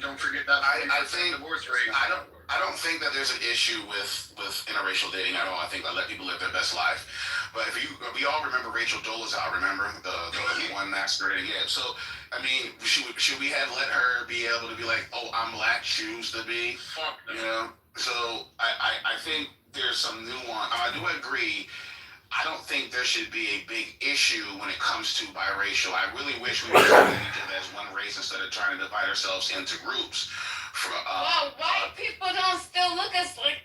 Don't forget that. I think divorce rate. I don't think that there's an issue with interracial dating at all. I think I let people live their best life. But we all remember Rachel Dolezal, remember the one masquerading? Yeah. So I mean, should we have let her be able to be like, oh, I'm black, choose to be, you know? So I think there's some nuance. I do agree. I don't think there should be a big issue when it comes to biracial. I really wish we were treating each other as one race instead of trying to divide ourselves into groups. Well, white people don't still look us like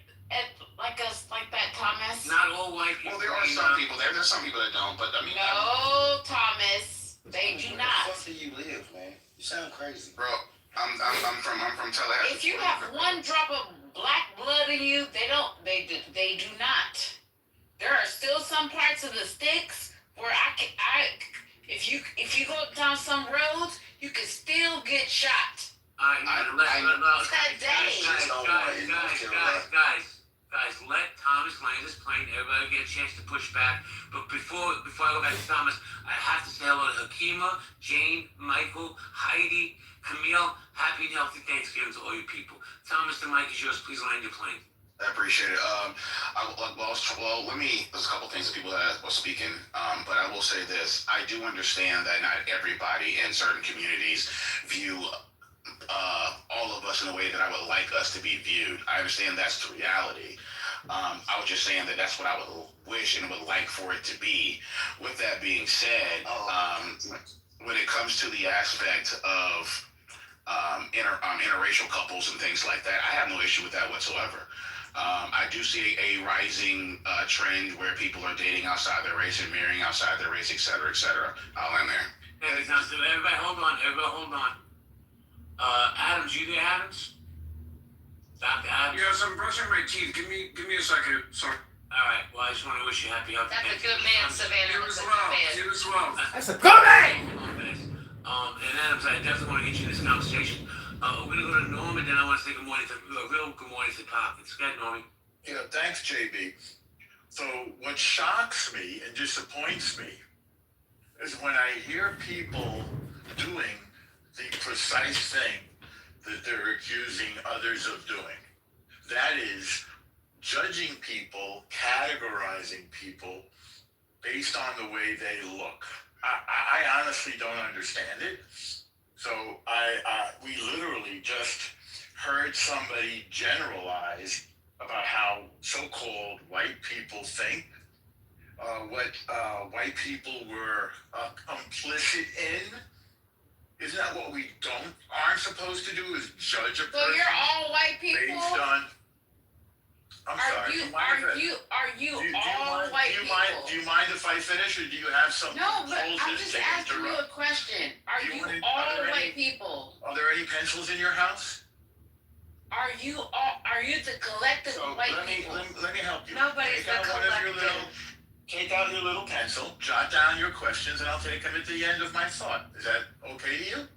us like that, Thomas. Not all white people. Well, there are some people there. There's some people that don't, but I mean. No, Thomas, they do not. Where the fuck do you live, man? You sound crazy, bro. I'm from Tallahassee. If you have one drop of black blood in you, they do not. There are still some parts of the sticks where if you go down some roads, you can still get shot. Guys, let Thomas land his plane. Everybody get a chance to push back. But before I go back to Thomas, I have to say hello to Hakima, Jane, Michael, Heidi, Camille. Happy and healthy Thanksgiving to all you people. Thomas, the mic is yours. Please land your plane. I appreciate it. There's a couple things that people that were speaking, but I will say this. I do understand that not everybody in certain communities view all of us in a way that I would like us to be viewed. I understand that's the reality. I was just saying that that's what I would wish and would like for it to be. With that being said, when it comes to the aspect of interracial couples and things like that, I have no issue with that whatsoever. I do see a rising trend where people are dating outside their race and marrying outside their race, et cetera, et cetera. I'll end there. Everybody hold on. Adams, you there, Adams? Dr. Adams? Yes, I'm brushing my teeth. Give me a second. Sorry. All right. Well, I just want to wish you happy healthy. That's a good man, Savannah. You as well. That's a good man! And Adams, I definitely want to get you in this conversation. We're going to go to Norm, and then I want to say good morning to Pockets. Go ahead, Normie. Yeah, thanks, JB. So what shocks me and disappoints me is when I hear people doing the precise thing that they're accusing others of doing. That is judging people, categorizing people based on the way they look. I honestly don't understand it. So we literally just heard somebody generalize about how so-called white people think, what white people were complicit in. Isn't that what we aren't supposed to do? Is judge a person? So you're all white people? Based on. Are you all white people? Do you mind if I finish, or do you have some? No, but I'm just asking you a question. Are you all white people? Are there any pencils in your house? Are you the collective of white people? Let me help you. Nobody's the collective. Take out your little pencil, jot down your questions, and I'll take them at the end of my thought. Is that okay to you?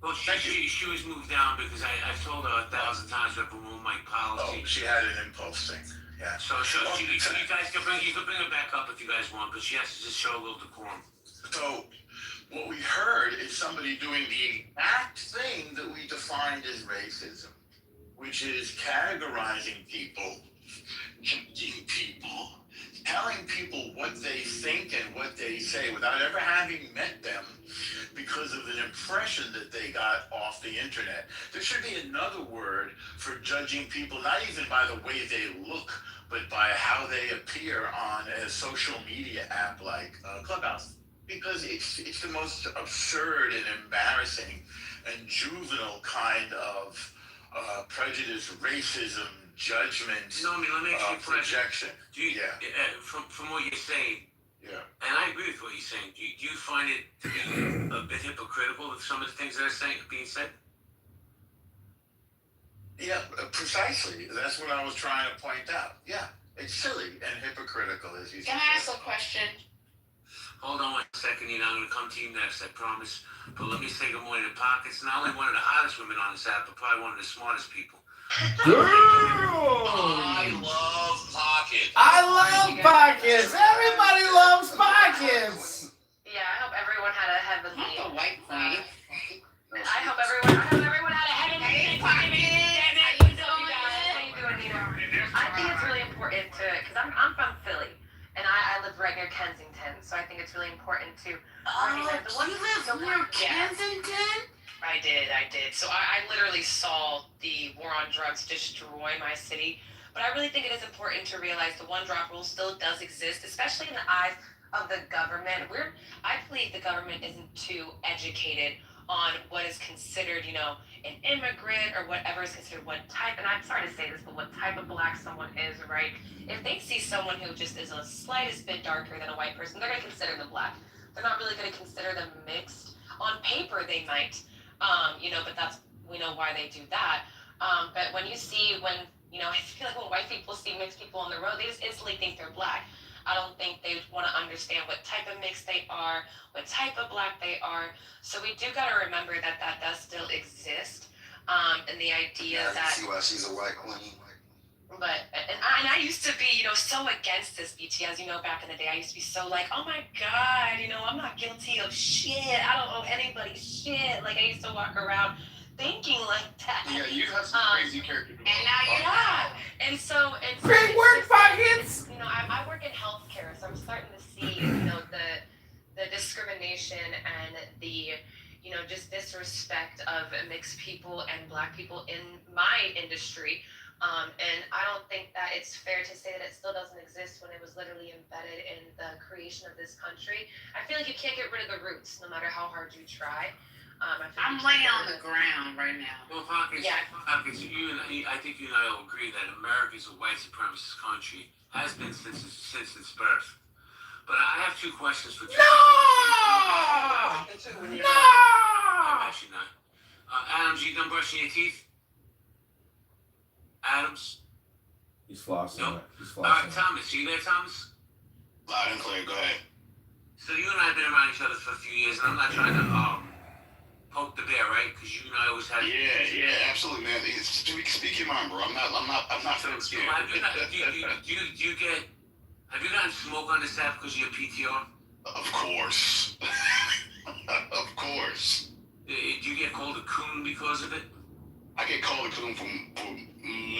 Well, she was moved down because I've told her 1,000 times we have a room mic policy. Oh, she had an impulse thing. Yeah. So you guys can bring her back up if you guys want, but she has to just show a little decorum. So what we heard is somebody doing the exact thing that we defined as racism, which is categorizing people, judging people, telling people what they think and what they say without ever having met them because of an impression that they got off the internet. There should be another word for judging people, not even by the way they look, but by how they appear on a social media app like Clubhouse. Because it's the most absurd and embarrassing and juvenile kind of prejudice, racism, judgment, let me ask you a projection. From what you're saying, yeah, and I agree with what you're saying, do you find it to be a bit hypocritical of some of the things that are being said? Yeah, precisely. That's what I was trying to point out. Yeah, it's silly and hypocritical, as you said. Can I ask a question? Hold on 1 second, I'm going to come to you next, I promise. But let me say good morning to Pockets. Not only one of the hottest women on this app, but probably one of the smartest people. I love Pockets. Everybody loves Pockets. Yeah, I hope everyone had a heavenly. Not the white queen. I hope everyone had a heavenly right near Kensington. So I think it's really important to Oh, recognize the one. you live near Kensington? I did. So I literally saw the war on drugs destroy my city. But I really think it is important to realize the one drop rule still does exist, especially in the eyes of the government. I believe the government isn't too educated on what is considered, an immigrant or whatever is considered what type, and I'm sorry to say this, but what type of black someone is, right? If they see someone who just is a slightest bit darker than a white person, they're going to consider them black. They're not really going to consider them mixed. On paper, they might, but we know why they do that. But when I feel like when white people see mixed people on the road, they just instantly think they're black. I don't think they want to understand what type of mix they are, what type of black they are. So we do got to remember that does still exist. And the idea that. See why she's a white queen. But I used to be, so against this, BT. As you know, back in the day, I used to be so like, oh my God, I'm not guilty of shit. I don't owe anybody shit. Like, I used to walk around thinking like that. Yeah, you have some crazy character. And now you're not. And so Great work, Pockets! I work in healthcare, so I'm starting to see, the discrimination and the, just disrespect of mixed people and black people in my industry. And I don't think that it's fair to say that it still doesn't exist when it was literally embedded in the creation of this country. I feel like you can't get rid of the roots, no matter how hard you try. I'm laying on the ground right now. Well, Pockets, Yeah. Pockets, I think you and I will agree that America is a white supremacist country, has been since its birth. But I have two questions for you. No! I'm actually not. Adams, you done brushing your teeth? Adams? He's flossing. Nope. He's All right, flossing. Thomas, you there, Thomas? Loud and clear. Go ahead. So you and I have been around each other for a few years, and I'm not trying to poke the bear, right? Because you and I always had. Yeah, absolutely, man. Speak your mind, bro. I'm not feeling So scared. have you gotten smoke on this app because of your PTR? Of course. Of course. Do you get called a coon because of it? I get called a coon for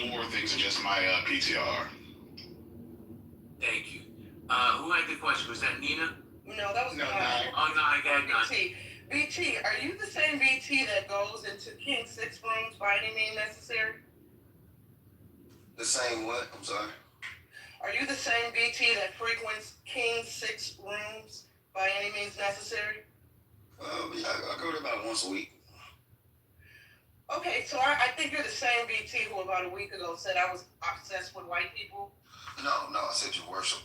more things than just my PTR. Thank you. Who had the question? Was that Nina? No, that was No, Nine. Oh, no, I got none. BT, are you the same BT that goes into King 6 rooms by any means necessary? The same what? I'm sorry. Are you the same BT that frequents King 6 rooms by any means necessary? Yeah, I go to about once a week. Okay, so I think you're the same BT who about a week ago said I was obsessed with white people. No, I said you worship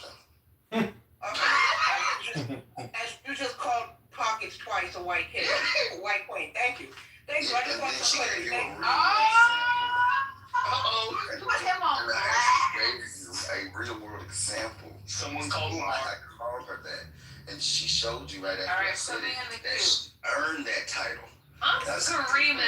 them. Okay, as you just called Pockets twice a white kid, a white queen. Thank you. I just And want then to she put gave you a real Put him on And I blast. actually gave you a real world example. Someone called I Mark. called her that, and she showed you right after All I right, said put me it in the that queue. she earned that title. I'm That's screaming.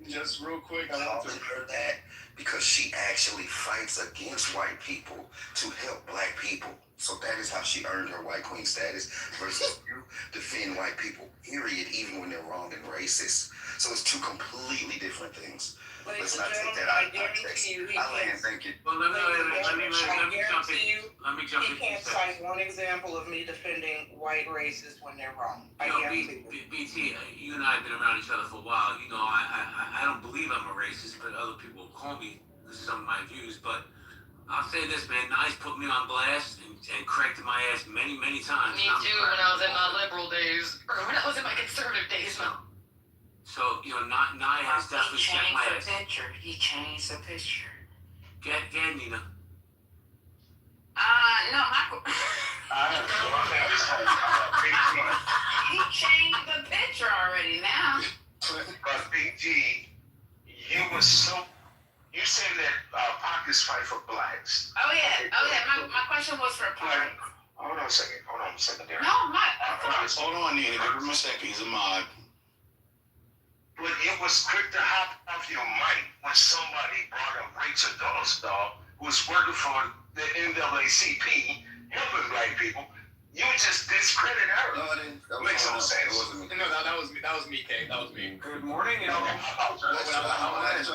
Just real quick, I want Calling to. her that because she actually fights against white people to help black people. So that is how she earned her white queen status versus you defend white people, period, even when they're wrong and racist. So it's two completely different things. Ladies Let's and not take gentlemen, that out I of context. guarantee you he I land, can't. thank you. Well, let me jump in. Guarantee you, Let me jump he in. can't cite one example of me defending white racists when they're wrong. I No, guarantee you. BT, you and I have been around each other for a while. I don't believe I'm a racist, but other people call me some of my views. But I'll say this, man. Nice put me on blast and corrected my ass many, many times. Me too, when I was in my liberal days, or when I was in my conservative days. No. So, Nye has definitely checked my ass. He changed the picture. Get Nina. No, he changed the picture already now. But BG, you said that Pockets fight for blacks. Oh yeah. My question was for Park. Hold on a second there. No, Hold on, Nina. Give him a second. He's a mod. But it was quick to hop off your mic when somebody brought up Rachel Dolezal, who's working for the NAACP, helping black people. You just discredit her. No, I didn't. That Makes no was sense. It wasn't me. No, that was me. That was me, Kay. That was me. Good morning. And Nice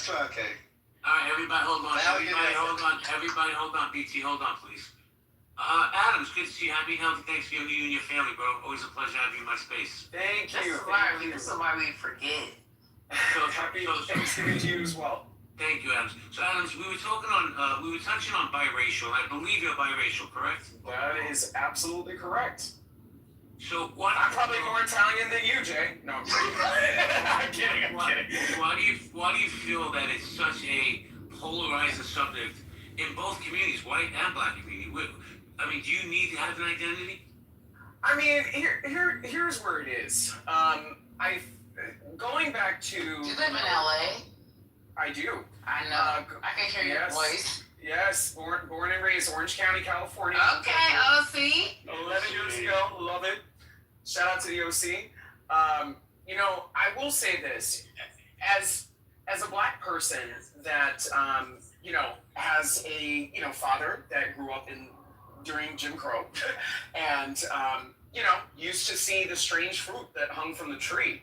try, Kay. All right, everybody hold on. Now you Everybody know. hold on. Everybody hold on. BT, hold on, please. Adams, good to see you. Happy and healthy Thanksgiving to you and your family, bro. Always a pleasure having you in my space. Thank you. This is why we forget. So, Happy Thanksgiving to you as well. Thank you, Adams. So, Adams, we were touching on biracial. I believe you're biracial, correct? That is absolutely correct. So, what? I'm probably more Italian than you, Jay. No, I'm kidding. I'm kidding. Why do you feel that it's such a polarizing subject in both communities, white and black community? I mean, do you need to have an identity? I mean, here's where it is. Going back to. You live in LA. I do. I know. I can hear your voice. Yes, born and raised Orange County, California. Okay, OC. 11 years ago, love it. Shout out to the OC. You know, I will say this, as a black person that you know, has a father that grew up during Jim Crow, and you know, used to see the strange fruit that hung from the tree.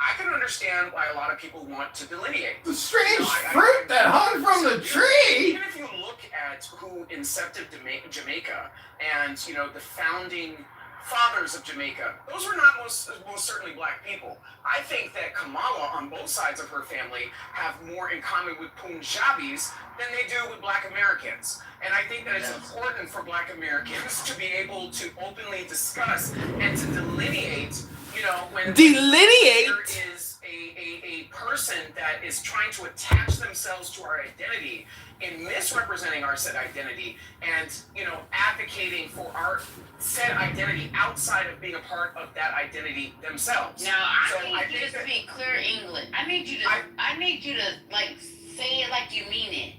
I can understand why a lot of people want to delineate. The strange fruit that hung from the tree? Even if you look at who incepted Jamaica and, you know, the founding fathers of Jamaica, those were not most certainly black people. I think that Kamala, on both sides of her family, have more in common with Punjabis than they do with black Americans. And I think that it's important for black Americans to be able to openly discuss and to delineate, you know, when there is a person that is trying to attach themselves to our identity in misrepresenting our said identity and, you know, advocating for our said identity outside of being a part of that identity themselves. Now I need you to speak clear English. I need you to like say it like you mean it.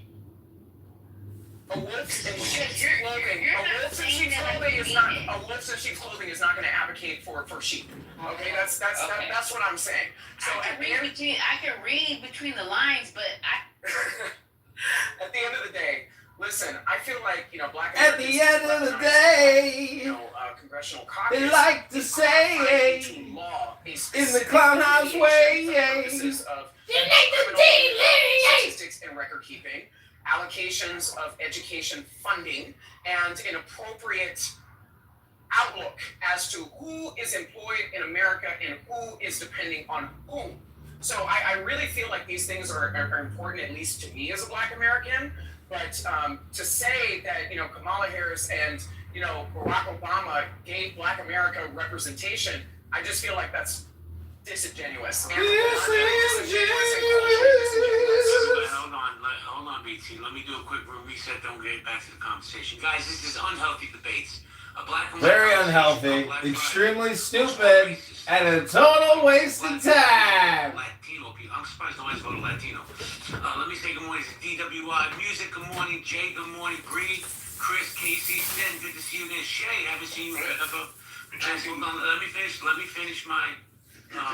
A wolf in sheep's clothing. A wolf in sheep's clothing is not. A wolf in sheep's clothing is not going to advocate for sheep. Okay, that's what I'm saying. So I can read between the lines, but at the end of the day, listen. I feel like, you know, black. At the end of the day, you know, congressional caucus. They like to say into law in the clown house way. Purposes of statistics and record keeping, allocations of education funding, and an appropriate outlook as to who is employed in America and who is depending on whom. So I really feel like these things are important, at least to me as a black American. But to say that, you know, Kamala Harris and, you know, Barack Obama gave black America representation, I just feel like that's disingenuous. Hold on, BT. Let me do a quick reset. Don't get back to the conversation, guys. This is unhealthy debates. Very unhealthy, extremely stupid, and a total waste of time. Latino people. I'm surprised nobody's voted Latino. Let me say good morning to DWI Music. Good morning, Jay. Good morning, Bree, Chris, Casey, Sten. Good to see you again. Shay, haven't seen you forever. Let me finish my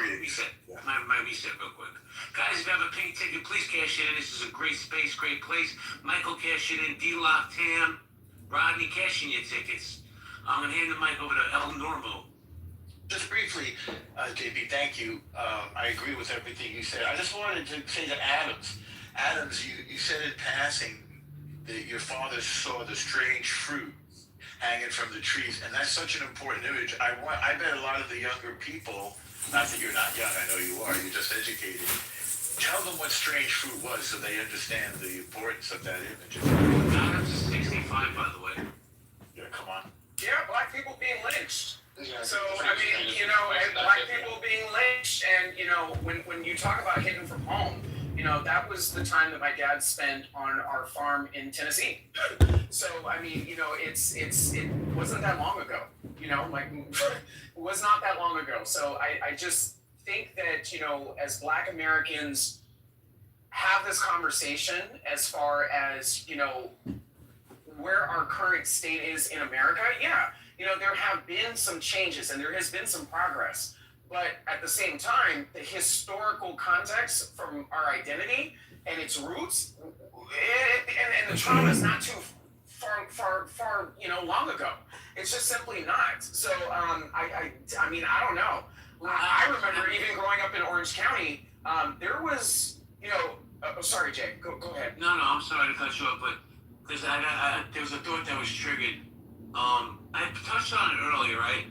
reset. My reset real quick. Guys, if you have a pink ticket, please cash it in. This is a great space, great place. Michael, cash it in. D-Lock, Tam, Rodney, cash in your tickets. I'm going to hand the mic over to El Normo. Just briefly, JB, thank you. I agree with everything you said. I just wanted to say to Adams. Adams, you said in passing that your father saw the strange fruit hanging from the trees, and that's such an important image. I bet a lot of the younger people, not that you're not young, I know you are, you're just educated, tell them what strange fruit was so they understand the importance of that image. Adams is 65, by the way. Yeah, come on. Yeah, black people being lynched. So, I mean, you know, and black people being lynched, and, you know, when you talk about hidden from home, you know, that was the time that my dad spent on our farm in Tennessee. So, I mean, you know, it wasn't that long ago, you know, like, it was not that long ago. So I just think that, you know, as black Americans have this conversation as far as, you know, where our current state is in America, yeah, you know, there have been some changes and there has been some progress. But at the same time, the historical context from our identity and its roots, and the trauma is not too far, you know, long ago. It's just simply not. So, I mean, I don't know. I remember even growing up in Orange County, there was, you know, sorry, Jay, go ahead. No, I'm sorry to cut you off, but there was a thought that was triggered I touched on it earlier, right?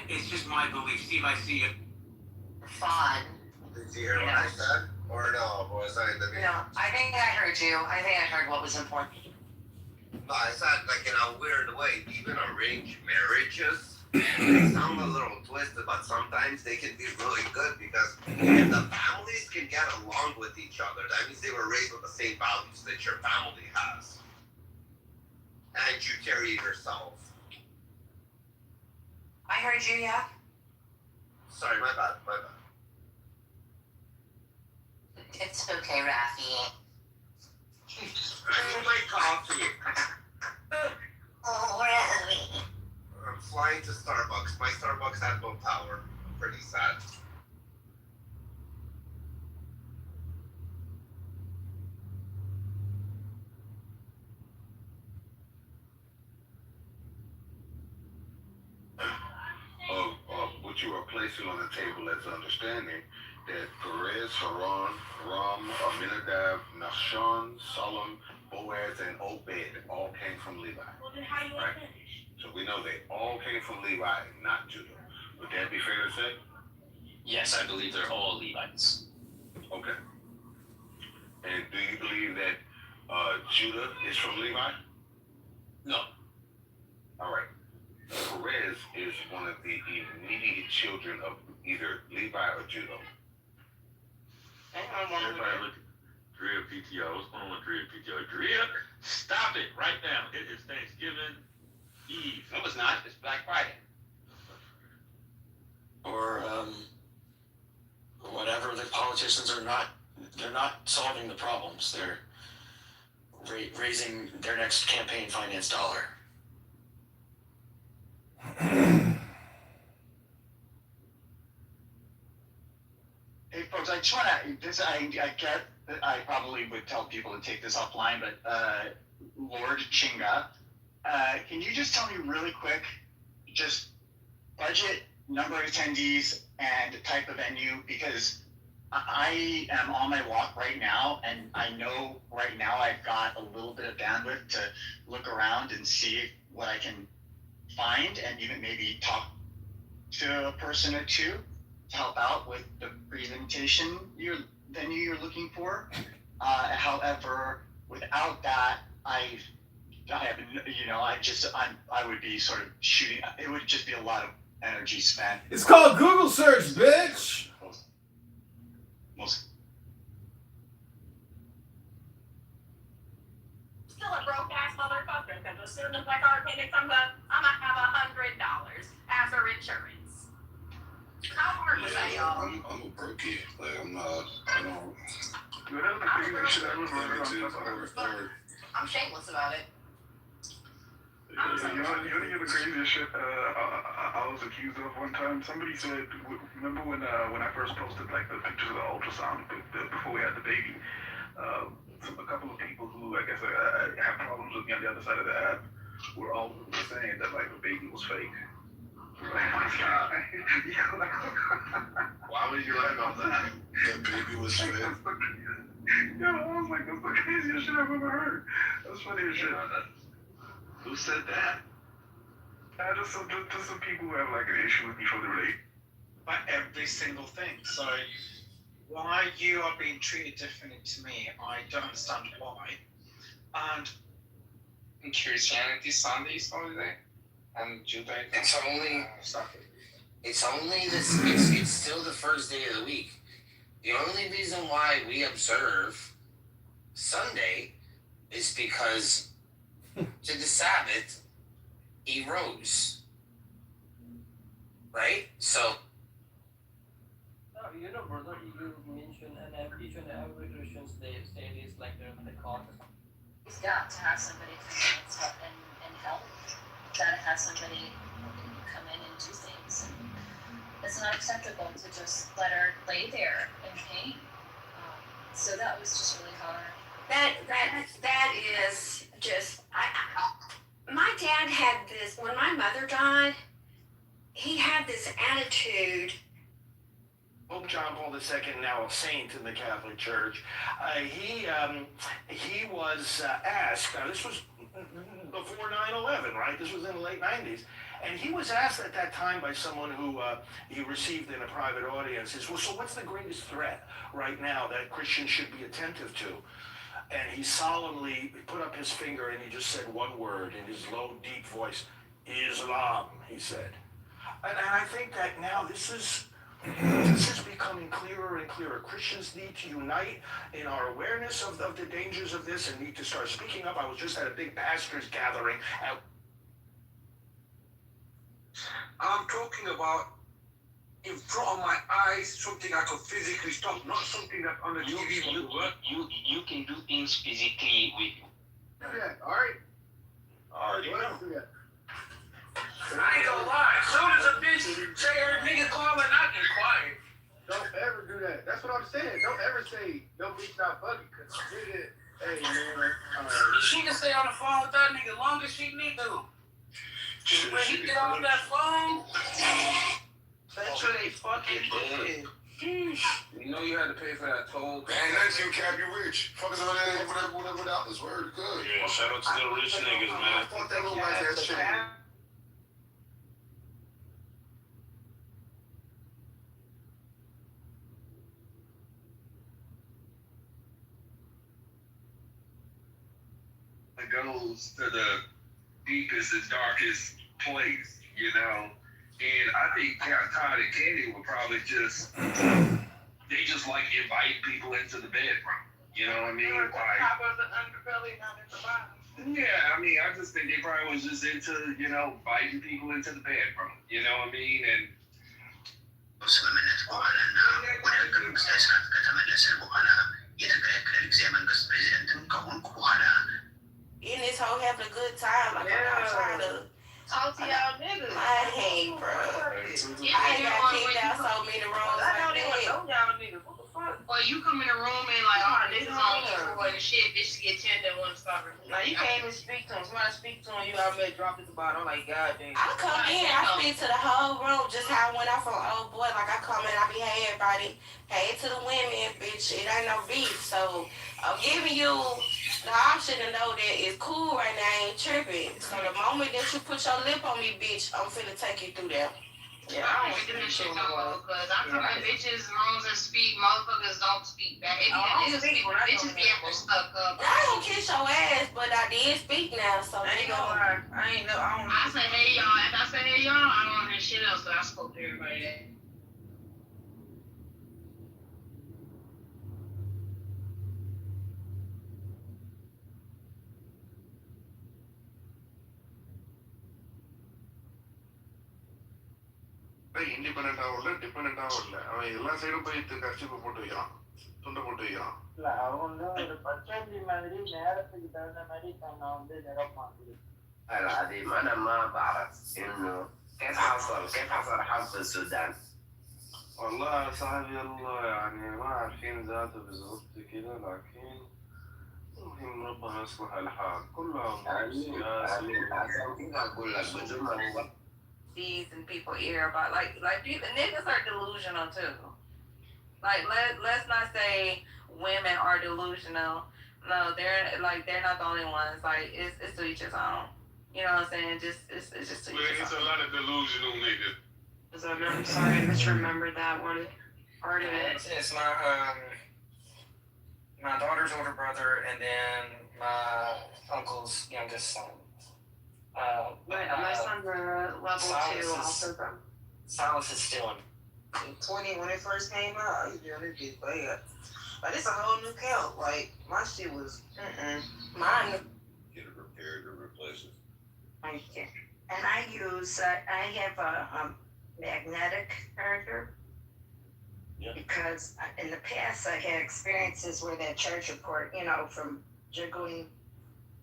It's just my belief. Steve, I see you. Fun. Did you hear what I said? Or no? Was I the No, I think I heard you. I think I heard what was important. No, I said like in a weird way. Even arranged marriages, they sound a little twisted, but sometimes they can be really good because if the families can get along with each other, that means they were raised with the same values that your family has, and you carry yourself. I heard you, yeah. Sorry, my bad. It's okay, Rafi. I need my coffee. Oh, Rafi. I'm flying to Starbucks. My Starbucks had no power. I'm pretty sad. What you are placing on the table as understanding that Perez, Haran, Ram, Aminadab, Nahshon, Solomon, Boaz, and Obed all came from Levi. Well, then how you Right. finish? So we know they all came from Levi, not Judah. Would that be fair to say? Yes, I believe they're all Levites. Okay. And do you believe that Judah is from Levi? No. All right. Perez is one of the immediate children of either Levi or Judah. Everybody look at Drea PTO. What's going on with Drea PTO? Drea, stop it right now. It is Thanksgiving Eve. No, it's not. It's Black Friday. Or whatever. The politicians are not. They're not solving the problems. They're raising their next campaign finance dollar. Hey folks, I just want to, I get that I probably would tell people to take this offline, but Lord Chinga, can you just tell me really quick, just budget, number of attendees, and type of venue, because I am on my walk right now, and I know right now I've got a little bit of bandwidth to look around and see what I can find, and even maybe talk to a person or two to help out with the presentation venue you're looking for. However, without that, I have, I would be sort of shooting. It would just be a lot of energy spent. It's called Google search, bitch. Most. Still a broke ass motherfucker, because as soon as my car payment comes up, I'm gonna have $100 after insurance. How hard was that, y'all? I'm a broke kid. Like I'm not. I don't. I'm shameless about it. You want to hear the craziest shit I was accused of one time? Somebody said, remember when I first posted like the pictures of the ultrasound before we had the baby? A couple of people who I guess I have problems with me on the other side of the app were all saying that like the baby was fake. Why would you lie about that? The baby was fake. Yo, I was like, that's the craziest shit I've ever heard. That's funny as shit. Who said that? Just some people who have like an issue with me for the relate. By every single thing. So why you are being treated differently to me, I don't understand why. And In Christianity, Sunday is holiday, and Judaism. It's only this. It's still the first day of the week. The only reason why we observe Sunday is because to the Sabbath he rose. Right? So. You know, brother, you mentioned and each and every Christian say it is like the cause. He's got to have somebody come in and help. Got to have somebody come in and do things. And it's not acceptable to just let her lay there in pain. So that was just really hard. That is just. My dad had this when my mother died. He had this attitude. Pope John Paul II, now a saint in the Catholic Church, he was asked, this was before 9/11, right? This was in the late 90s. And he was asked at that time by someone who he received in a private audience, he says, well, so what's the greatest threat right now that Christians should be attentive to? And he solemnly put up his finger and he just said one word in his low, deep voice, Islam, he said. And I think that now this is becoming clearer and clearer. Christians need to unite in our awareness of the dangers of this and need to start speaking up. I was just at a big pastors gathering. I'm talking about in front of my eyes, something I could physically stop, not something that's on the TV. You can do things physically with you. Yeah, all right. Already know. I ain't gonna lie. As soon as a bitch say her nigga calling, I get quiet. Don't ever do that. That's what I'm saying. Don't ever say no bitch not fucking, cause nigga, hey man. She can stay on the phone with that nigga long as she need to. When he get off that phone, that's what they fucking did. You know you had to pay for that toll. Man, that's you, Cap. You rich. Fuckers over there, whatever without this word. Good. Yeah, shout out to the rich niggas, man. Fuck that little white ass shit. It goes to the deepest and darkest place, you know. And I think Todd and Kenny would probably just like invite people into the bedroom. You know what I mean? Like, top of the underbelly, not in the bottom. yeah, I mean, I just think they probably was just into, you know, inviting people into the bedroom. You know what I mean? And in this whole having a good time, like I'm not trying to talk to y'all niggas. I hate, bro. I ain't got kicked out so many roles I don't like even know that. y'all niggas. What the fuck? Well, you come in the room and like, oh, niggas on tour and shit, bitches get 10 that want to stop her. Now you can't even speak to him. Somebody speak to him, you already drop at the bottom. I'm like, God damn. I come in, I speak to the whole room, just how I went off on old boy. Like I come in, I be, hey everybody, hey to the women, bitch. It ain't no beef. So I'm giving you the option to know that it's cool right now, I ain't tripping. So the moment that you put your lip on me, bitch, I'm finna take you through there. Yeah, I don't do this shit no more, because I come in bitches' rooms and speak, motherfuckers don't speak back. It be niggas speak, bitches be after stuck up. I don't kiss your ass, but I did speak now, so I ain't gonna lie. I say, hey y'all, if I say hey y'all, I don't hear shit else, because I spoke to everybody that. இண்டிபெண்டா உள்ள டிபெண்டா உள்ள அவன் எல்லா சைடும் போய் கஷ்டப்பட்டு போட்டு வைக்கிறான் துண்டை போட்டு வைக்கிறான் இல்ல அவங்க ஒரு பச்சை மாதிரி நேரத்துக்கு தகுந்த மாதிரி தன்னை வந்து நிரப்பாங்க. العظيم أنا ما بعرف إنه كيف حصل حرب في السودان. والله يا صاحبي الله يعني ما عارفين ذاته بالضبط كده لكن المهم ربنا يصلح الحال كلها عشان كده أقول لك بدون ما نوقف. These and people hear about like people, niggas are delusional too. Like let's not say women are delusional. No, they're not the only ones. Like it's to each his own. You know what I'm saying? It's just to each his own. It's a lot of delusional niggas. So I'm sorry, I misremembered that one part of it. It's my daughter's older brother and then my uncle's youngest son. But my son's level 2 also from. Silas is still in. 20 when it first came out, I was doing it just bad. But it's a whole new count. Like my shit was mine. Get it repaired or replace it. Okay. And I have a magnetic charger. Yeah. Because in the past I had experiences where that charger port, you know, from jiggling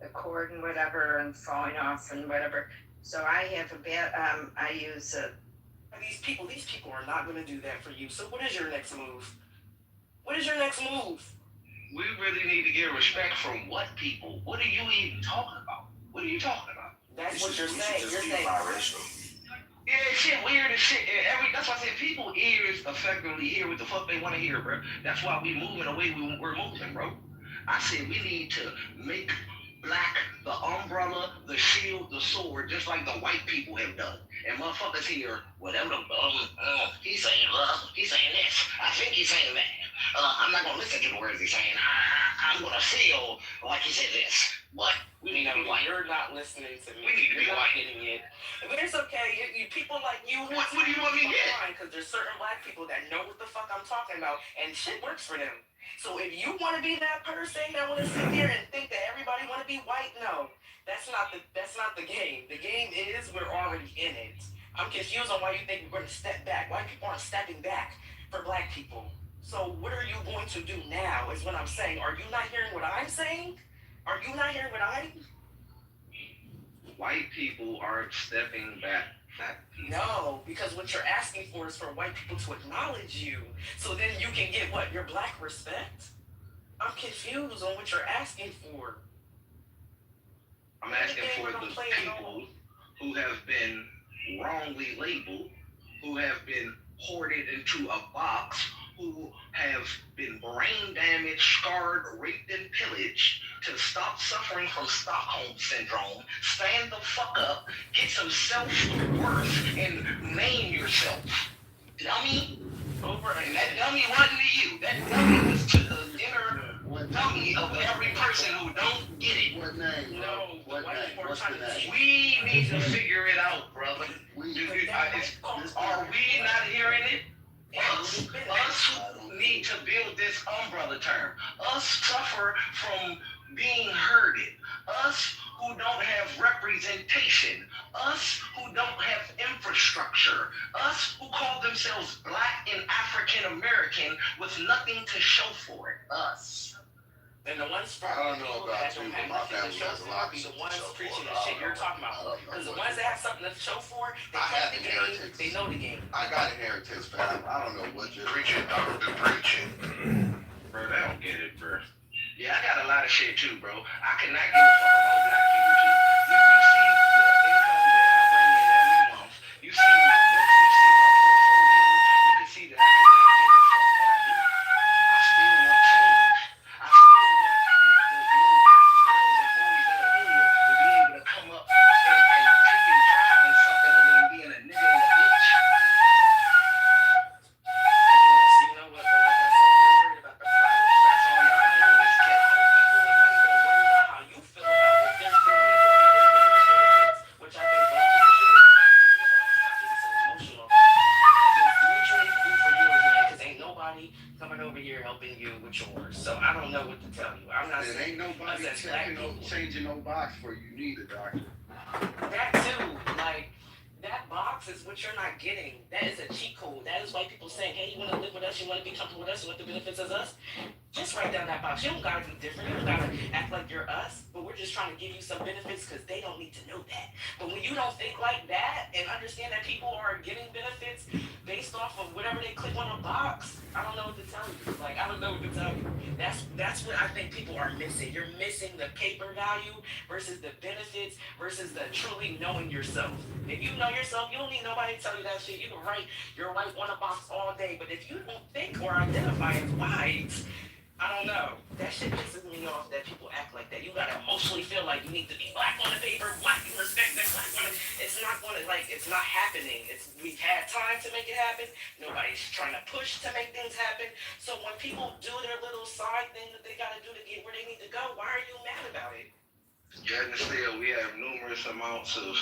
the cord and whatever and falling off and whatever. So I have I use These people are not going to do that for you. So what is your next move? What is your next move? we really need to get respect from what people? What are you even talking about? What are you talking about? That's what you're saying. You're saying biracial. Yeah, shit weird as shit. That's why I said people ears effectively hear what the fuck they want to hear, bro. That's why we moving the way we're moving, bro. I said we need to make black, the umbrella, the shield, the sword, just like the white people have done. And motherfuckers here, whatever he's saying, he's saying this. I think he's saying that. I'm not gonna listen to the words he's saying. I'm gonna feel like he said this. But we need to be white. You're not listening to me. We need to be You're not white. getting it. But it's okay. You people like you. What do you want me to get? Because there's certain black people that know what the fuck I'm talking about, and shit works for them. So if you want to be that person that want to sit there and think that everybody want to be white, no, that's not the game. The game is we're already in it. I'm confused on why you think we're going to step back. White people aren't stepping back for black people. So what are you going to do now? Is what I'm saying. Are you not hearing what I'm saying? Are you not hearing what I'm? White people aren't stepping back. No, because what you're asking for is for white people to acknowledge you. So then you can get what? Your black respect? I'm confused on what you're asking for. I'm asking for the people who have been wrongly labeled, who have been hoarded into a box, who have been brain damaged, scarred, raped, and pillaged to stop suffering from Stockholm Syndrome. Stand the fuck up, get some self-worth, and name yourself. Dummy. And that dummy wasn't to you. That dummy was to the inner dummy of every person who don't get it. What name? No, What name? What's the name? We need to figure it out, brother. Are we not hearing it? Us who need to build this umbrella term. Us suffer from being herded. Us who don't have representation. Us who don't have infrastructure. Us who call themselves black and African American with nothing to show for it. Us. And the ones I don't know about you, but my family has a lot be to the ones show preaching for. the shit you're talking about. Because the ones that have something to show for, they I play have the game, inheritance. they know the game. I got inheritance, fam. I don't know what you're Preaching, Doctor, preaching. Bro, I don't get it, bro. Yeah, I got a lot of shit too, bro. I cannot give a fuck about black people too. If you see the income that I bring in every month, you see my books, you see my portfolio, you can see that I cannot give a fuck what I do. I still want change. I still want the little black girls and boys that are here to be able to come up and taking pride in something other than being a nigga and a bitch. You know what? But like I said, you're worried about the pride. That's all y'all do is get How you feel about what they're doing and what they're doing with benefits, which I think black people should really start thinking about and stop being so emotional about. Just do what you need to do for yours, man, because ain't nobody coming over here helping you with yours. So I don't know what to tell you. I'm not There saying ain't nobody us as black people. changing no box for you neither, doctor. That too, like that box is what you're not getting. That is a cheat code. That is why people saying, "Hey, you want to live with us? You want to be comfortable with us? You want the benefits as us?" Just write down that box. You don't gotta be different. You don't gotta act like you're us. But we're just trying to give you some benefits because they don't need to know that. But when you don't think like that and understand that people are getting benefits based off of whatever they click on a box, I don't know what to tell you. Like I don't know what to tell you. That's what I think people are missing. You're missing the paper value versus the benefits versus the truly knowing yourself. If you know yourself, you don't need nobody to tell you that shit. You can write your white on a box all day, but if you don't think or identify as white, I don't know. That shit pisses me off that people act like that. You gotta emotionally feel like you need to be black on the paper, black and respect that black on it. It's not gonna it's not happening. We've had time to make it happen. Nobody's trying to push to make things happen. So when people do their little side thing that they gotta do to get where they need to go, why are you mad about it? Yet and still, we have numerous amounts of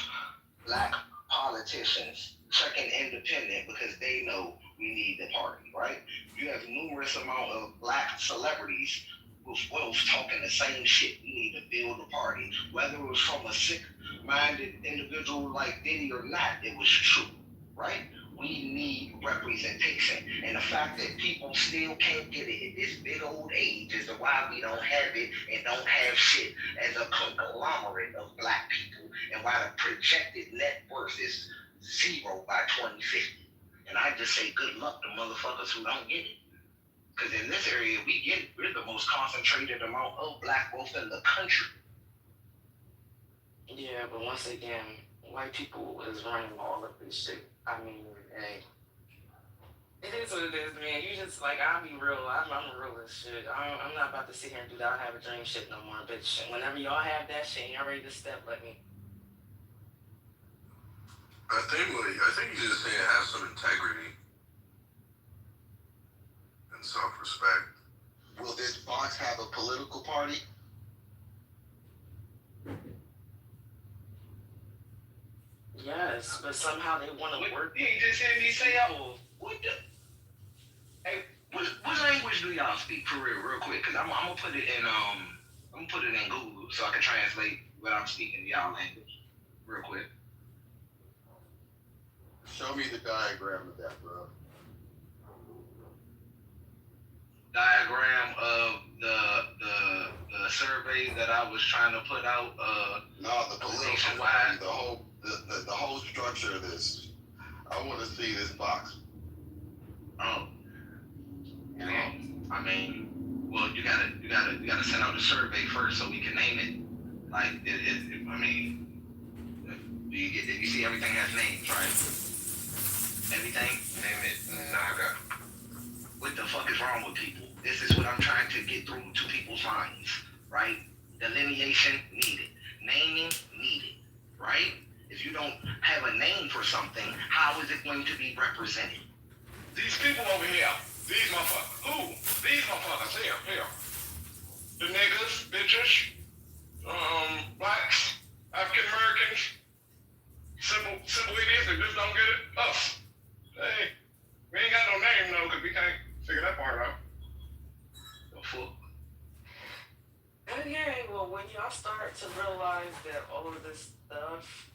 black politicians checking independent because they know we need the party, right? You have numerous amount of black celebrities with wealth talking the same shit. We need to build a party. Whether it was from a sick-minded individual like Diddy or not, it was true, right? We need representation. And the fact that people still can't get it at this big old age is why we don't have it and don't have shit as a conglomerate of black people, and why the projected net worth is 0 by 2050. And I just say good luck to motherfuckers who don't get it. Because in this area, we're the most concentrated amount of black wealth in the country. Yeah, but once again, white people is running all of this shit. I mean, hey, It is what it is, man. You just like I'll be real. I'm real as shit. I'm not about to sit here and do that. I have a dream shit no more, bitch. Whenever y'all have that shit, and y'all ready to step, let me. I think you just say have some integrity and self-respect. Will this box have a political party? Yes, but somehow they want to work. You ain't just hear me say, oh, what the? Hey, what language do y'all speak for real quick? Cause I'm gonna put it in Google so I can translate what I'm speaking to y'all language real quick. Show me the diagram of that, bro. Diagram of the survey that I was trying to put out. No, the political party, the whole structure of this. I want to see this box. Oh, I mean, well, you gotta send out a survey first so we can name it. Like, I mean, you see everything has names, right? Everything? Name it Naga. What the fuck is wrong with people? This is what I'm trying to get through to people's minds, right? Delineation needed. Naming needed, right? If you don't have a name for something, how is it going to be represented? These people over here, these motherfuckers. Who? These motherfuckers here. The niggas, bitches, blacks, African Americans. Simple idiots that just don't get it. Us. Hey, we ain't got no name though, cause we can't figure that part out. The fuck? Okay, well, when y'all start to realize that all of this stuff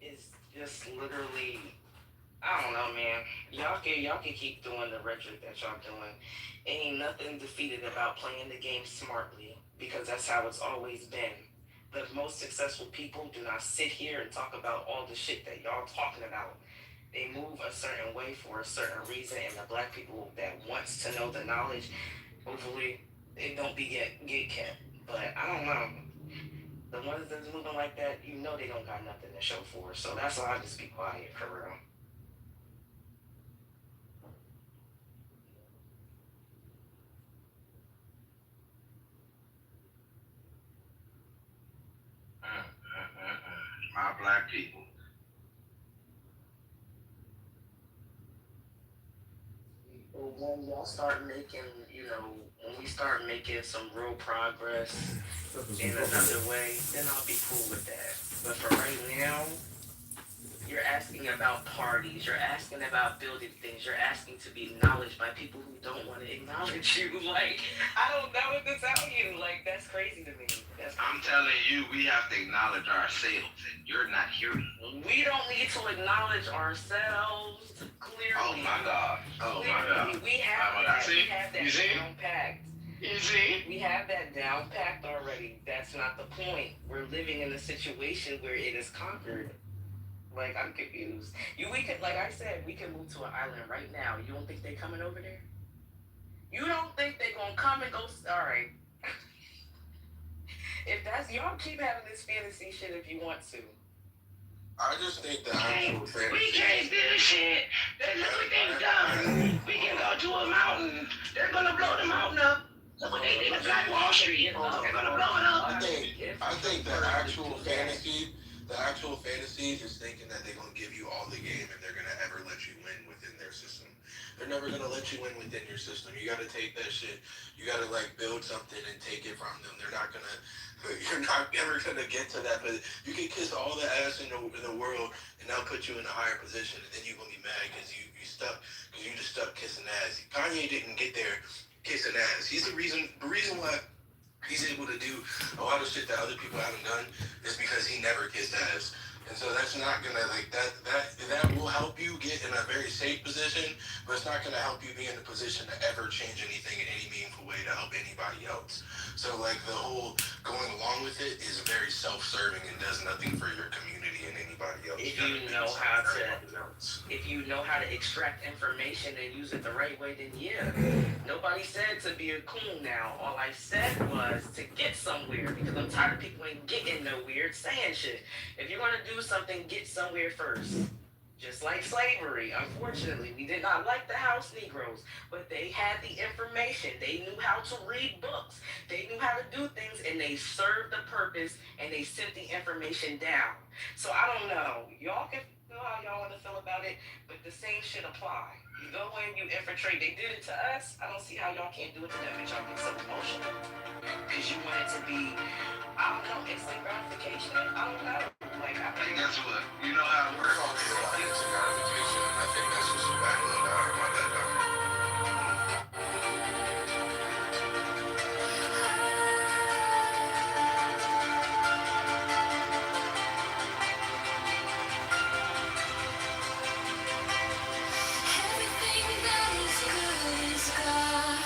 is just literally, I don't know, man. Y'all can keep doing the rhetoric that y'all doing. Ain't nothing defeated about playing the game smartly, because that's how it's always been. The most successful people do not sit here and talk about all the shit that y'all talking about. They move a certain way for a certain reason, and the black people that wants to know the knowledge, hopefully they don't be get kept. But I don't know. The ones that's moving like that, you know they don't got nothing to show for. So that's why I just be quiet for real. My black people. When y'all start making, when we start making some real progress in another way, then I'll be cool with that. But for right now, you're asking about parties, you're asking about building things, you're asking to be acknowledged by people who don't want to acknowledge you. Like, I don't know what to tell you. Like, that's crazy to me. I'm telling you, we have to acknowledge ourselves, and you're not hearing. We don't need to acknowledge ourselves, clearly. Oh my God. We have that. We have that You see? down packed. You see? We have that down packed already. That's not the point. We're living in a situation where it is conquered. Like, I'm confused. We could, like I said, we can move to an island right now. You don't think they coming over there? You don't think they gonna come and go? All right. If that's, y'all keep having this fantasy shit if you want to. I just think the actual fantasy. We can't do shit. Look what they've done. We can go to a mountain. They're gonna blow the mountain up. Look what they did at Black Wall Street. They're gonna blow it up. I think the actual fantasy is thinking that they're gonna give you all the game and they're gonna ever let you win within their system. They're never gonna let you win within your system. You gotta take that shit. You gotta build something and take it from them. You're not ever gonna get to that. But you can kiss all the ass in the world and they'll put you in a higher position, and then you're gonna be mad because you stuck, because you just stuck kissing ass. Kanye didn't get there kissing ass. He's the reason why he's able to do a lot of shit that other people haven't done is because he never kissed ass. And so that's not gonna that will help you get in a very safe position, but it's not gonna help you be in a position to ever change anything in any meaningful way to help anybody else. So the whole going along with it is very self-serving and does nothing for your community and anybody else. If you know how to extract information and use it the right way, then yeah. Nobody said to be a coon now. All I said was to get somewhere, because I'm tired of people ain't getting nowhere saying shit. If you're gonna do something, get somewhere first. Just like slavery, unfortunately, we did not like the house Negroes, but they had the information. They knew how to read books. They knew how to do things, and they served the purpose, and they sent the information down. So I don't know. Y'all can feel how y'all want to feel about it, but the same should apply. You go in, you infiltrate. They did it to us. I don't see how y'all can't do it to them, and y'all get so emotional because you want it to be, I don't know, instant gratification. I don't know. Like I think Guess what? You know how it works. Instant gratification. I think that's just a bad little dog. My bad dog. Everything that is good is God.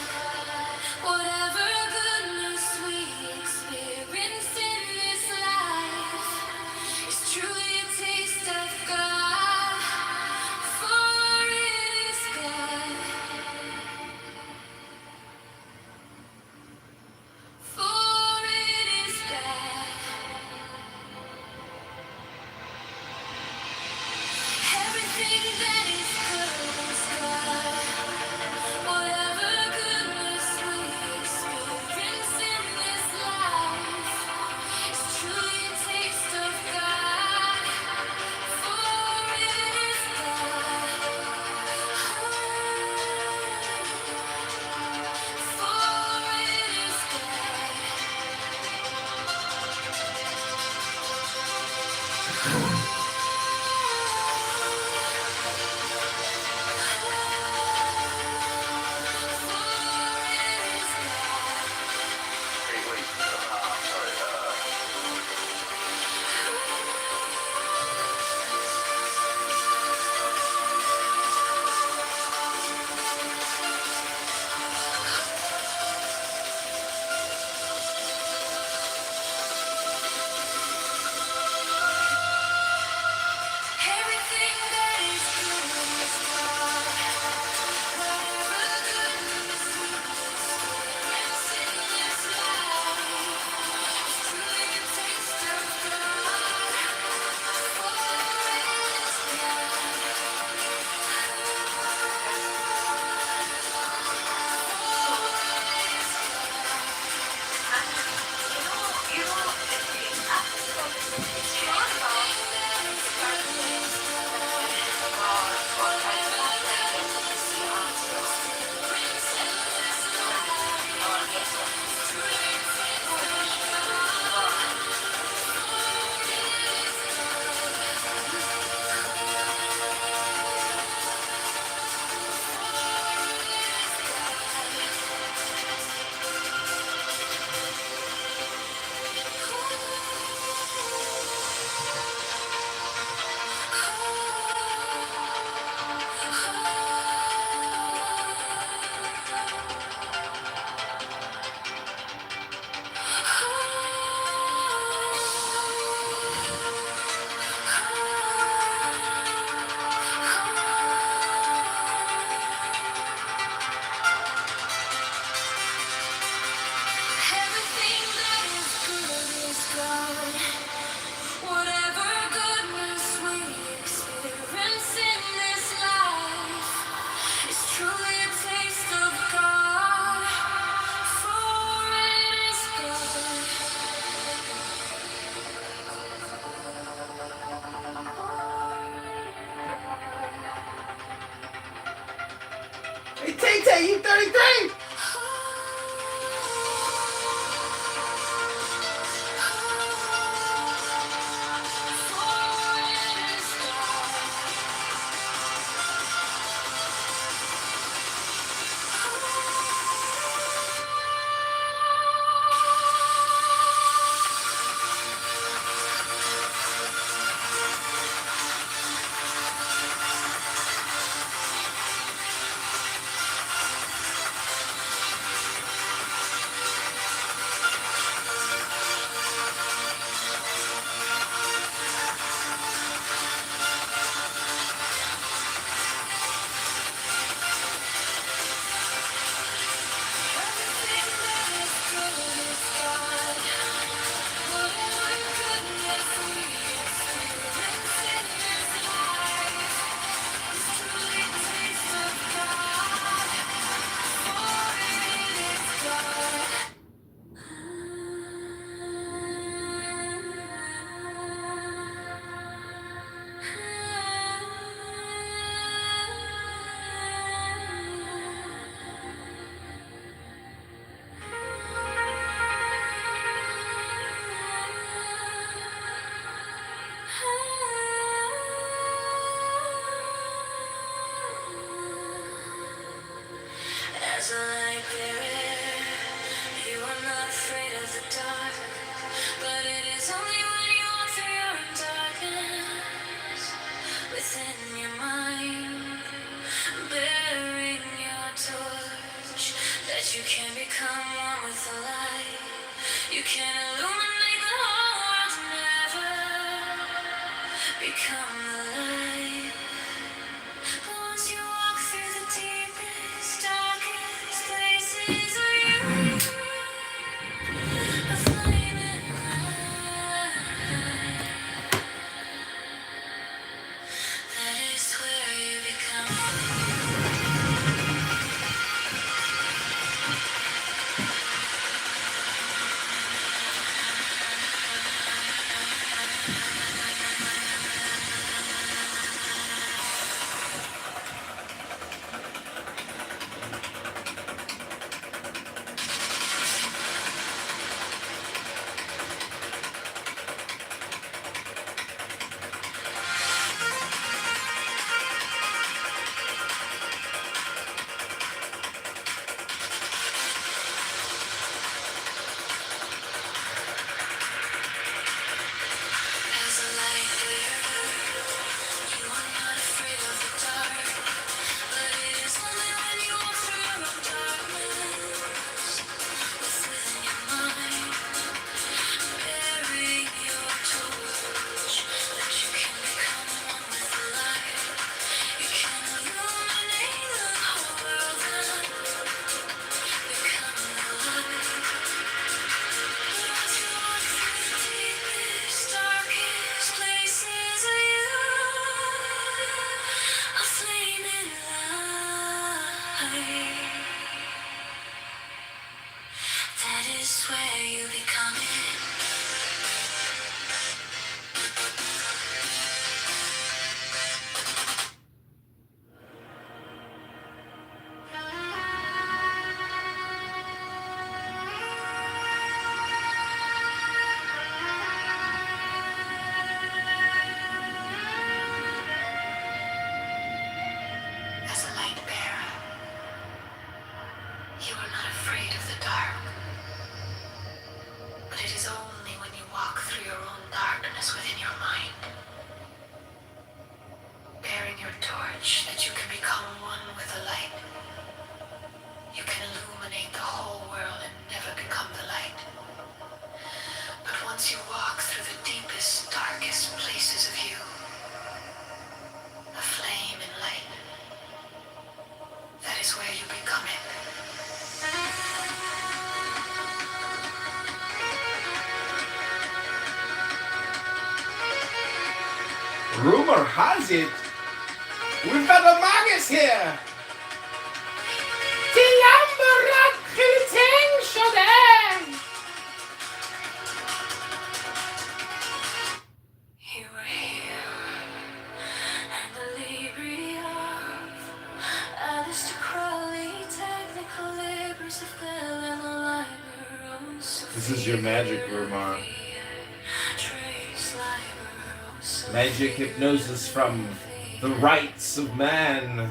Whatever goodness we experience in this life is truly a taste of God. For it is God. For it is God. Everything that is good is God. Whatever goodness we experience in this life is truly a taste of God. For it is God. For it is everything that is good is God. Whatever goodness we experience in this life is truly a taste of God. For it is everything that is good is God. Whatever goodness we experience in this life is truly a taste of God. For it is God. Hey, Tay Tay, you 33? You can illuminate the whole world and never become the light. But once you walk through the deepest, darkest places of you, a flaming light. That is where you become. As a light bearer, you are not afraid of the dark. But it is only when you walk through your own darkness, within your mind, bearing your torch, that you can become one with the light. You can illuminate the whole world and become the light. But as you walk through the deepest, darkest places of you, a flaming light. That is where you become it. As a light bearer, you are not afraid of the dark. But it is only when you walk through your own darkness within your mind, bearing your torch, that you can become one with the light. You can illuminate the whole world and never become the light. But once you walk through the deepest, darkest places of you, a flame and light, that is where you become it. Rumor has it we've got a Magus here. You were here, and the Libri of Alistair Crowley, technical labors of Bell and the Libros. This is your magic room, magic hypnosis from the rights of man.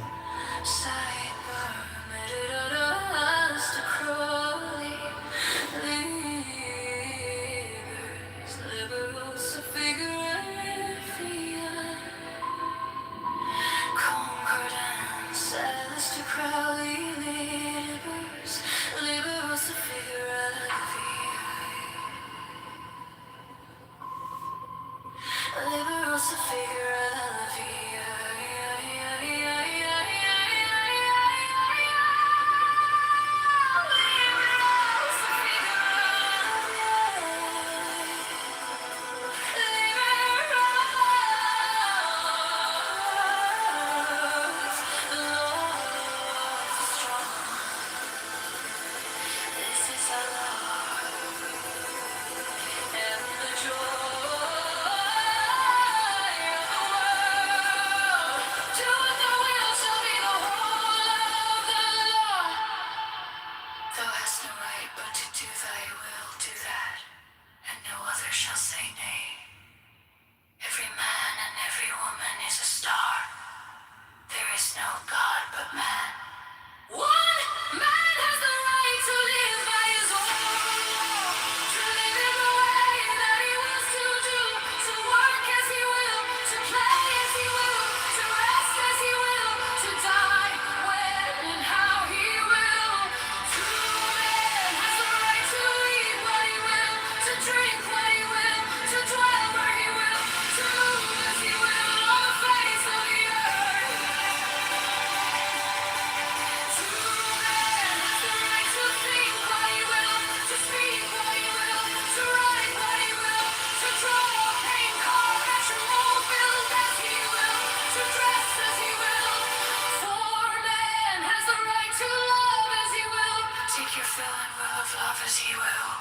of lovers he will.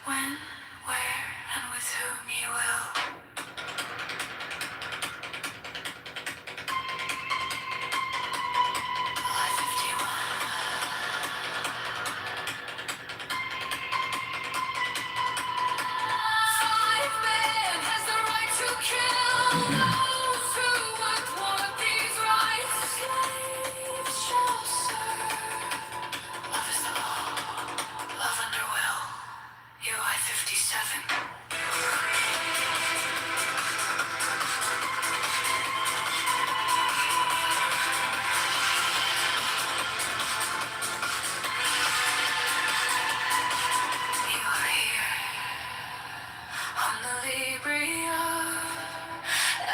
When, where, and with whom he will. Life 5 men has the right to kill those who would want these rights. Slaves shall serve. Love is the law. Love under will. UI 57. You are here on the Libria.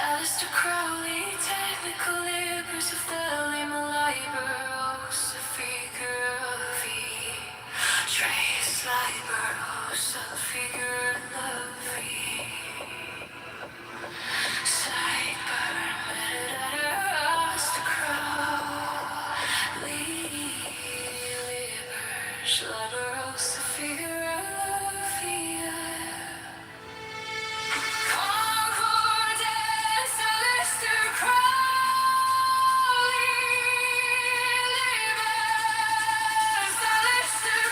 Alistair Crowley, technical libers of the Liberos, a figure of Trace Liberos, a figure of Cyber, metadata, Crowley, libers, Liberos, a figure of Concordance, Alistair Crowley, libers, Alistair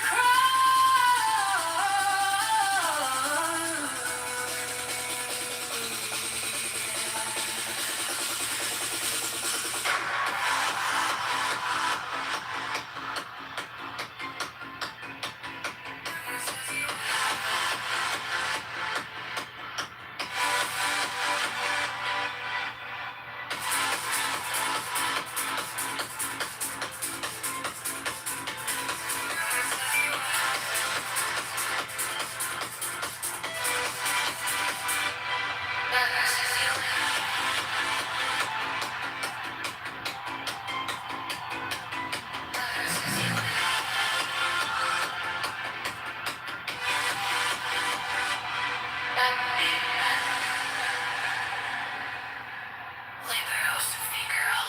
Liberos, a figure of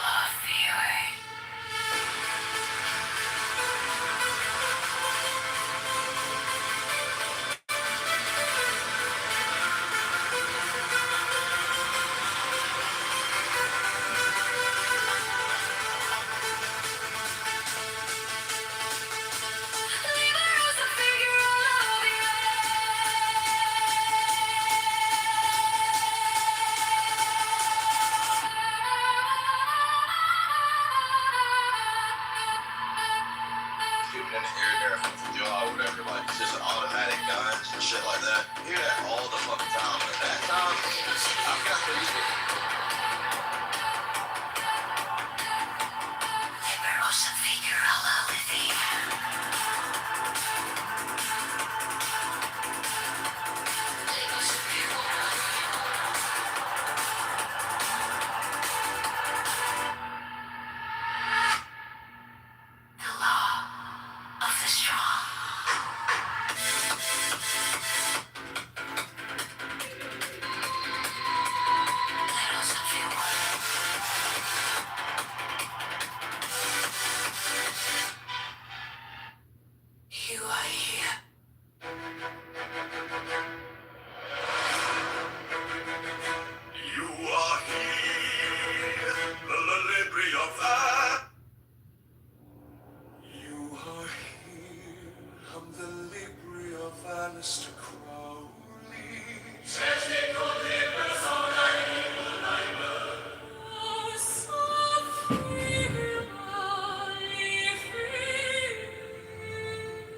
Liberos, a figure Shooting in the air there from the jaw or whatever, like it's just automatic guns and shit like that. You hear that all the fucking time. But that time, I've got to use it. Liberos, a figure of the law of the strong. Liberos, a figure. You are here. You are here, the Libri of that. You are here, I'm the Libri of Alistair Crowley. Technical libers on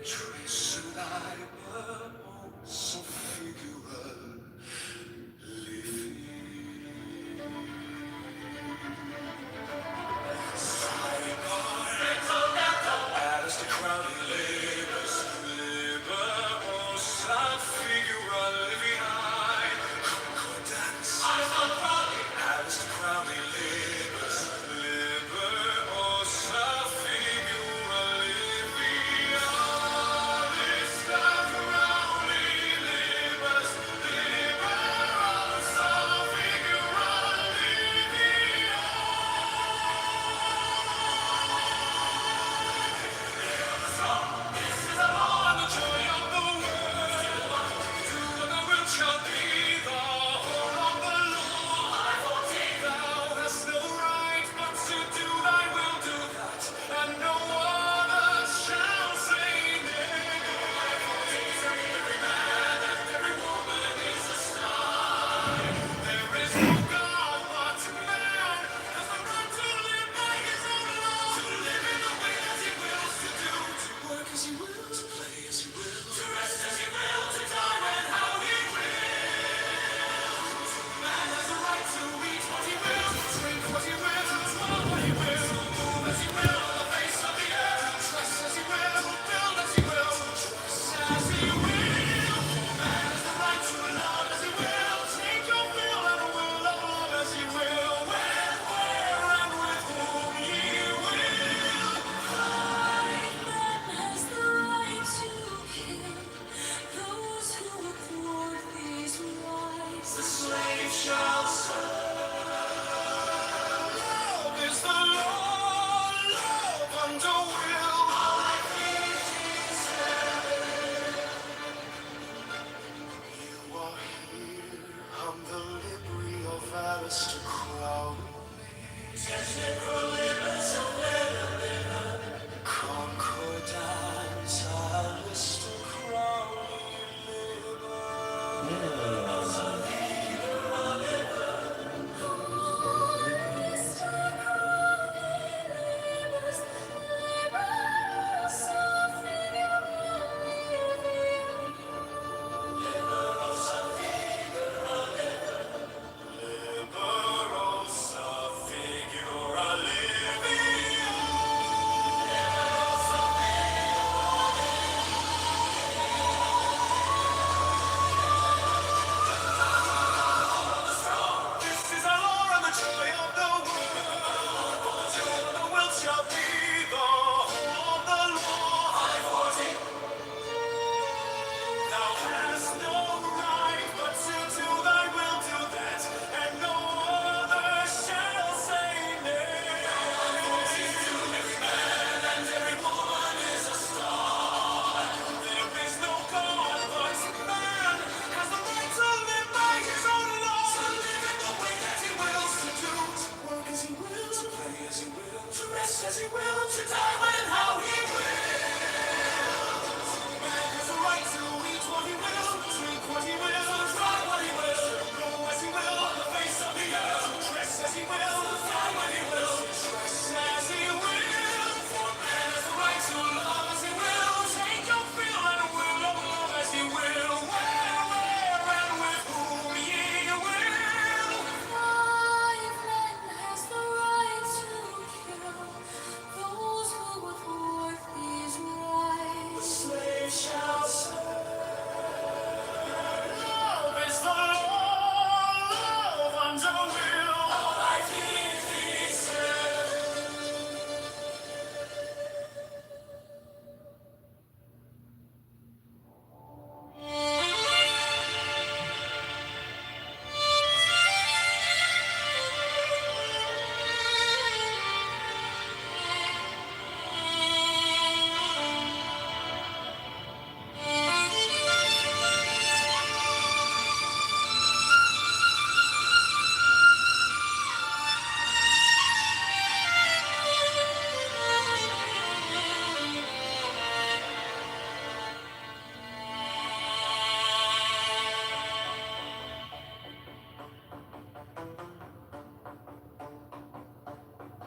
Trace Liber, so figure. Alistair Crowley, libers, liber,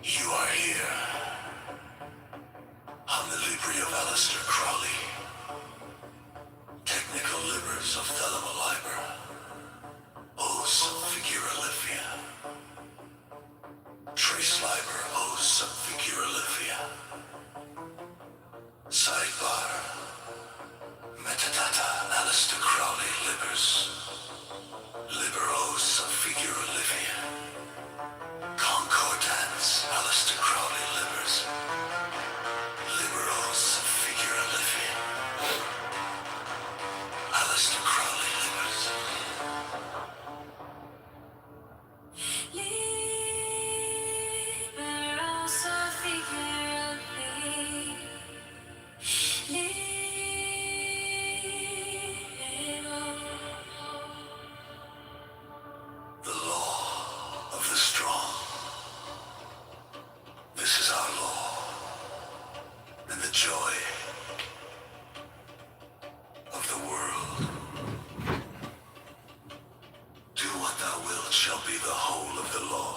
You are here on the Libri of Alistair Crowley, technical libers of Thelema Liber, Os of Figura Livia, Trace Liber, Os of Figura Livia, Sidebar, Metadata, Alistair Crowley Libers, Liberos of Figura Livia, Concordance, Alistair Crowley Libers, Liberos of Figura Livia, Alistair Crowley Libers. Liberos of Figura Livia. The law of the strong. This is our law, and the joy of the world. Do what thou wilt shall be the whole of the law.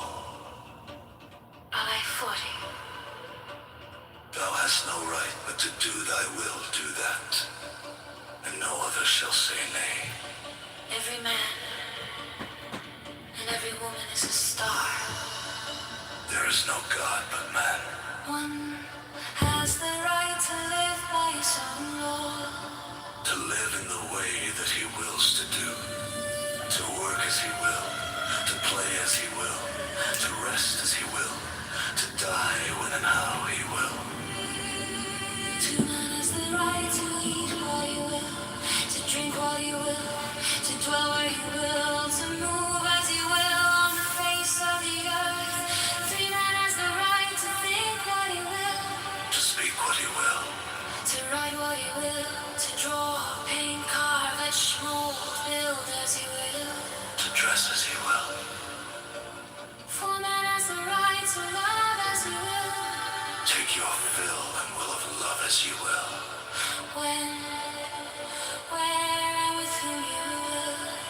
I 40. Thou hast no right but to do thy will, do that, and no other shall say nay. Every man and every woman is a star. There is no God but man. One has the right to live by his own law. To live in the way that he wills to do. To work as he will. To play as he will. To rest as he will. To die when and how he will. To man has the right to eat what he will, to drink what he will, to dwell where he will, to move as he will on the face of the earth. Every man has the right to think what he will, To speak what he will. to write what he will, to draw, paint, carve, etch, mold, build as he will. To dress as he will. For man has the right to love as he will. Take your fill and will of love as you will. When, where, and with whom you will.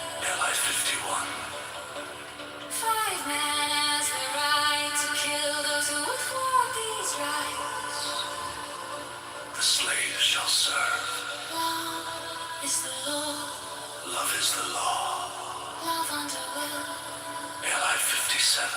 law. Love is the law. Love under will. LI 57.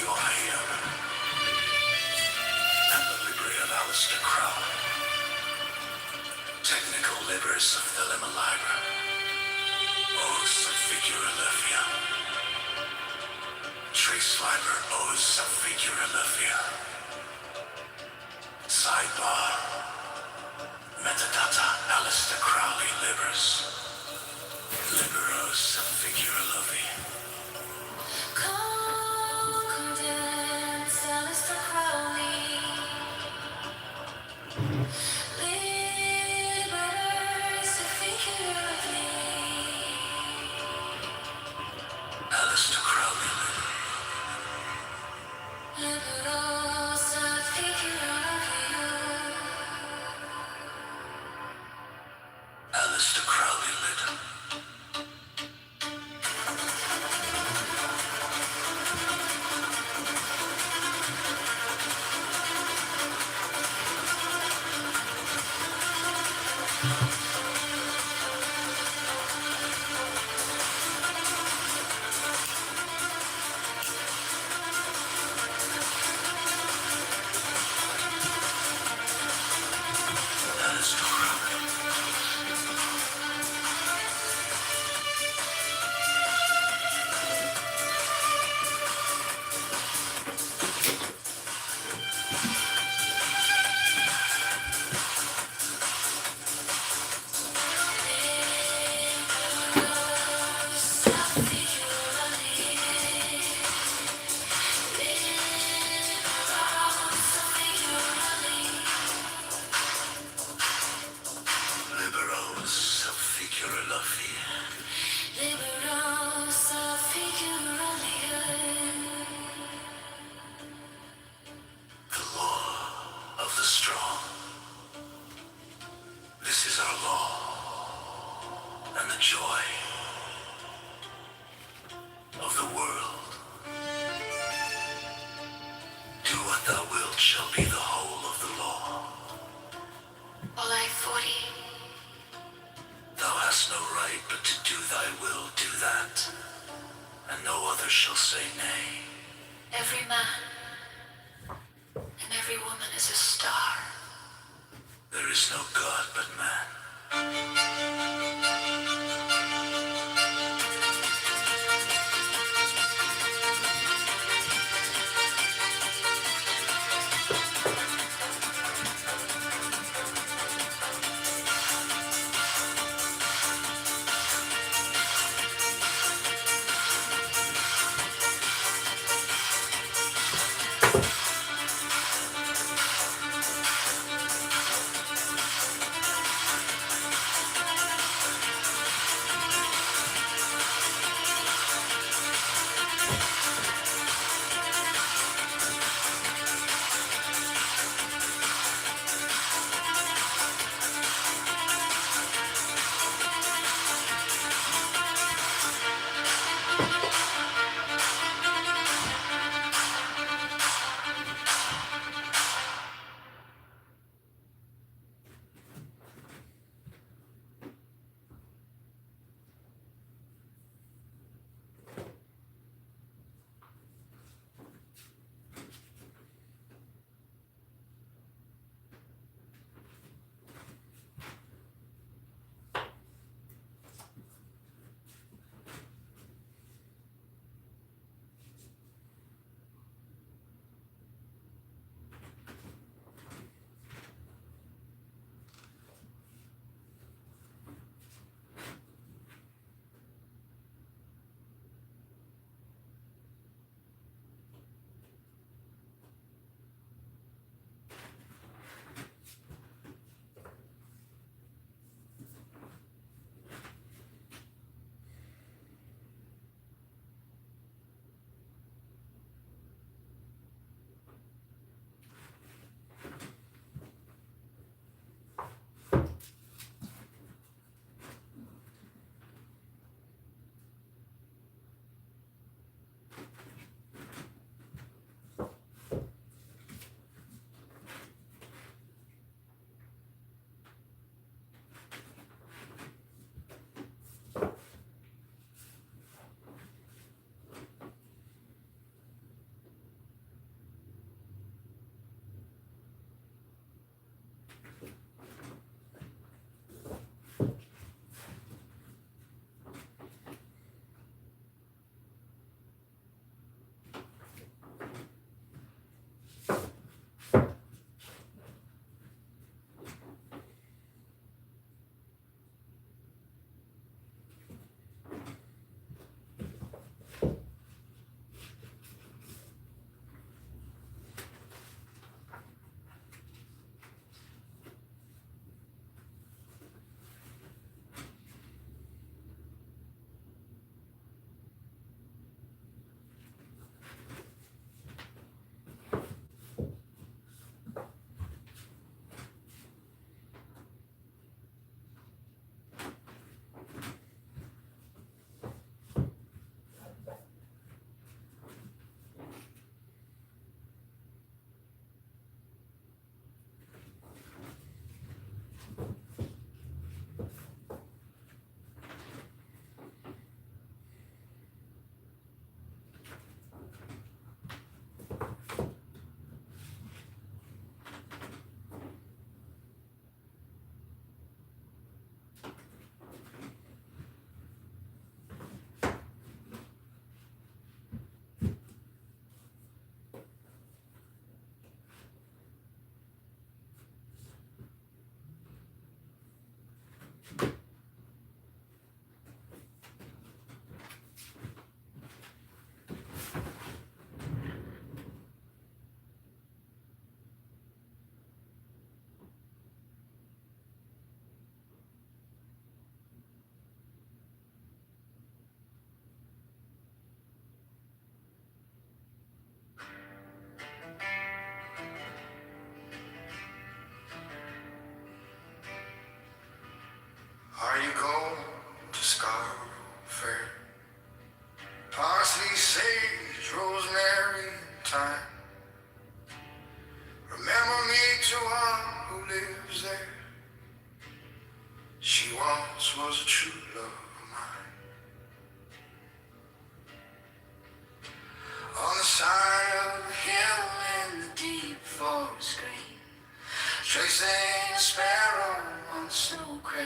You are here. And the library of Alistair Crowley. Technical libers of the Limalibra. Os of Figuralifia. Trace fiber Os of Figuralifia. Sidebar. Metadata Alistair Crowley libers. Liberos of Figuralifia. Concordance, Alistair Crowley. Liberators figuratively. Alistair Crowley. Liberals figuratively. Alistair Crowley lit. Alistair Crowley. Liberos of Figuralifia. Liberals figuratively. The law of the strong. This is our law. And the joy of the world. Do what thou wilt shall be the whole of the law. Olay 40. Thou hast no right but to do thy will, do that. And no other shall say nay. Every man and every woman is a star. There is no God but man.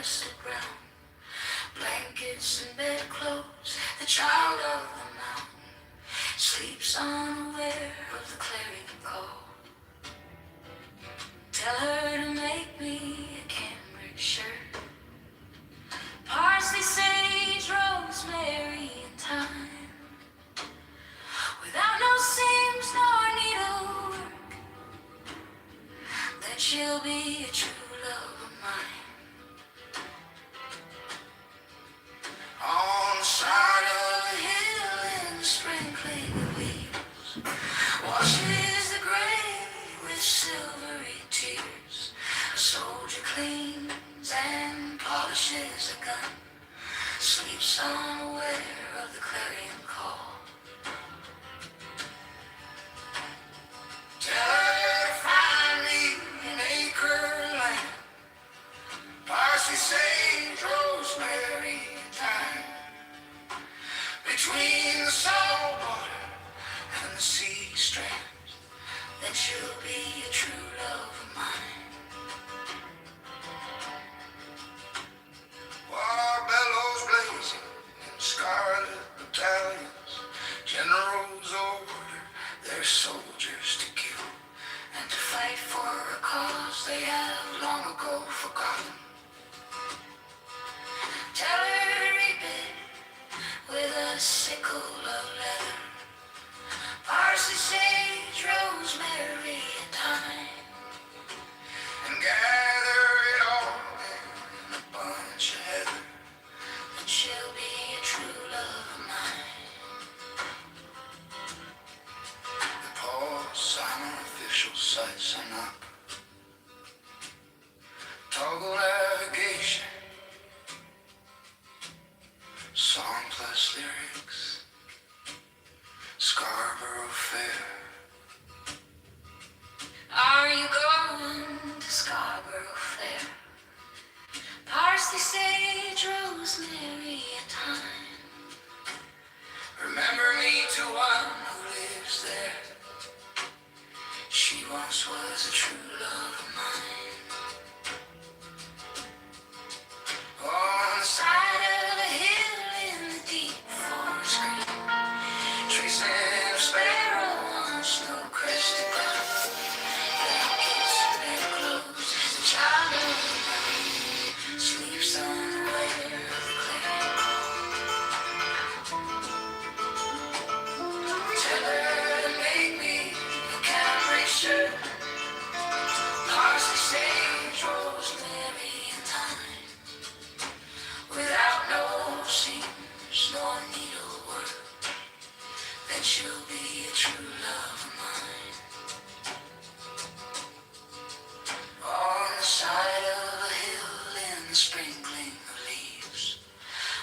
rusted brown. Blankets and bedclothes, the child of the mountain sleeps unaware of the clarion call. Tell her to make me a cambric shirt, parsley, sage, rosemary, and thyme, without no seams nor needlework. Then she'll be a true love of mine. On the side of a hill in the sprinkling of leaves, washes the grave with silvery tears. A soldier cleans and polishes a gun, sleeps unaware of the clarion call. Tell her to find me an acre of land, parsley, sage, rosemary, and thyme, between the salt water and the sea strand. Then she'll be a true love of mine. War bellows blazing in scarlet battalions, generals order their soldiers to kill and to fight for a cause they have long ago forgotten. Tell her to reap it with a sickle of leather, parsley, sage, rosemary, and thyme, and gather it all in a bunch of heather, and she'll be a true love of mine. The pause on official sites are not toggle navigation, song plus lyrics, Scarborough Fair. Are you going to Scarborough Fair? Parsley, sage, rosemary, and thyme. Remember me to one who lives there. She once was a true love of mine. On the side of a hill in the deep forest green, tracing a sparrow on snow-crested ground. Blankets and bedclothes, the child of the mountain sleeps unaware of the clarion call. Tell her to make me a cambric shirt, parsley, sage, rosemary, and thyme, without no seams nor needlework. Then she'll be a true love of mine. On the side of a hill in the sprinkling of leaves,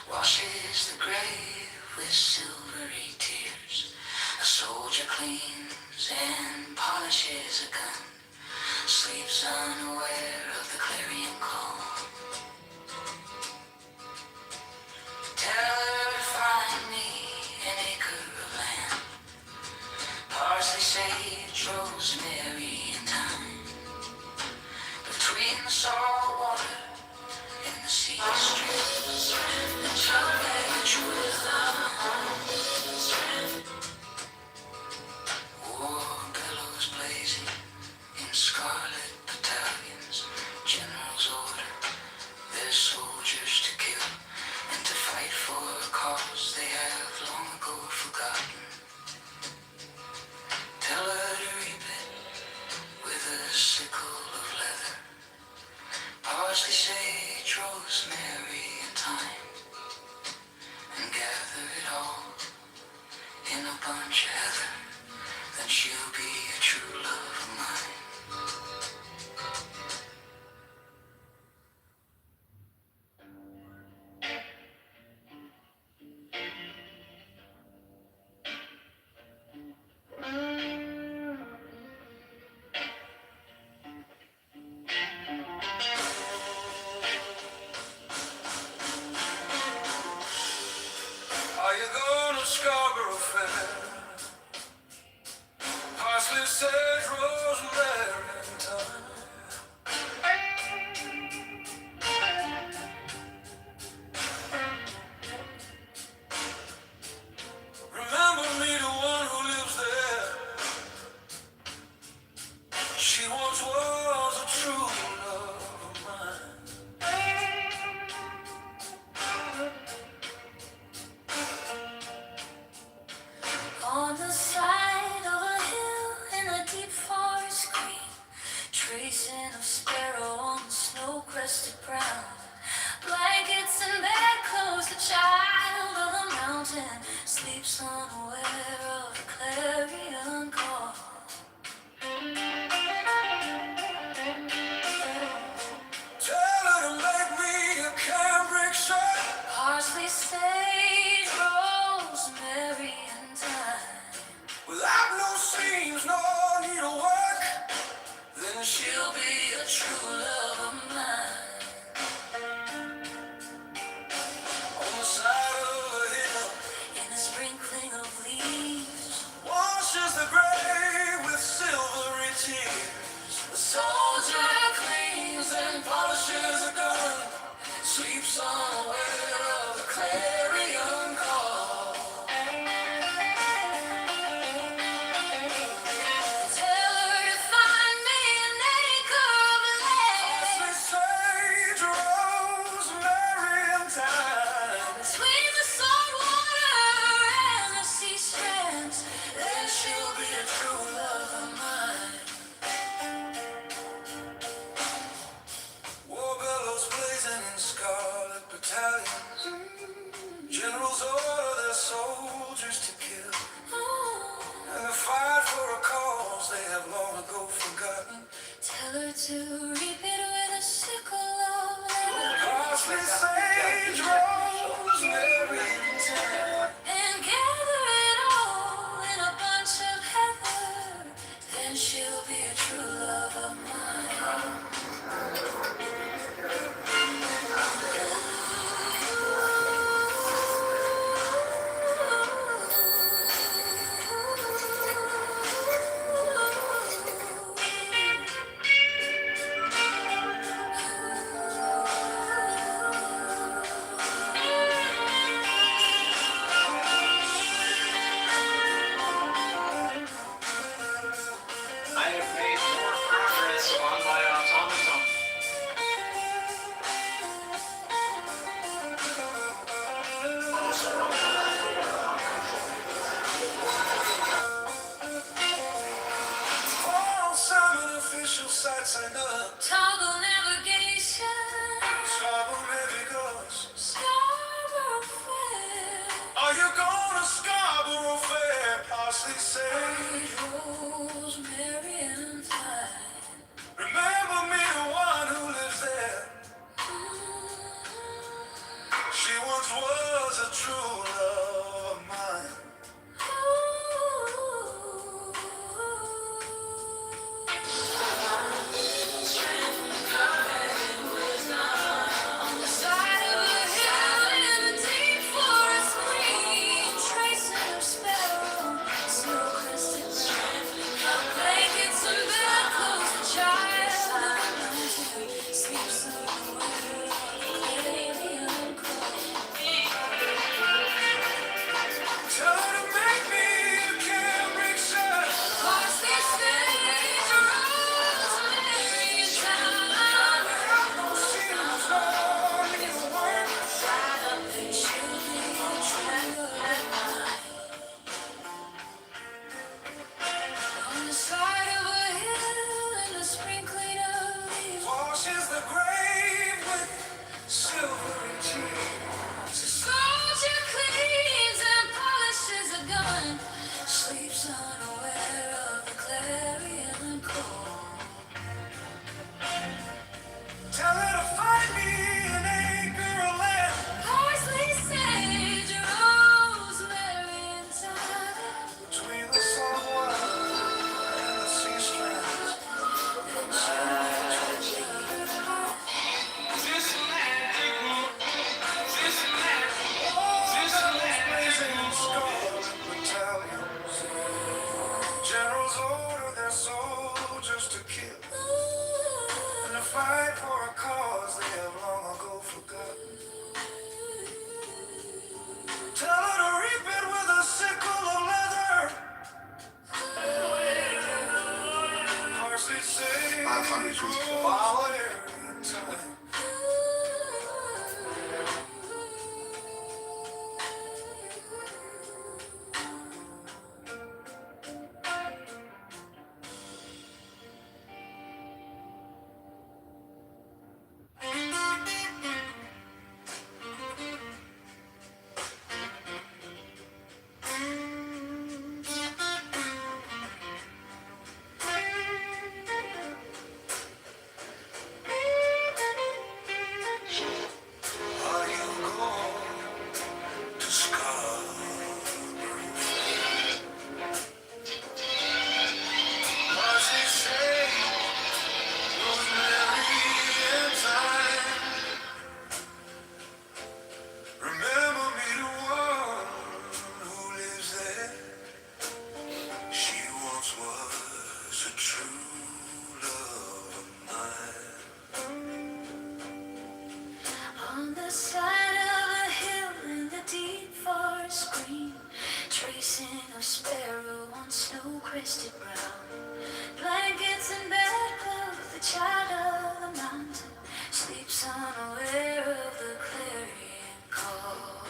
washes the grave with silvery tears. A soldier cleans and polishes a gun, sleeps unaware of the clarion call. Tell her to find me an acre of land, parsley, sage, rosemary, and thyme, between the salt water and the sea stream. And she'll be a true love. War billows blazing in scarlet battalions, generals order their soldiers to kill and to fight for a cause they have long ago forgotten. Tell her to reap it with a sickle of leather, parsley, sage, rosemary, and thyme, and gather it all in a bunch of heather. Then she'll be a true love of mine. Are you going to Scarborough Fair? Parsley, sage, rosemary, and thyme. rusted brown. Blankets and bedclothes, the child of the mountain sleeps unaware of the clarion call. Tell her to make me a cambric shirt. Parsley, sage, rosemary, and thyme. Without no seams, no needlework. Then she'll be a true love of mine. On the side of a hill, In a sprinkling of leaves, washes the grave with silvery tears. the soldier cleans and polishes a gun, sleeps unaware of the clarion call. Tell her to find me an acre of Parsley, land sage, rosemary, and thyme. between the salt water and the sea strands. Then she'll be a true love of mine. War bellows blazing in scarlet battalions. Generals order their soldiers to kill. And they fight for a cause they have long ago forgotten. Tell her to reap it with a sickle of leather Parsley, sage, rosemary, and thyme. and gather it all in a bunch of heather. Then she'll be a true love of mine. I have made more progress on my automaton. All salmon official sites I know. Toggle navigation, Scarborough maybe goes. Scarborough Fair. Are you going to Scarborough Fair? Parsley, sage. Rosemary and thyme. Remember me, the one who lives there. She once was a true love of mine. On the side of a hill in a deep forest green, tracing her spell, snow-crested blankets and bedclothes, the child of the mountain sleeps unaware of the clarion call. Tell her to make me a cambric shirt. Parsley, sage, rosemary, and thyme. Seems no needlework. Then she'll be a true love of mine. On the side of a hill in a sprinkling of leaves, Washes the grave with silvery tears. soldier cleans and polishes a gun, sleeps unaware of the clarion call. Tell her to find me an acre of land. Parsley, sage, rosemary, and thyme. Between the salt water and the sea strands. Blazing in scarlet battalions. Generals order their soldiers to kill. And to fight for a cause they have long ago forgotten. Tell her to reap it with a sickle of leather. Parsley, sage, 500 trees. rosemary, and thyme. screen, tracing a sparrow on snow-crested brow. Blankets and bedclothes, the child of the mountain sleeps unaware of the clarion call.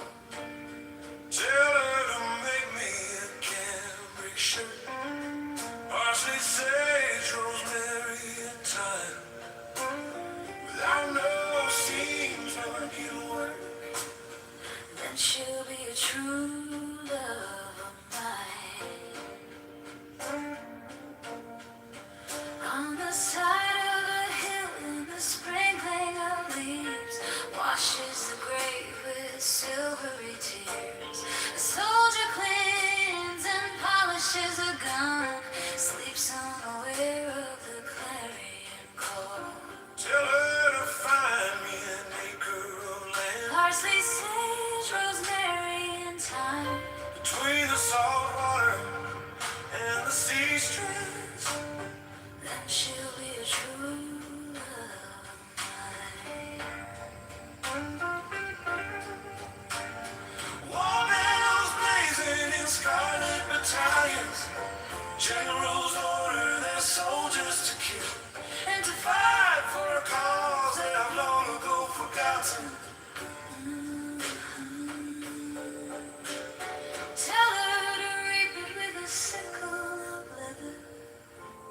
Tell her to make me a cambric shirt, parsley, sage, rosemary, and thyme. Without no seams or needlework, Then she'll be a true love of mine. On the side of a hill in the sprinkling of leaves, washes the grave with silvery tears. A soldier cleans and polishes a gun, sleeps unaware of the clarion call. tell her to find me an acre of land Parsley, sage, rosemary, and thyme. between the salt water and the sea strands. Then she'll be a true love of mine. War bells blazing in scarlet battalions. Generals order their soldiers to kill and to fight for a cause they have long ago forgotten. Tell her to reap it with a sickle of leather,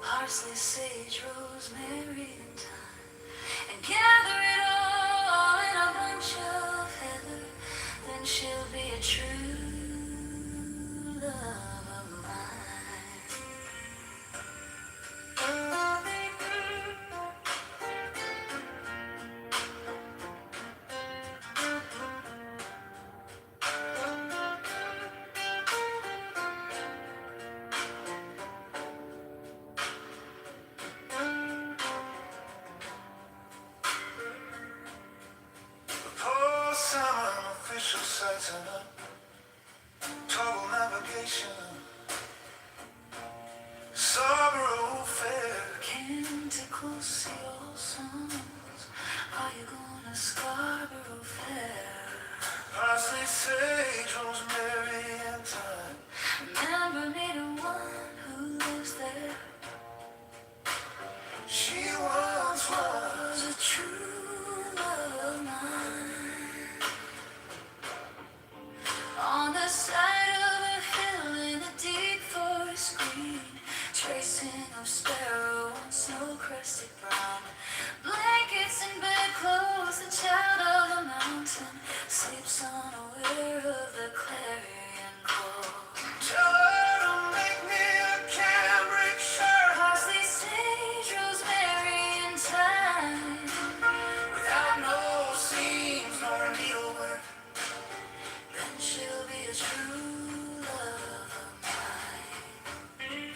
parsley, sage, rosemary, and thyme, and gather it all in a bunch of heather. Then she'll be a true love of mine. The poor salmon official sighting up, toggle navigation, Scarborough Fair. Canticles, your songs. Are you gonna Scarborough Fair? Parsley, sage, rosemary, and thyme. Remember me to one who lives there. She once was a true love of mine. On the side of a hill in a deep forest green, tracing of sparrow on snow-crested brown. Blankets and bedclothes, the child of the mountain sleeps unaware of the clarion call. tell her to make me a cambric shirt Parsley, sage, rosemary, and thyme. without no seams nor needlework. Then she'll be a true love of mine.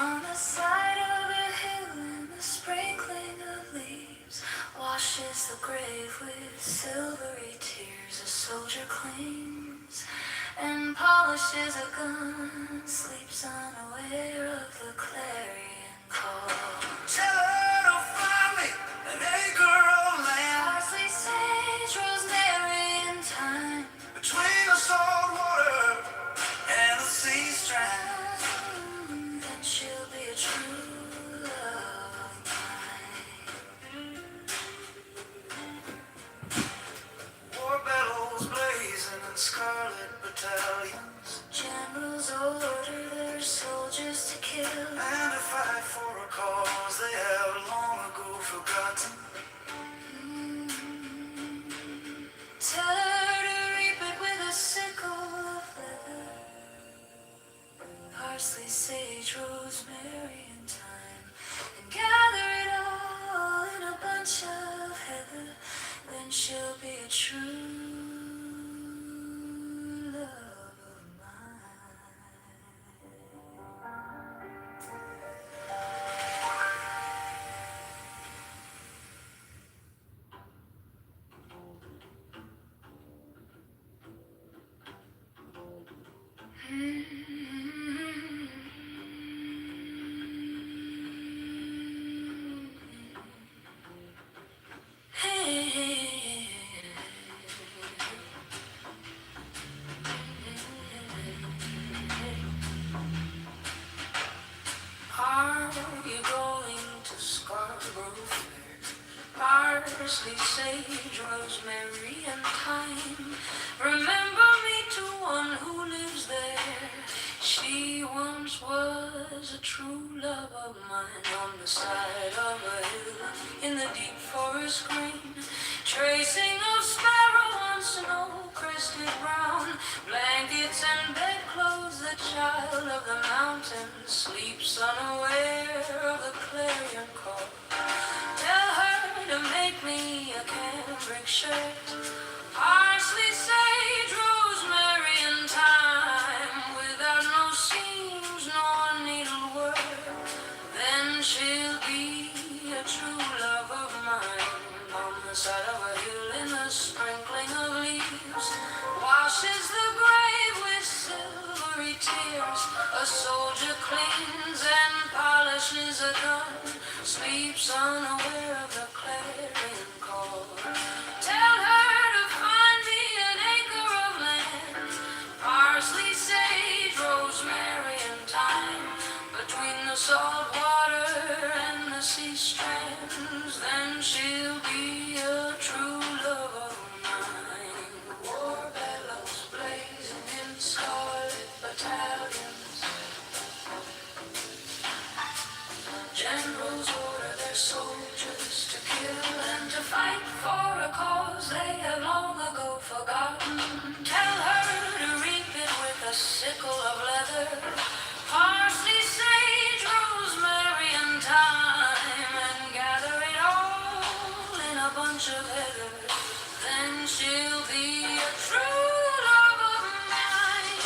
On the side of a hill in the sprinkling of leaves, washes the grave with silvery tears. A soldier cleans and polishes a gun, sleeps unaware of the clarion call. Tell her to find me an acre of land Parsley, sage, rosemary, and thyme. between the salt water and the sea strand. Then she'll be a true love of mine. War bellows blazing in scarlet battalions, Generals order their soldiers to kill and to fight for a cause they have long ago forgotten. Tell her to reap it with a sickle of leather, parsley, sage, rosemary, and thyme, and gather it all in a bunch of heather. Then she'll be a true love of parsley, sage, rosemary, and thyme. Remember me to one who lives there. She once was a true love of mine on the side of a hill in the deep forest green. Tracing of sparrow on snow-crested brown, blankets and bedclothes, the child of the mountains sleeps unaware of the clarion call. Tell her to make me a cambric shirt, parsley, sage, rosemary, and thyme, without no seams nor needlework. Then she'll be a true love of mine. On the side of a hill in the sprinkling of leaves, washes the grave with silvery tears. A soldier cleans and polishes a gun, sleeps unaware of the clarion call. Tell her to find me an acre of land, parsley, sage, rosemary, and thyme, between the salt water and the sea strands. Then she'll be a true love of mine. War bellows blazing in scarlet battalions. Generals order their soldiers to kill and to fight for a cause they have long ago forgotten. Tell her to reap it with a sickle of leather, parsley, sage, rosemary, and thyme, and gather it all in a bunch of heather. Then she'll be a true love of mine.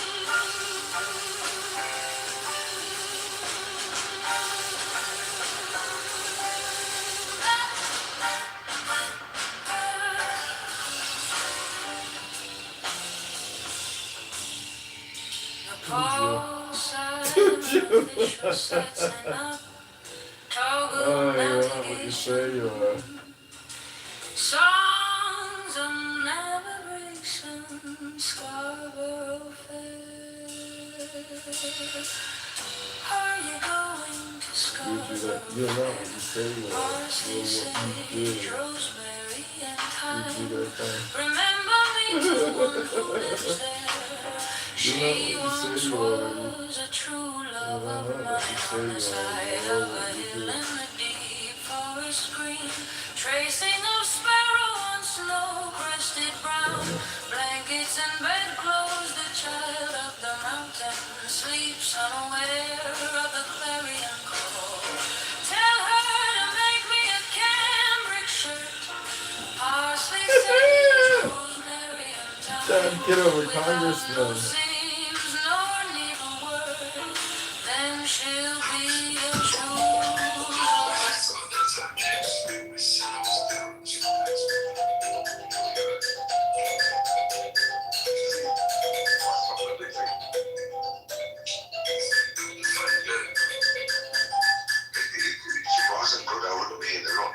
Oh, you're not what you say you are. Songs of navigation, Scarborough Fair. Are you going to Scarborough? You're not what you say you are. Parsley, sage, rosemary, and thyme. Remember me to one who lives there. She once are. was a true love of mine on the side of a hill in the deep forest green. Tracing of sparrow on snow-crested brown, blankets and bedclothes, the child of the mountain sleeps unaware of the clarion call. Tell her to make me a cambric shirt, parsley, sage, rosemary, and thyme, Kitover, Congressman. seams nor needlework. Then she'll be a true love. She wasn't good, I wouldn't be in the room.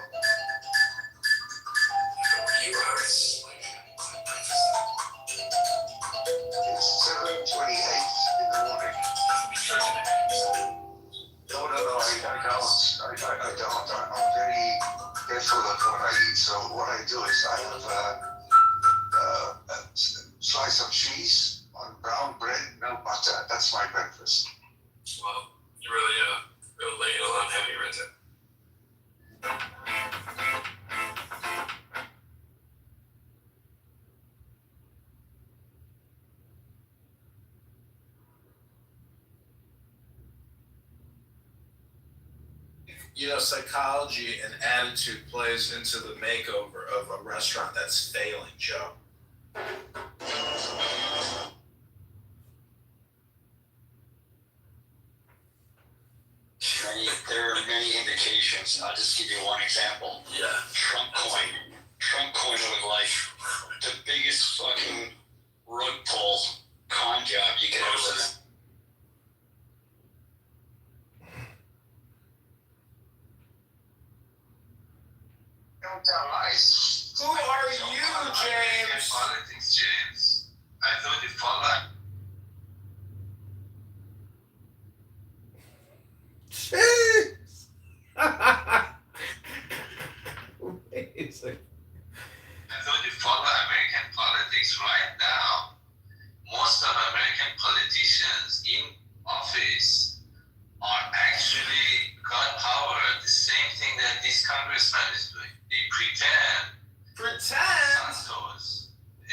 It's 7:28 in the morning. No, I don't. I'm very careful of what I eat. So what I do is I have a slice of cheese on brown bread, no butter. That's my breakfast. Well, you really laying a lot heavy right there. You know, psychology and attitude plays into the makeover of a restaurant that's failing, Joe. There are many indications. I'll just give you one example. Yeah. Trump coin of life. The biggest fucking rug pull con job you could ever see. Don't tell lies. Who are you, James? Politics, James. I thought you followed. Wait a second. most of American politicians in office are actually got power. The same thing that this congressman is doing. They pretend. Santos.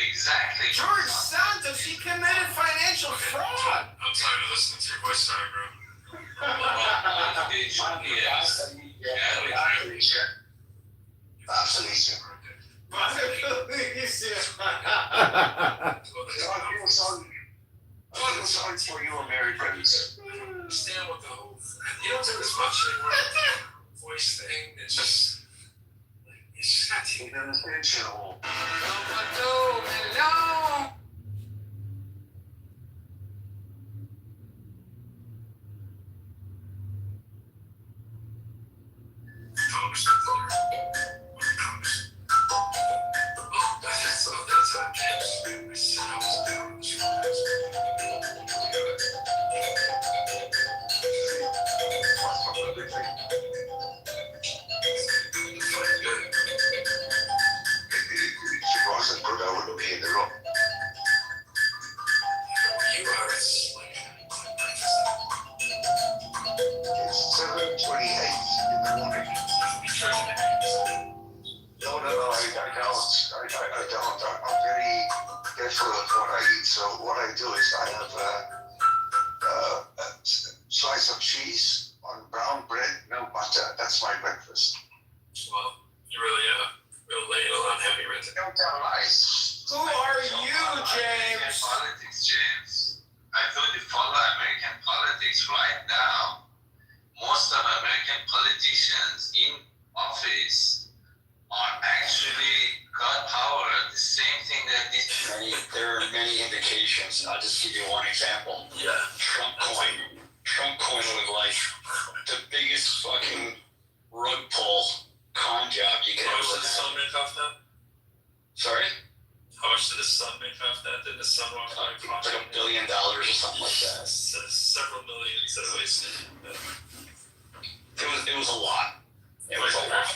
Exactly. George Santos, he committed financial fraud. I'm tired of listening to your voice, sorry, bro. I'm sorry for you Americans. I understand what the whole, you don't do this much anymore. Voice thing, it's just got to be intentional. Slice of cheese on brown bread, no butter. That's my breakfast. Well, you really lay it on heavy right there. Don't tell lies. Who are you, James? Politics, James. I thought you follow American politics right now. Most of American politicians in office are actually got power. The same thing that this. There are many indications. I'll just give you one example. Yeah. Trump coin looked like the biggest fucking rug pull con job you could ever How much did the son make off that? Sorry? How much did the son make off that? Did the son walk away from Like $1 billion or something like that. Several millions at least. It was a lot. It was a lot.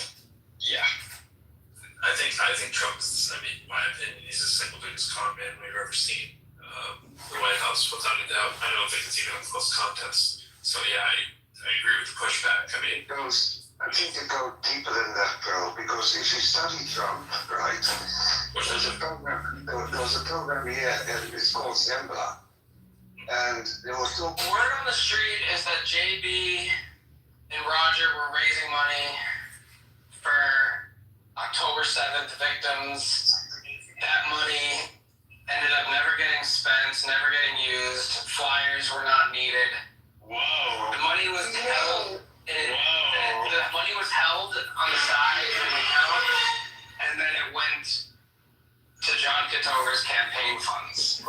Yeah. I think Trump is, in my opinion, he's the single biggest con man we've ever seen. The White House, without a doubt. I don't think it's even a close contest. So yeah, I agree with the pushback. I mean, I think it goes deeper than that, bro. Because if you study Trump, right, there's a program here, and it's called Zembla, and there was no Word on the street is that JB and Roger were raising money for October 7th victims. That money ended up never getting spent, never getting used. Flyers were not needed. Whoa. The money was held. The money was held on the side in an account, and then it went to John Kitover's campaign funds.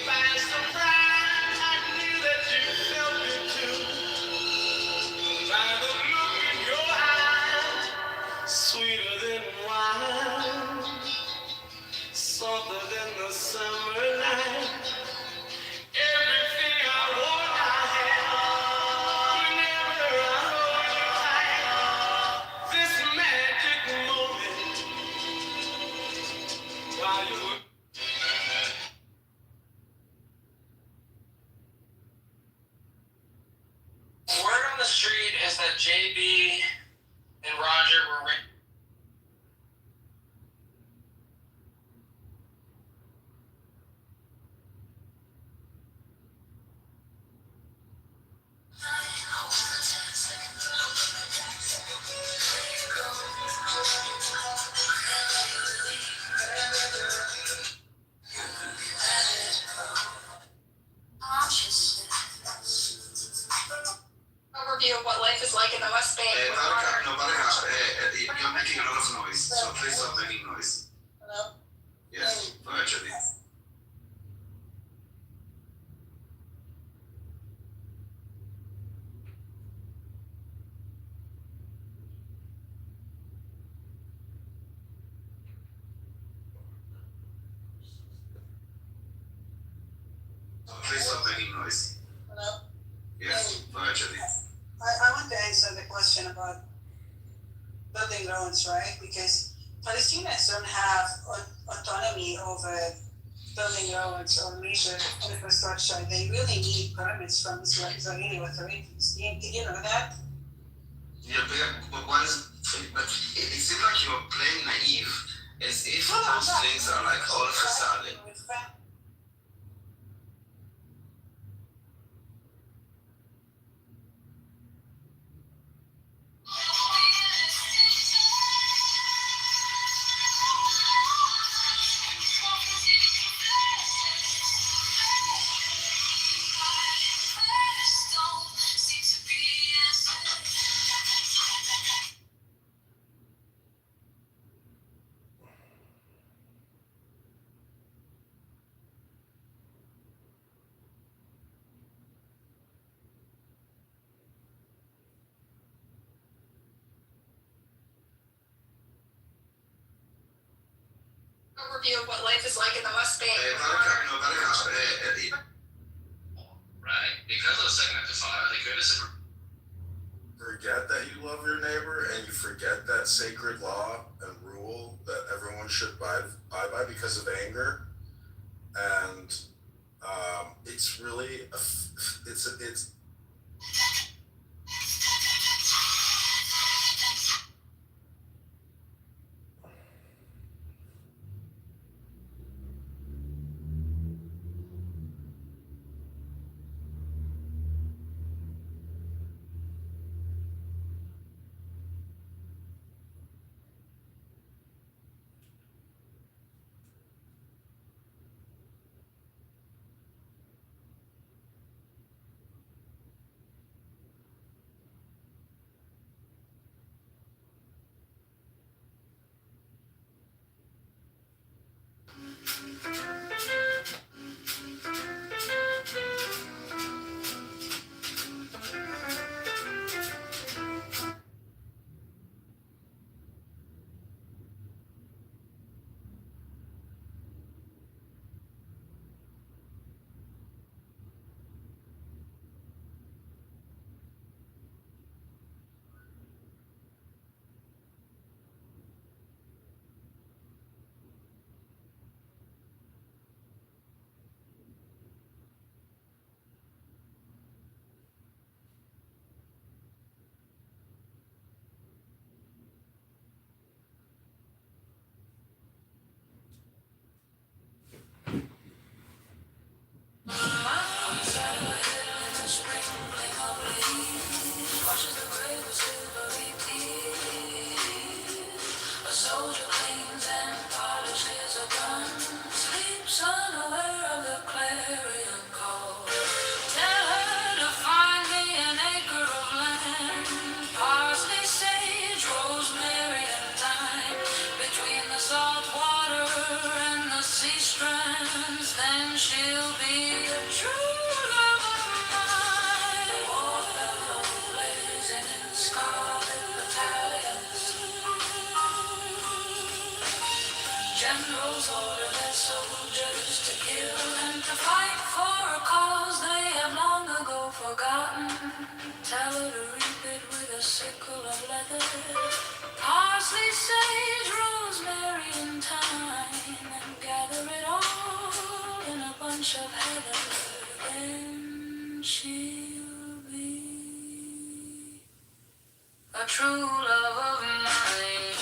by surprise. I knew that you felt it too. By the look in your eyes, sweeter than wine, softer than the summer night. Everything I want, I have. Whenever I hold you tight, this magic moment while you. Word on the street is that JB and Roger were. Overview of what life is like in the West Bank. You're making a lot of noise, so please stop making noise. Hello? Yes, virtually. Please stop making noise. Hello? Yes, virtually. I want to answer the question about building roads, right? Because Palestinians don't have autonomy over building roads or major infrastructure. They really need permits from Israeli authorities. Did you know that? Yeah, but what is? But it seems like you're playing naive, as if those things are like all of a sudden. Overview of what life is like in the West Bank. Right, because of the second intifada, they could have. Forget that you love your neighbor and you forget that sacred law and rule that everyone should abide by because of anger. And it's really, it's then she'll be a true love of mine. War fellow blazing in scarlet battalions. Generals order their soldiers to kill and to fight for a cause they have long ago forgotten. Tell her to reap it with a sickle of leather. Parsley, sage, rosemary, and thyme, and gather it all in a bunch of heather. Then she'll be a true love of mine.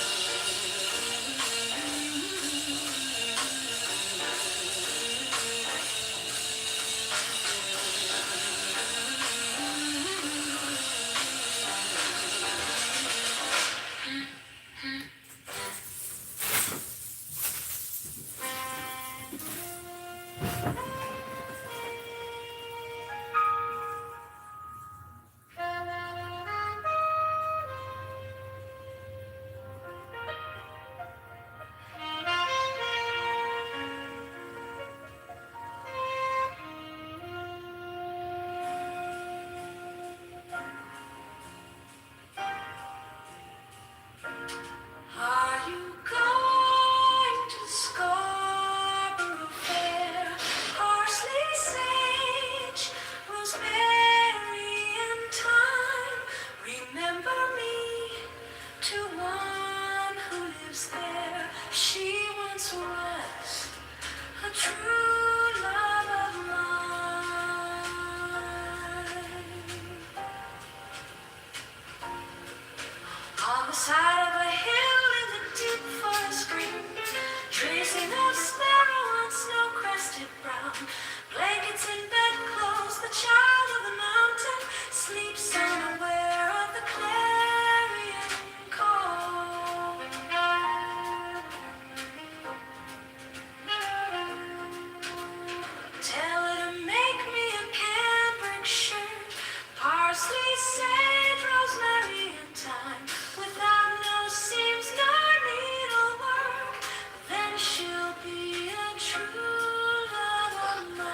Are you going to Scarborough Fair? Parsley, sage, rosemary, and thyme. Remember me to one who lives there. She once was a true love of mine. On the side of a hill in the deep forest green, tracing a sparrow on snow-crested brown, blankets in bedclothes, the child of the mountain sleeps unaware of the clarion call. Tell her to make me a cambric shirt, parsley, sage, rosemary, and thyme, without no seams nor needlework. Then she'll be a true love of mine.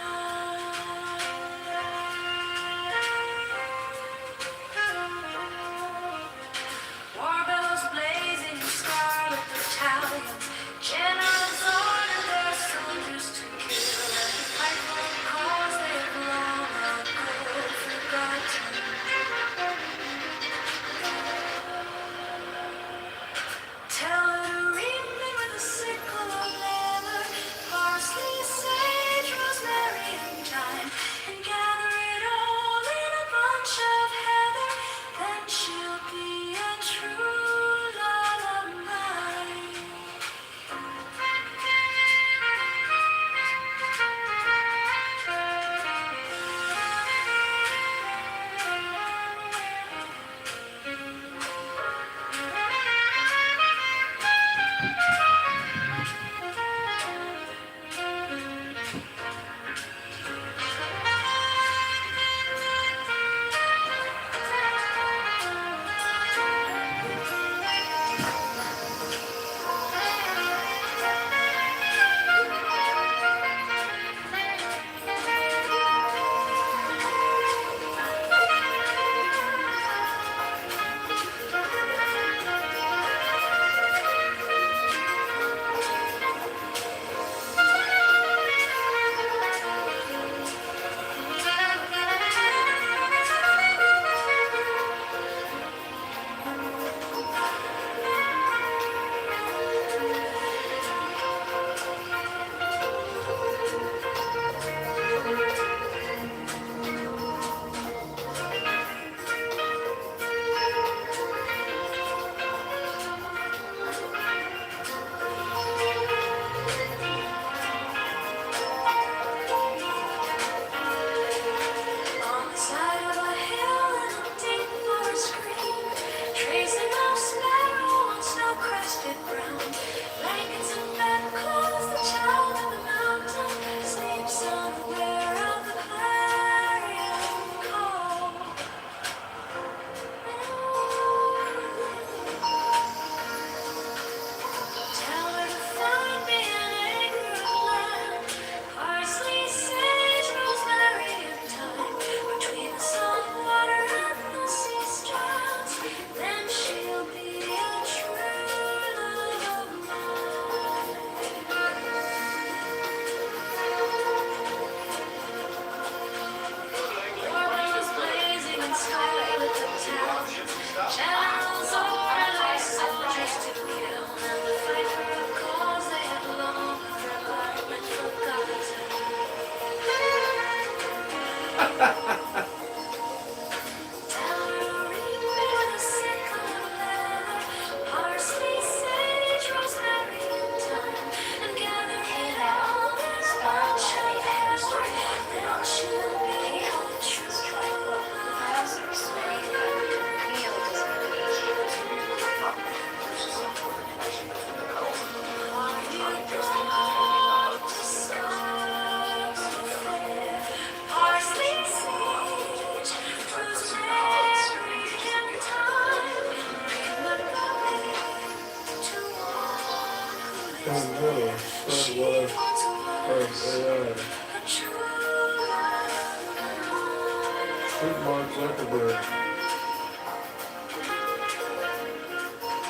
Shoot Mark Zuckerberg.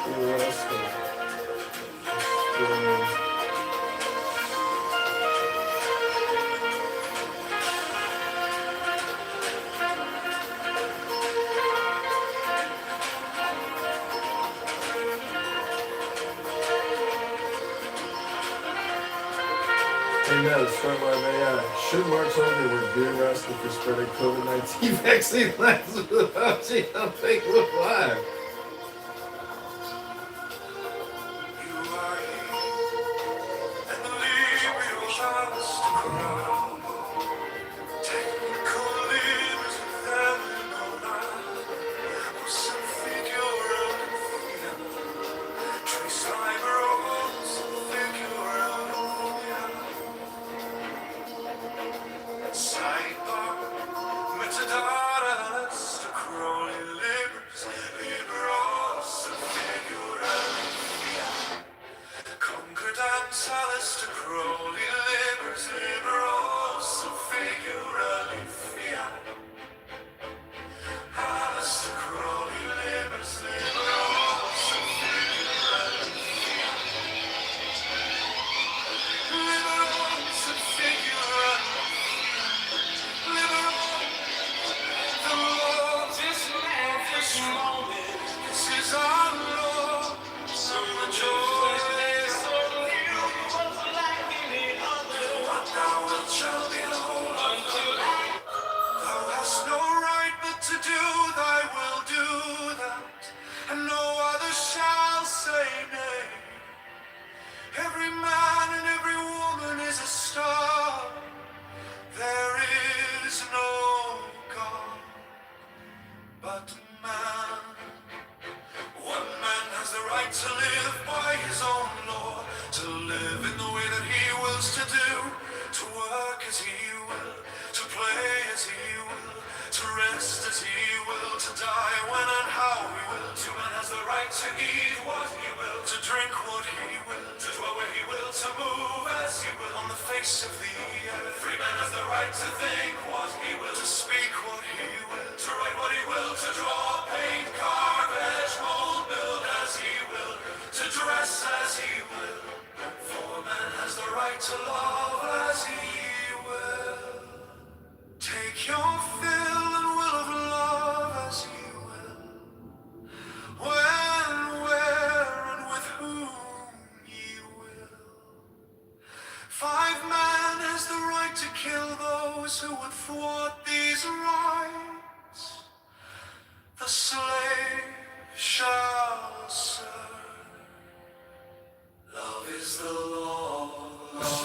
Be arrested. Hey, no, start my AI. Should Mark Zuckerberg be arrested for spreading COVID-19 vaccine lies without on Facebook Live?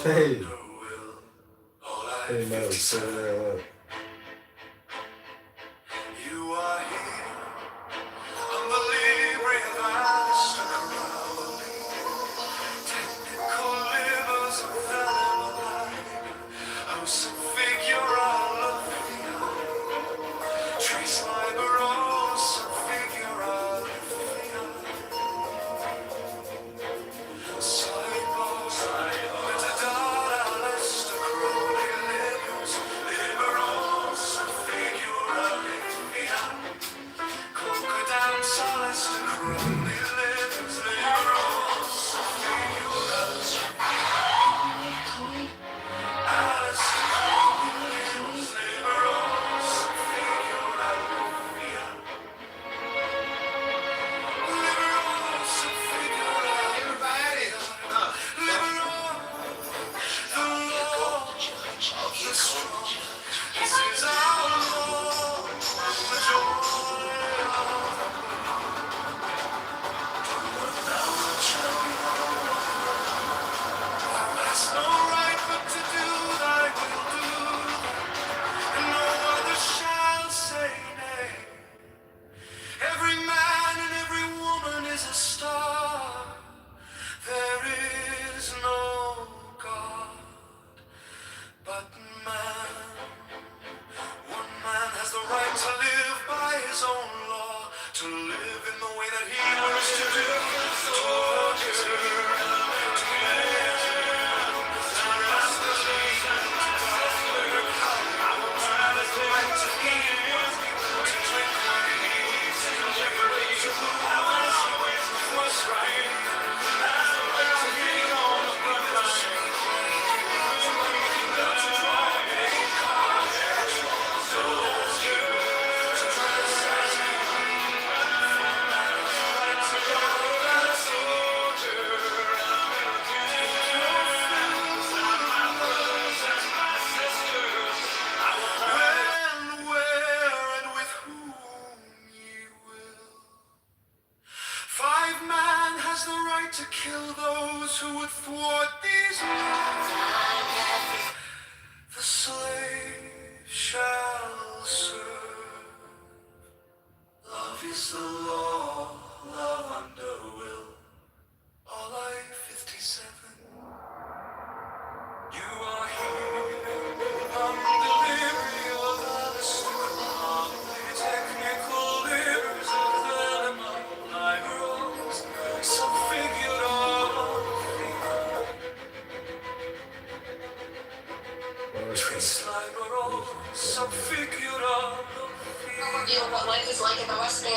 Hey. Hey, no, say that. what life is like in the West Bank.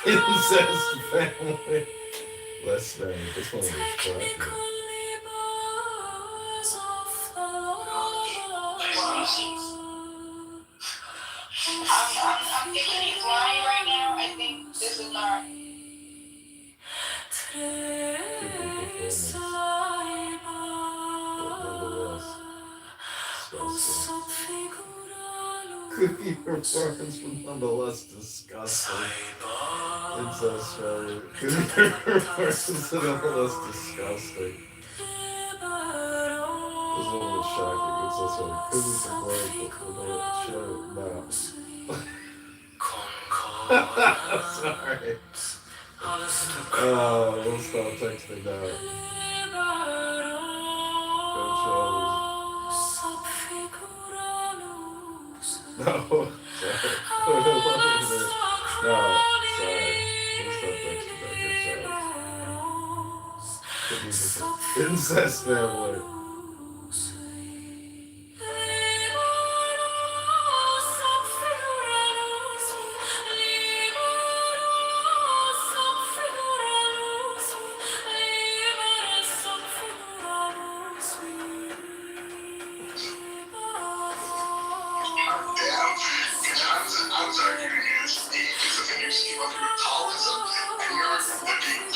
Incest family. Less than this one was crappy. I'm thinking he's lying right now. I think this is not. Cookie performance was nonetheless disgusting. Incest family. Cookie performance was nonetheless disgusting. This one was shocking. Incest family. Cookie performance was no. Sorry. We'll stop texting now. Oh, sorry. Oh, no, sorry. We'll stop texting back here. Sorry. Could be some incest family. I was arguing against the scheme of Catholicism, and you're arguing that being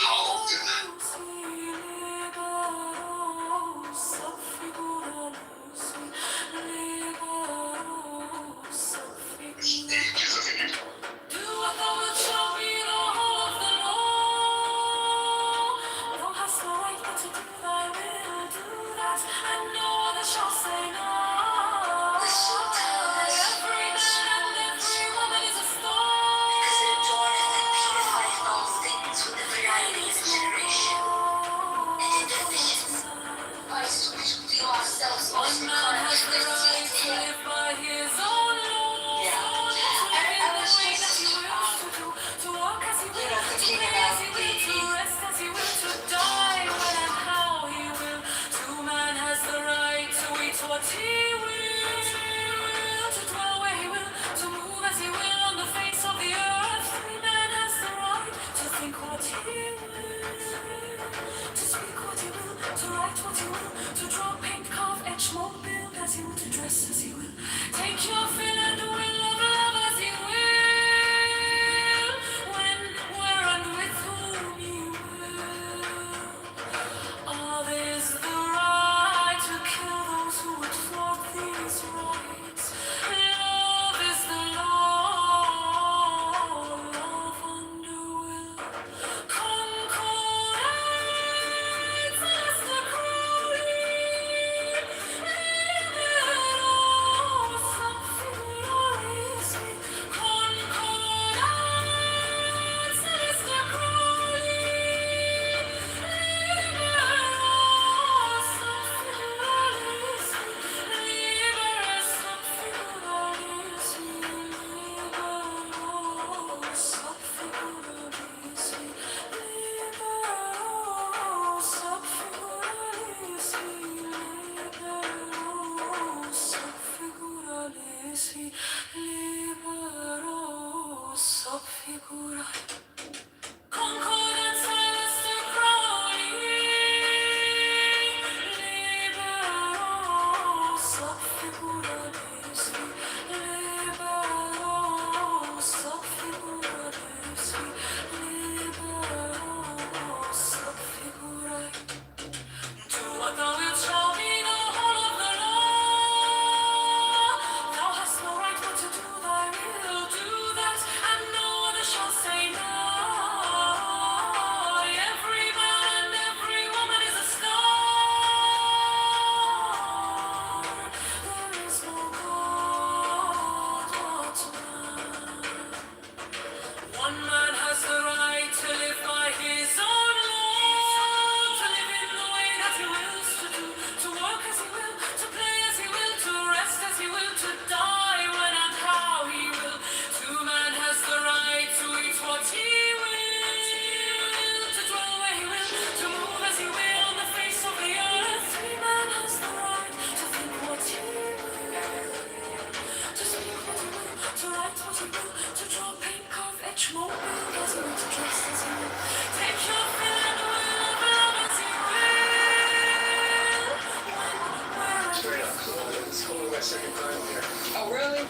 Oh, really?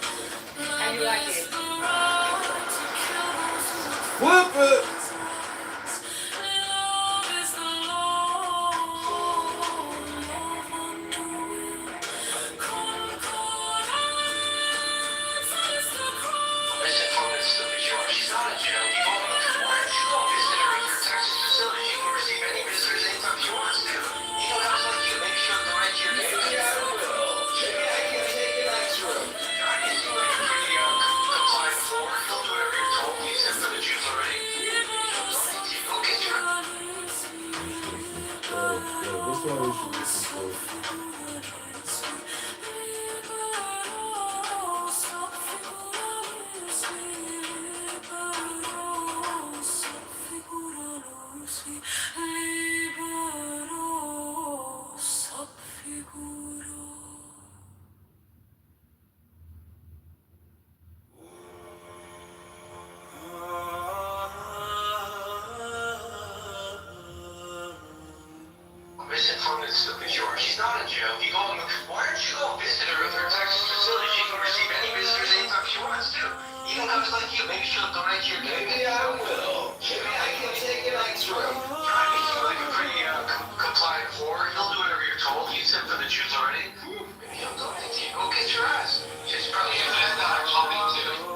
How you like it? Flip it! Listen, from this stupid short, she's not in jail. You don't know why. Go visit her in your Texas facility. She can receive any visitors anytime she wants to. You know, guys like you, make sure they're right to your neighbors. Yeah, I will. Maybe I can take an extra. I can see like a pretty compliant for. He'll do whatever you're told. He's in for the Jews already. Go get your. This one we should listen to. misinformed and stupid you are. She's not in jail. You go, why don't you go visit her at her Texas facility? She can receive any visitors anytime she wants to. Even guys like you, maybe she'll donate to your game. Maybe I will. Maybe I can take an X-ray. I think you live a pretty compliant whore. He'll do whatever you're told. You sent for the Jews already. Maybe he'll donate to you. Go get your ass. She's probably in that hobby too.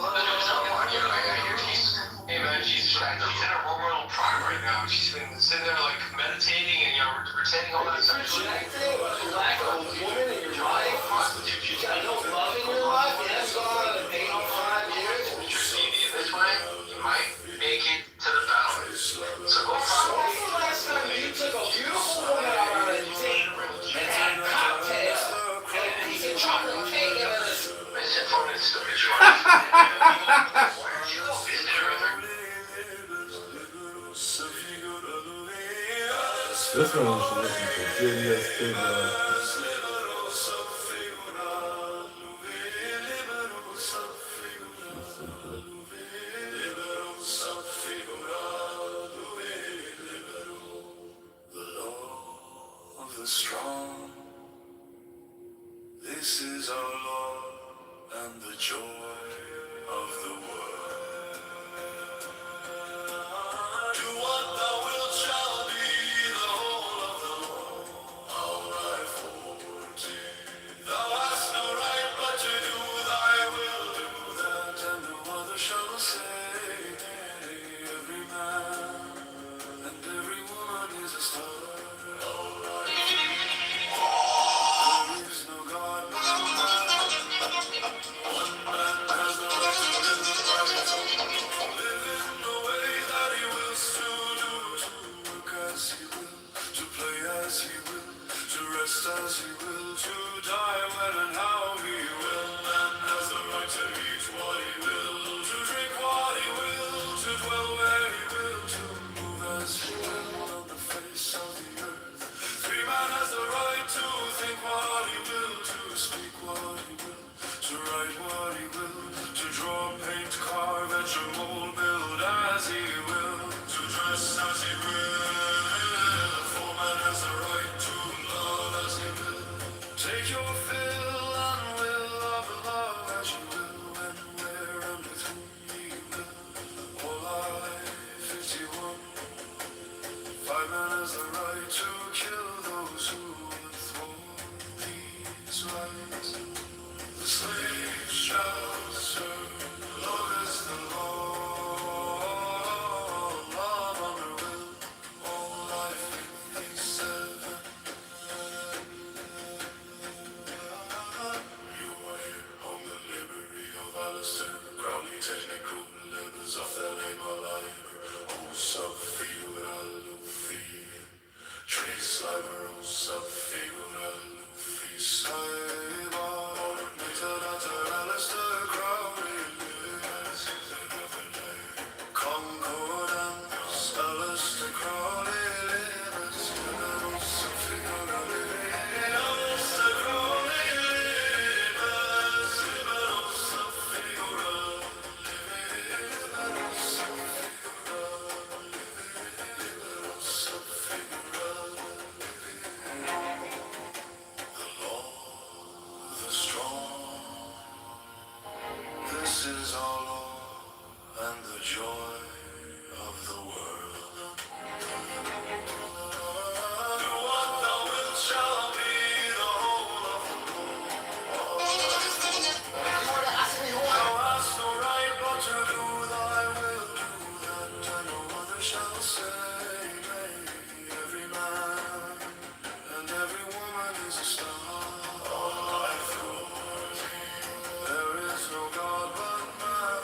Hey man, she's in her hormonal prime right now. She's been sitting there like meditating and retaining all that sexual activity. Lack of a woman in your life. You got no love in your life. You haven't gone on a date in 5 years. This way, you might make it to the battle. So go find When's the last time you took a beautiful woman out on a date and had cocktails and a piece of chocolate cake and a... misinformed and stupid you are? Why don't you go visit her? This one I should listen to. JDS Kid, Of the strong, this is our law and the joy of the world. Do what thou wilt shall be the whole of the law, all thy forty. Thou hast no right but to do thy will, do that, and no other shall say. Every man and every woman is a star. There is no God but one man has the right to live in the way that he wills to do, to work as he will, to play as he will, to rest as he will, to die when and how he will. Man has the right to eat what he will, to drink what he will, to dwell where he will, to move as he will on the face of the earth. Free man has the right to think what he will, to speak what he will, to write what he will, to draw, paint, carve, etch, or mold, build as he will, to dress as he will. The full man has the right to love as he will. Take your fill and will of love as you will, when, where, and with whom ye will. All life is you one. 5 man has the right to kill those who would thwart these rights. The slave shall serve. Love is the law. Love under will. All life in these 7. You are here on the liberty of Alistair. Crowley, technical livers of the labor life. Oh, sub-figura lufi. Trace liver, oh, sub-figura lufi. Cyber, metadata, Alistair, Crowley, livers. Concordance, Alistair, Crowley, livers. Oh, sub-figura lufi. Alistair, Crowley, livers. Oh, sub-figura the strong. This is our law and the joy of the world. Do what thou wilt shall be the whole of the law. Thou hast no right but to do thy will, do that, and no other shall say. Every man and every woman is a star. All life there is no God but man.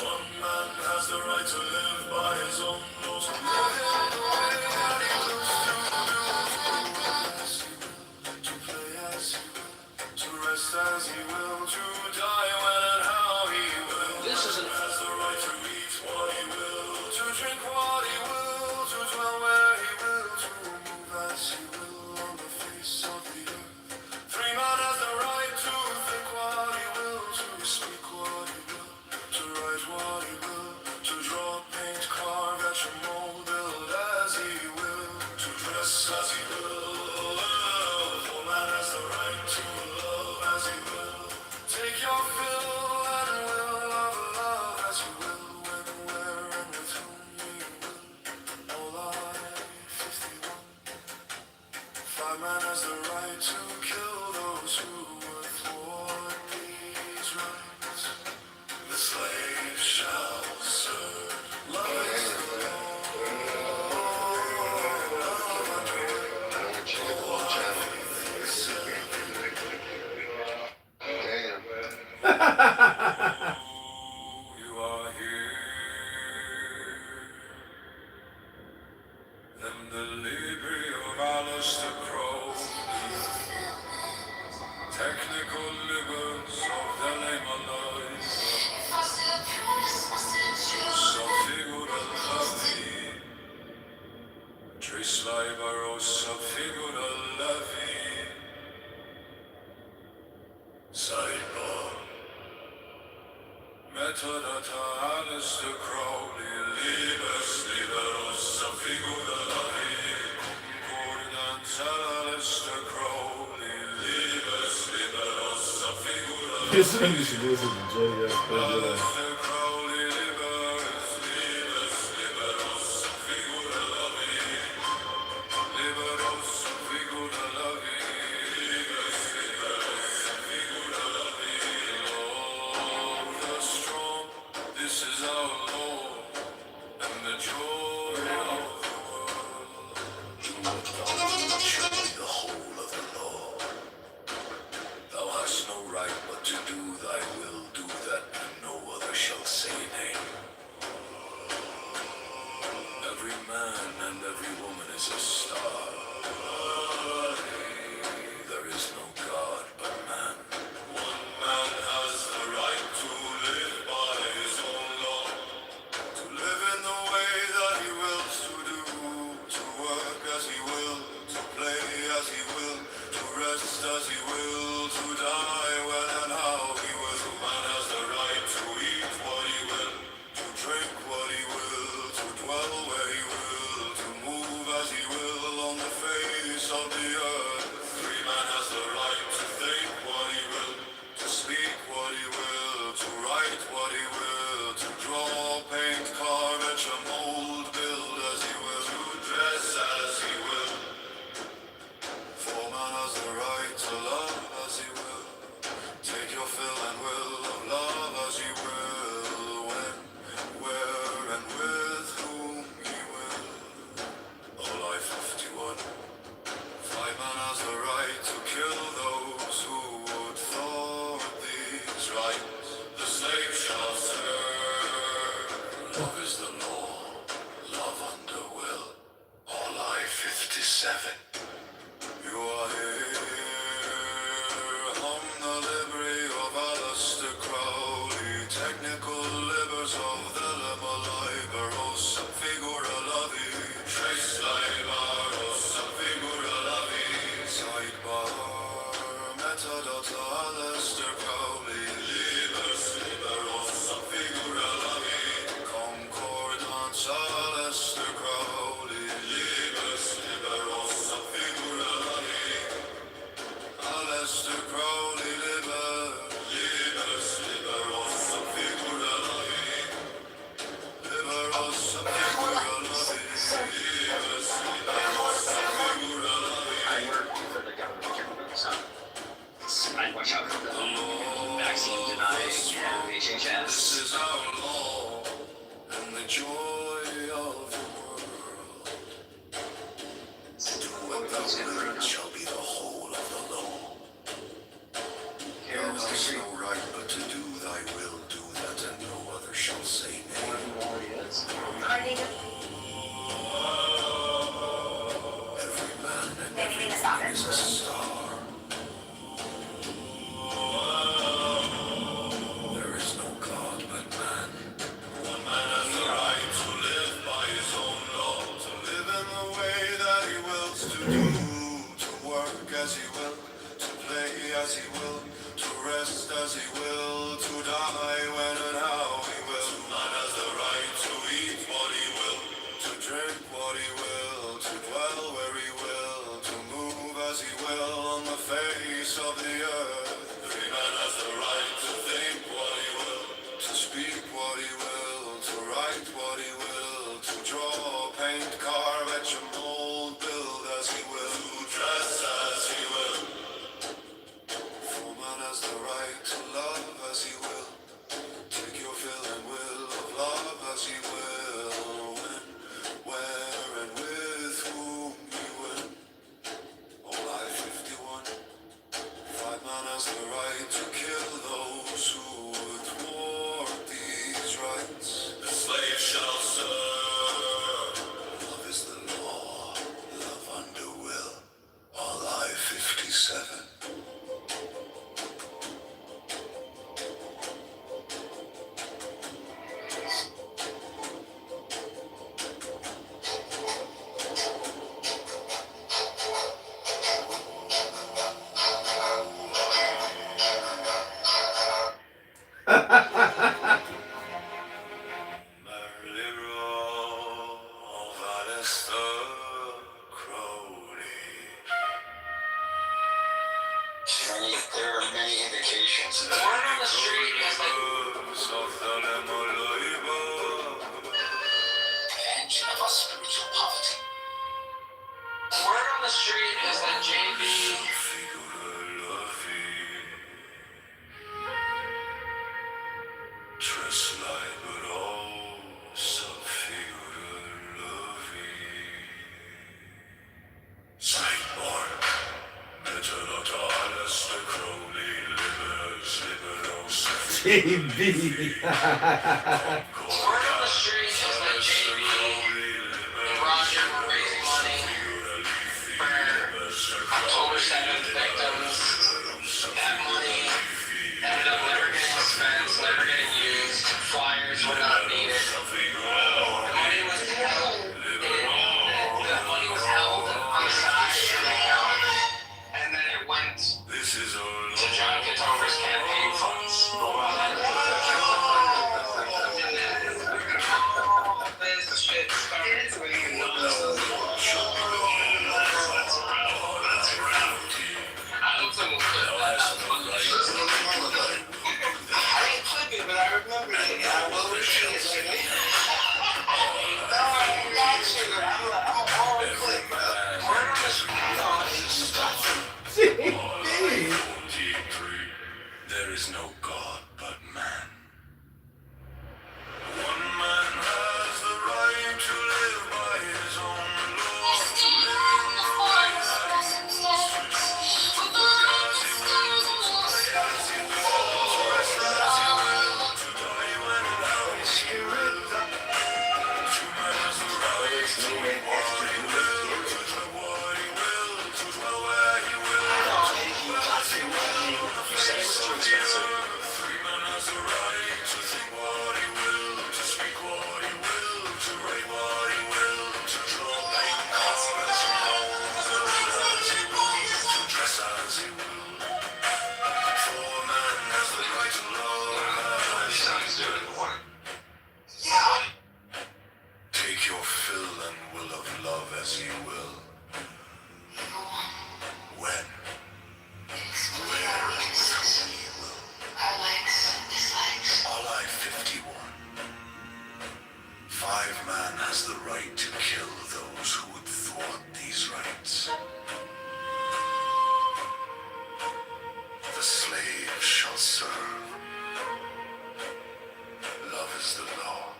One man has the right to live by his own laws. To live in the way that he wills to do, to play as he will, to rest as he will, to die when and how he will. This is has the right to eat what he will, to drink what he will, to dwell where he will, to move as he will on the face of the earth. 3 man has the right to think what he will, to speak what he will, to write what he will, to draw, paint, carve, etch, or mold, build as he will, to dress as he man has the right to kill those who would thwart these rights. The slave shall serve. Love is the you are here. Them the library of Alistair Crowley. Technical libers of the Lemalai. Subfigura lavi. Tris libero subfigura lavi. Sidebar. Metadata Alistair Crowley. Libers liberos subfigura lavi. Concordance Alistair Crowley. Libers liberos subfigura lavi. This one you should listen to Jenny. That's pretty good. Alistair Crowley. Libers liberos subfigura lavi. Liberos subfigura lavi. Libers subfigura lavi. Lord the strong, this is our Lord, and the joy of the world. Do what thou wilt, show me the whole of the law. Thou hast no right but to do thy will, do that, and no other shall say nay. Every man and every woman is a star. There is no God but man. One man has the right to live by his own law, to live in the way that he wills to do, to work as he will, to play as he will, to rest as he will, to die when and how he will. Man has the right to eat what he will, to drink what he will, to dwell where he will, to move as he will on the face of the earth. Every man has the right to think what he will, to speak what he will, to write what he will, to draw, paint, carve, etch, a mold, build as he will, to dress as he will. For man has the right to love as he will. Take your fill and will of love as he will. When, where, and with whom he will. Oh, life 51. Five man has the right to kill those who would thwart these rights. The slave shall serve. Love is the law. Love under will. All life 57. You are here, hum the library of Alistair Crowley, technical libers of the Lemaliberos, subfigura lavi, trace libaros, subfigura lavi, sidebar, metadata Alistair Crowley, libers liberos, subfigura lavi, concordance Alistair Crowley, libers liberos, subfigura lavi. Alistair Crowley, libers liberos subfigura lavi. Liberos subfigura lavi. Libers liberos subfigura lavi. I work for the government, so I watch out for the vaccine denying and HHS. This is our law and the joy of the world. Do what thou wilt shall be the whole of the law. Thou hast no right but to do thy will, do that, and no other shall say nay. Every man and every woman is a star. There is no God but man. One man has the right to live by his own law, to live in the way that he wills to do, to work as he will, to play as he will, to rest as he will, to die when and how he will. Man has the right to eat what he will, to drink what he will, to dwell where he will, to move as he will on the face of the earth. Every man has the right to think what he will, to speak what he will, to write what he will, to draw, paint, carve, etch, a mold, build as he will, to dress 57. There are many indications. The word on the street is that edge of our spiritual poverty. The word on the street is that JB JB. Word on the street is that JB and Roger were raising money for October 7th victims. That money ended up never getting spent, never getting used. Flyers were not needed. The money was held. The money was held on the side of the account, and then it went to John Kitover's campaign funds. This shit started so you know. I hope someone clipped that out. I didn't clip it, but I remember it. I will repeat it later. No, I got you. I'm a hard clip, bro. Word on the street. There is no God but man. One man has the right to live by his own law. Take your fill and will of love as you will. When? Where? Our likes, dislikes. All 51. 5 man has the right to kill those who would thwart these rights. The slave shall serve. Love is the law.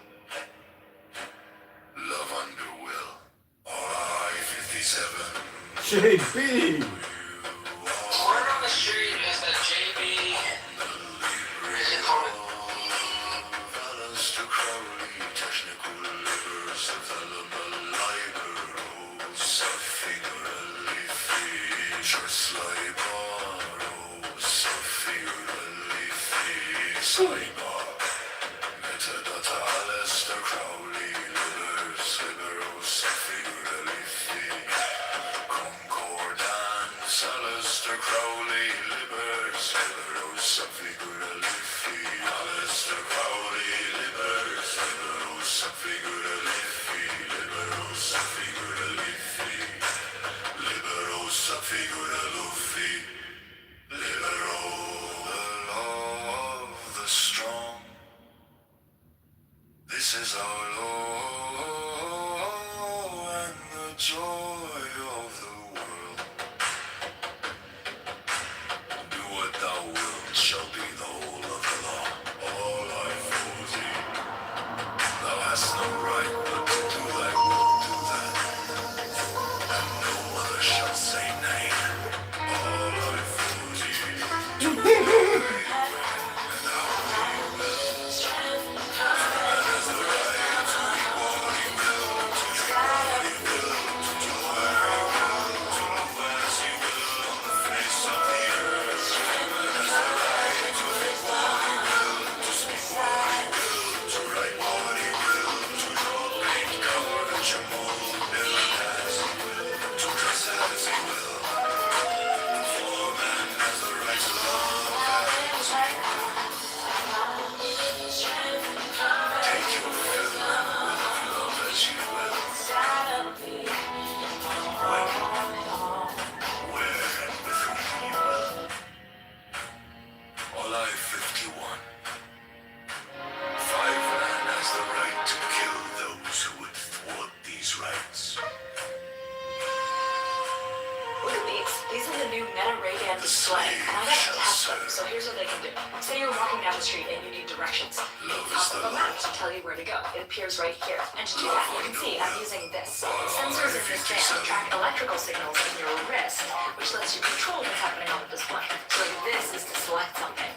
Love under will. I-57. JB. Word on the street is that JB is in front of Alistair Crowley, Libers, Liberos, Figuralifi, Alistair Crowley, Libers, Liberos, Figuralifi, Liberos, Figuralifi, Liberos, Figuralufi, Libero, the law of the strong. This is our law and the joy of the world. Do what thou wilt shall be the whole of the law. All I foresee. Thou hast no right but to do thy will, do that. And no other shall say nay. All I foresee. new Meta Ray-Ban display, and I got to test them, so here's what they can do. Say you're walking down the street and you need directions. You can pop up a map to tell you where to go. It appears right here. And to do that, you can see I'm using this. Sensors in this band track electrical signals in your wrist, which lets you control what's happening on the display. So this is to select something.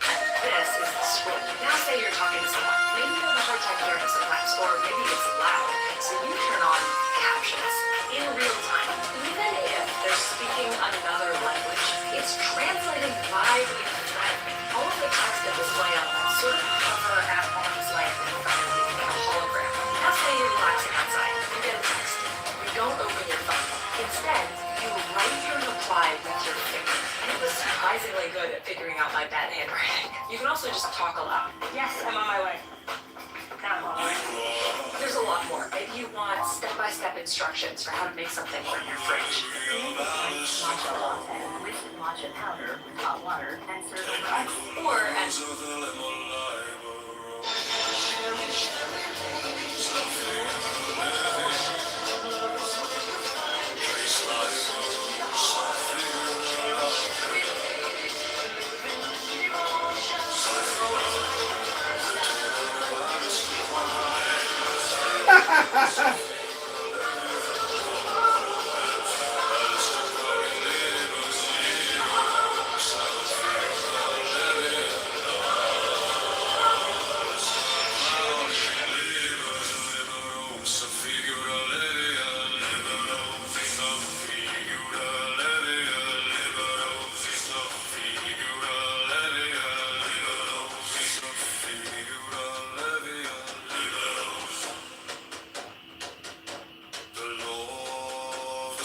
This is the switch. Now say you're talking to someone. Maybe you have a hard time hearing sometimes, or maybe it's loud. So you turn on captions in real time. Even if they're speaking another language, it's translating live in front. All of the text that display on that sort of hover at arm's length in front of you, like a hologram. Now say you're relaxing outside. You get a text. You don't open your phone. Instead, you write your reply with your finger. And it was surprisingly good at figuring out my bad handwriting. You can also just talk aloud. Yes, I'm on my way. Not on my way. There's a lot more. If you want step-by-step instructions for how to make something from your fridge. Make a matcha latte with matcha powder, hot water, and serve over ice. Or as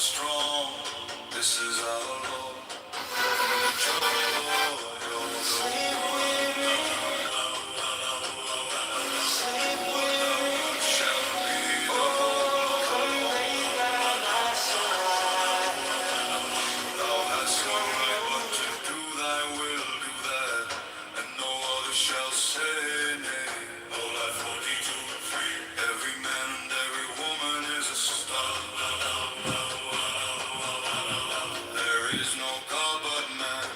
strong. This is our Lord. Every man and every woman is a star. There is no God but man.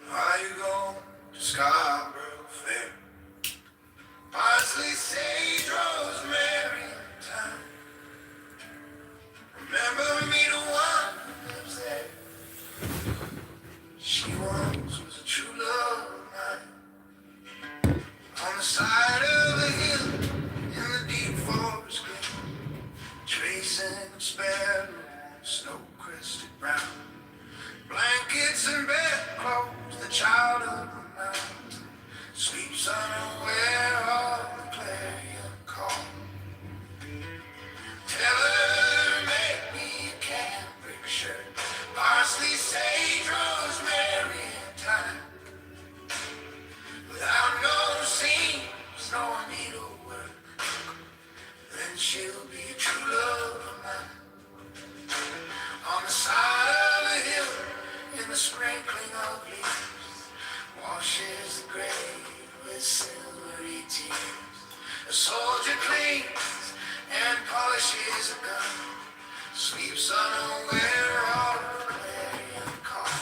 Are you going to Scarborough Fair? Parsley, sage, rosemary, and thyme. Remember me, the one who lives there. She once was a true love of mine. On the side of a hill in the deep forest green, tracing a sparrow on snow-crested brown. Blankets and bedclothes, the child of the mountain, sleeps unaware of the clarion call. Tell her to make me a cambric shirt, parsley, sage, rosemary, and thyme. Without no seams, no needlework, then she'll be a true love of mine. On the side of a hill, in the sprinkling of leaves, washes the grave with silvery tears. A soldier cleans and polishes a gun, sleeps unaware of the clarion call.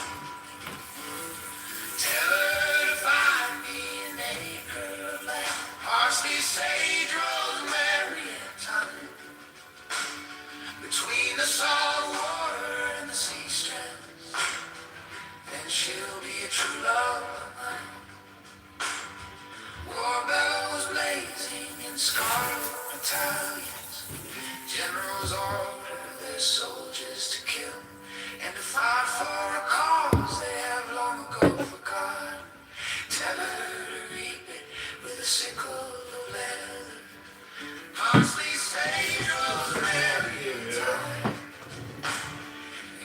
Tell her to find me an acre of land, parsley, sage, rosemary, and thyme. Between the salt water and the sea strands, then she'll be a true love of mine. War bellows blazing in scarlet battalions, generals order their soldiers to kill and to fight for a cause they have long ago forgotten. Tell her to reap it with a sickle of leather, parsley, sage, rosemary, and thyme.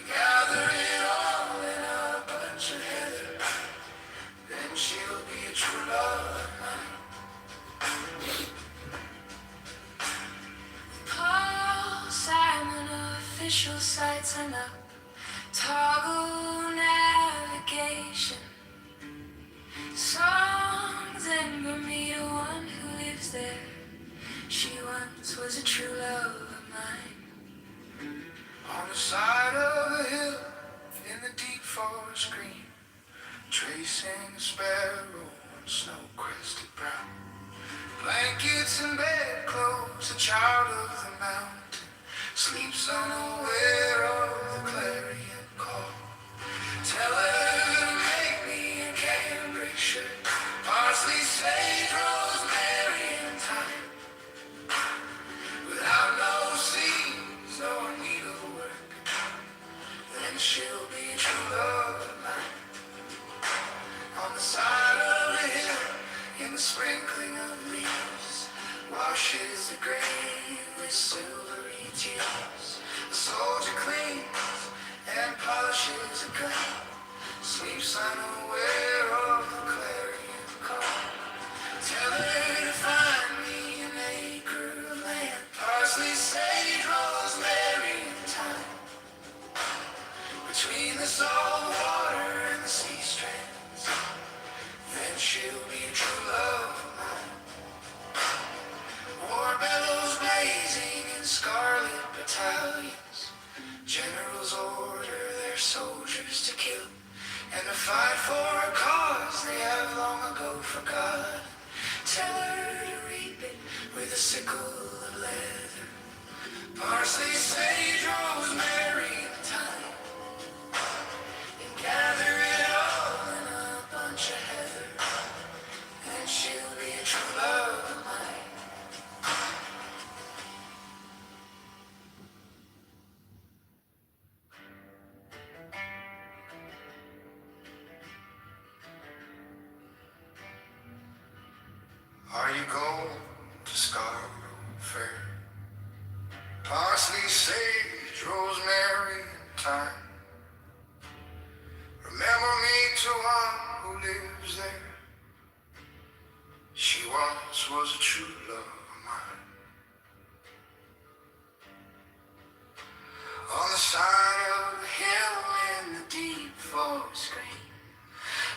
Gather it all in a bunch of heather, then she'll be a true love of mine. Paul Simon, official sites and up. Toggle navigation. Songs in Bermuda, one who lives there. She once was a true love of mine. On the side of a hill, in the deep forest green, tracing a sparrow on snow-crested brow. Blankets and bedclothes, a child of the mountain, sleeps unaware of the clarion call. Tell her to make me a cambric shirt, parsley, sage, rosemary, and thyme. Without no seams, no needlework, then she'll silvery tears. The soldier cleans and polishes a gun, sleeps unaware of the clarion call. Tell her to find me an acre of land, parsley, sage, rosemary, and thyme. Between the salt water and the sea strands, then she'll be a true love of mine. War bellows blazing in scarlet battalions, generals order their soldiers to kill and to fight for a cause they have long ago forgotten. Tell her to reap it with a sickle of leather, parsley, sage, rosemary, and thyme, and gather it all in a bunch of heather, and she'll be a true love of mine. Are you going to Scarborough Fair? Parsley, sage, rosemary, and thyme. Remember me to one who lives there. She once was a true love of mine. On the side of the hill in the deep forest green,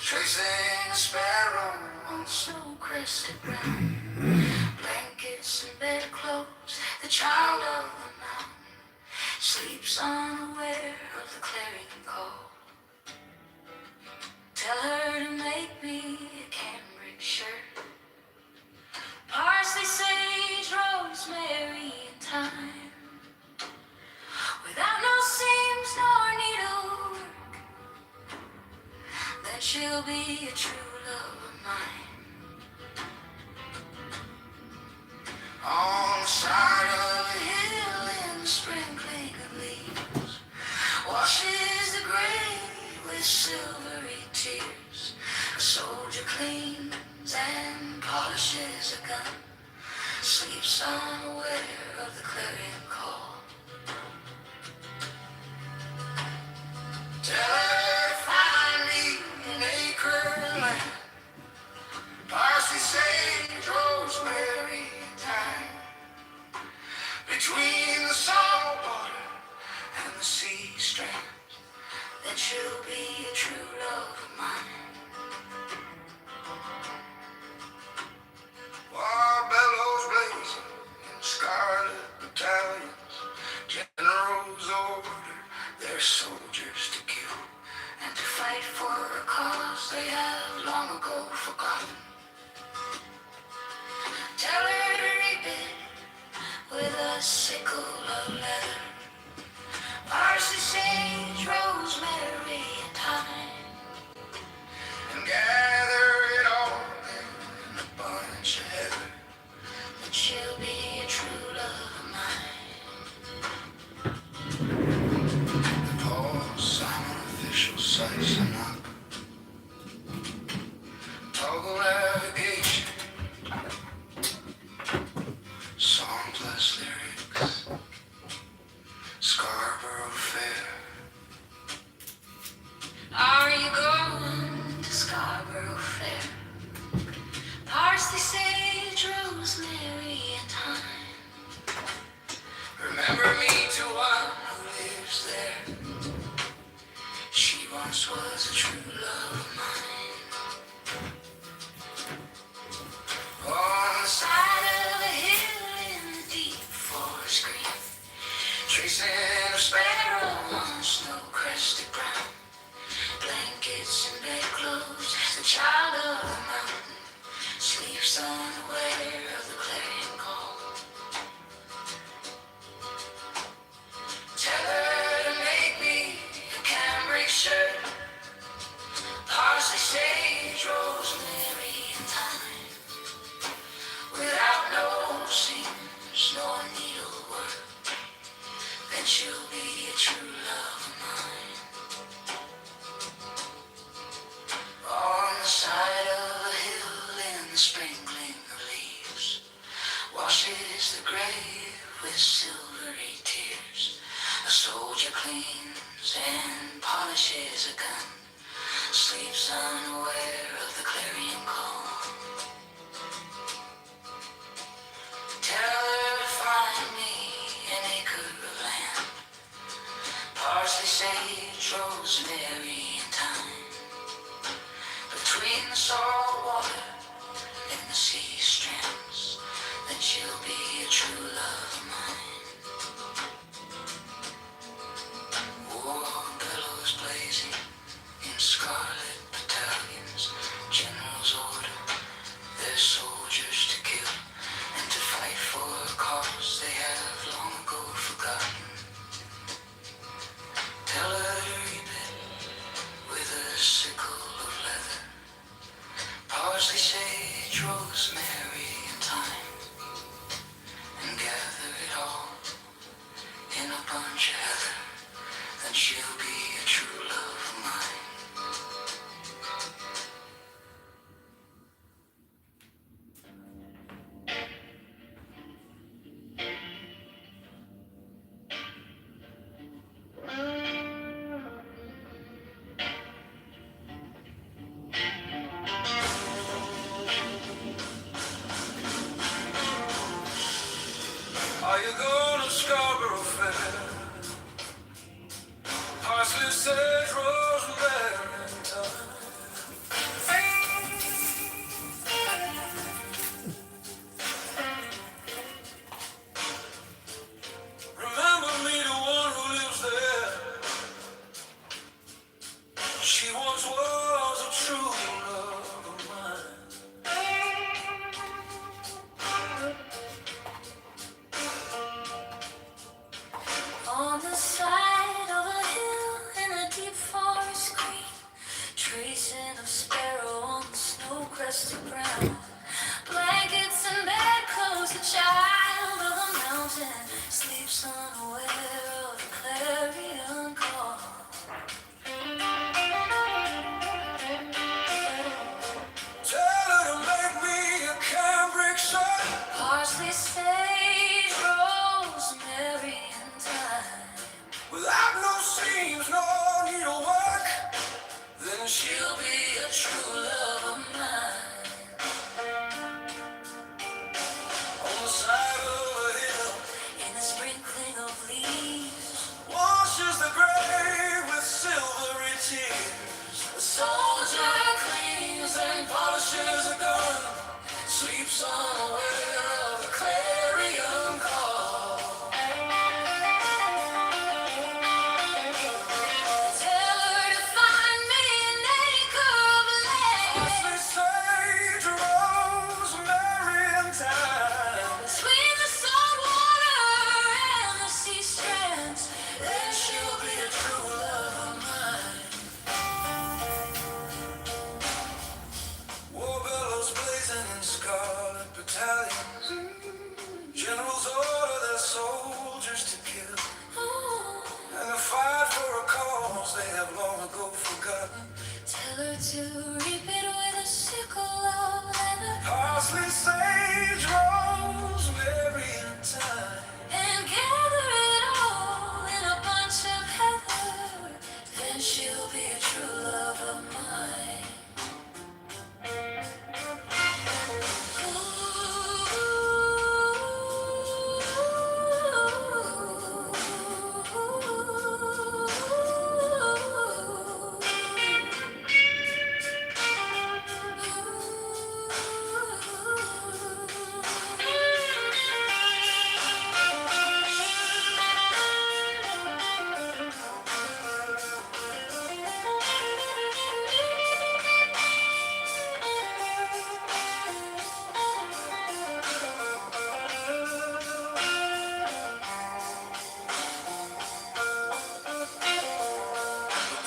tracing a sparrow on snow-crested ground. Blankets and bedclothes, the child of the mountain sleeps unaware of the clarion call. Tell her to make me a cambric shirt, parsley, sage, rosemary, and thyme, without no seams nor needlework. Then she'll be a true love of mine. On the side of the hill in the sprinkling of leaves, washes the grave with silvery tears. A soldier cleans and polishes a gun, sleeps unaware of the clarion call. Tell her to find me an acre of land, parsley, sage, rosemary, and thyme. Between the salt water and the sea strand, then she'll be a true love of mine. War bellows blazing in scarlet battalions, generals order their soldiers to kill and to fight for a cause they have long ago forgotten. Tell her to reap it with a sickle of leather, parsley, sage, rosemary, and thyme, and gather it all in a bunch of heather, and she'll be a true love of mine. Pause on official sites and up, toggle navigation, song plus lyrics, Scarborough Fair. Are you going to Scarborough Fair? Parsley, sage, rosemary, and thyme. Remember me to one who lives there. She once was a true love of mine. On the side of a hill in the deep forest green, tracing a sparrow on snow-crested ground. Blankets and bedclothes, the child of the mountain sleeps unaware of the clarion call. Tell her to make me a cambric shirt, parsley, sage, rosemary, and thyme, without no seams nor needlework. Then she'll be a true love of mine. On the side of a hill in the sprinkling of leaves, washes the grave with with silvery tears. A soldier cleans and polishes a gun, sleeps unaware of the clarion call. Tell her to find me an acre of land, parsley, sage, rosemary, and thyme. Between the salt water and the sea strands, then she'll be a true love of mine. War billows blazing in scarlet battalions, generals order their soldiers to kill and to fight for a cause they have long ago forgotten. Tell her to reap it with a sickle of leather, parsley, sage, rosemary, and thyme, and gather it all in a bunch of heather, then she'll be a true love of mine. Are you going to Scarborough Fair? Parsley, sage, rosemary, and thyme. Remember me, the one who lives there. She once was a true love of mine. On the side of a hill in a deep forest green, tracing of sparrow on the snow-crested ground. Blankets and bedclothes, a child of the mountain sleeps unaware of the clarion call. Tell her to make me a cambric shirt, parsley, sage, rosemary, and thyme. Without no seams, no needlework, then she'll be a true love of mine. On the side of a hill, in the sprinkling of leaves, washes the grave with silvery tears. The soldier cleans and polishes a gun, sleeps unaware of the clarion call. Tell her to find me an acre of land, parsley, sage, rosemary, and thyme. Between the salt water and the sea strands, then she'll be a true love of mine. War billows blazing in scarlet battalions, generals order their soldiers to kill, and to fight for a cause they have long ago forgotten. Tell her to reap it with a sickle of leather, parsley, sage, rosemary, and thyme, and gather it all in a bunch of heather, then she'll be a true love of mine.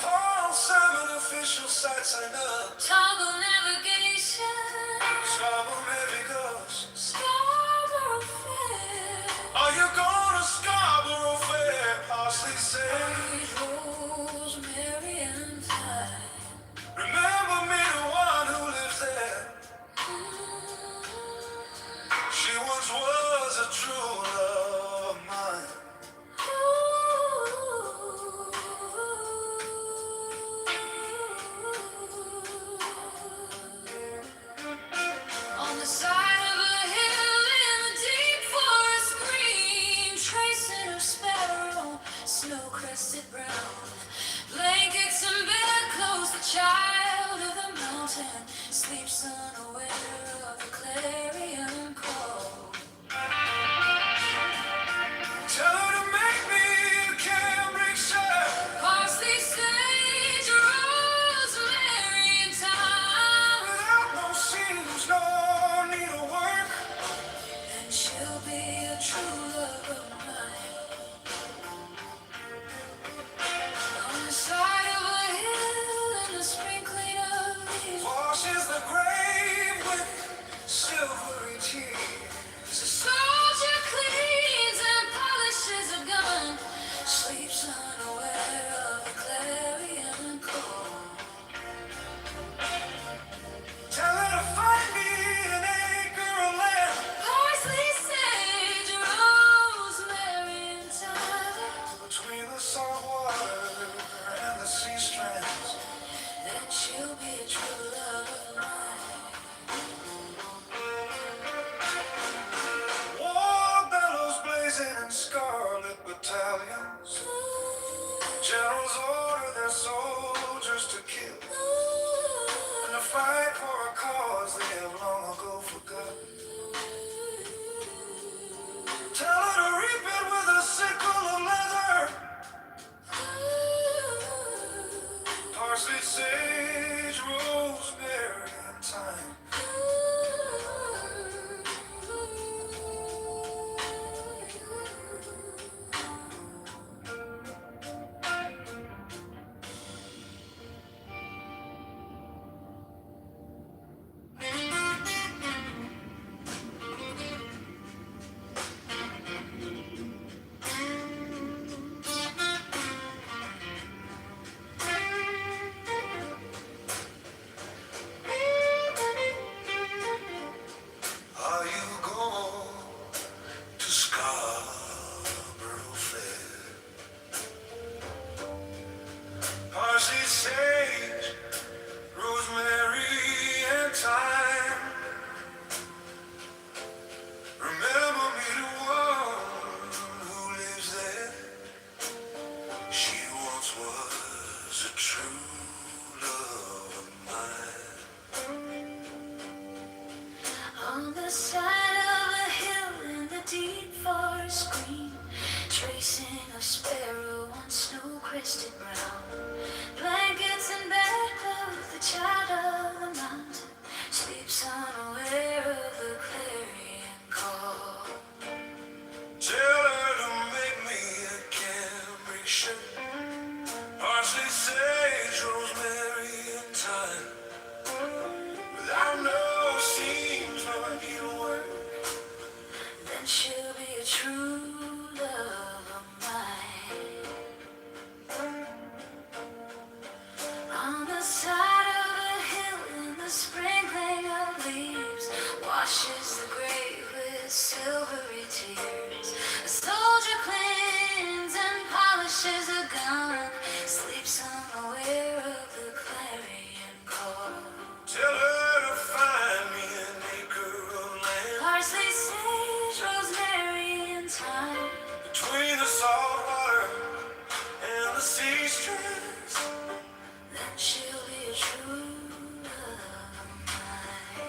Paul Simon official site sign up. Toggle navigation. Scarborough Heavy Ghost. Scarborough Fair. Are you going to Scarborough Fair? Parsley, sage, rosemary, and thyme. Remember me, the one who lives there. She once was a true love. crested brown. Blankets and bedclothes, the child of the mountain sleeps unaware of the clarion call. Tell her to make me a Cambridgeshire. Parsley, sage, rosemary, and thyme. Without no seams, no needlework. And she'll be a true love of mine. On the side of a hill and a sprinkling of leaves Washes the grave with silvery tears. a soldier cleans and polishes a gun, sleeps unaware of the clarion call. Tell her to find me an acre of land. Parsley, sage, rosemary, and thyme. Between the salt water and the sea strands. Then she'll be a true love of mine. War bellows blazing in scarlet battalions. Generals order their soldiers to kill and to fight for a cause they have long ago forgotten. Tell her to reap it with a sickle of leather. Parsley, sage, rosemary, and thyme. Are you going to Scarborough Fair? Parsley, sage, rosemary, and thyme. Remember me to one who lives there. She once was a true love of mine. On the side of a hill in the deep forest green, tracing a sparrow on snow-crested brown. Blankets and bedclothes, the child of the mountain sleeps unaware of the clarion call. Tell her to make me a Cambridgeshire. Parsley, sage, rosemary, and thyme. Without no seams, no needlework. Then she'll be a true love of mine. On the side of a hill in the sprinkling of leaves washes the grave with silvery tears. A soldier cleans and polishes a gun, sleeps unaware of the clarion call. Tell her to find me an acre of land. Parsley, sage, rosemary, and thyme. Between the salt water and the sea strands. Then she'll be a true love of mine.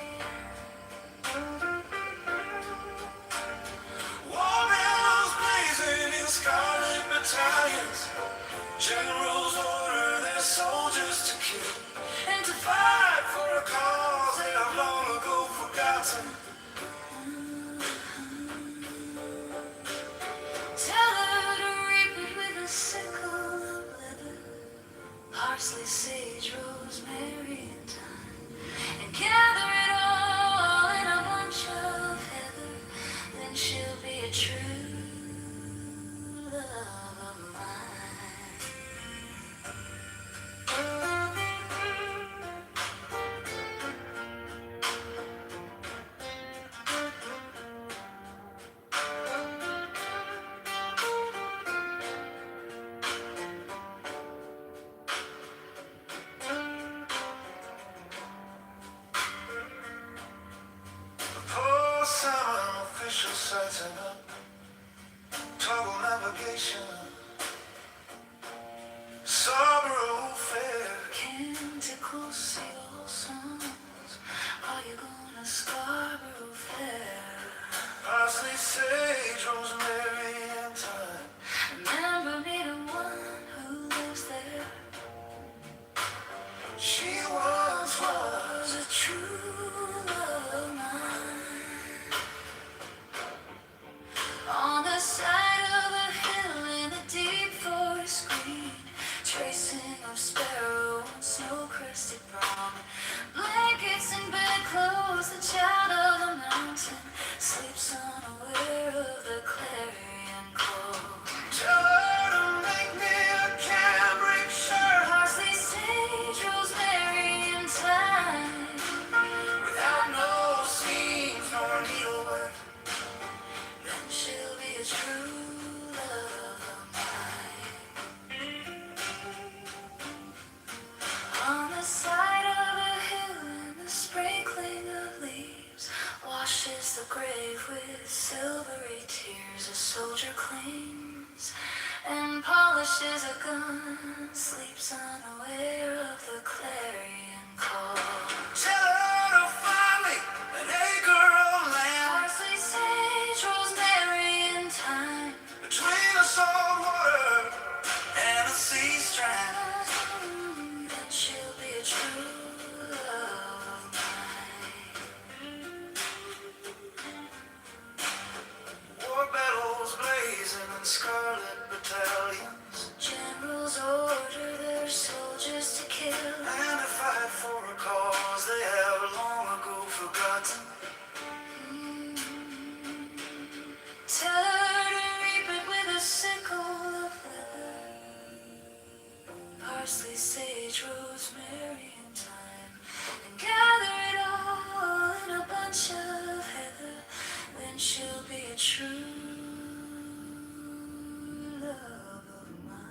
War bellows blazing in scarlet battalions. Generals order their soldiers to kill and to fight for a cause they have long ago forgotten. Tell her to reap it with a sickle of leather. Parsley, sage, rosemary, and thyme. And gather it all in a bunch of heather. Then she'll be a true love of mine. cleans and polishes a gun, sleeps unaware of the clarion call. Tell her to find me an acre of land, parsley, sage, rosemary, and thyme, between the salt water and a sea strand. Then she'll be a true love of mine. War battles blazing in scarlet battalions. Generals order their soldiers to kill and to fight for a cause they have long ago forgotten. Tell her to reap it with a sickle of leather, parsley, sage, rosemary, and thyme, and gather it all in a bunch of heather. Then she'll be a true love of mine.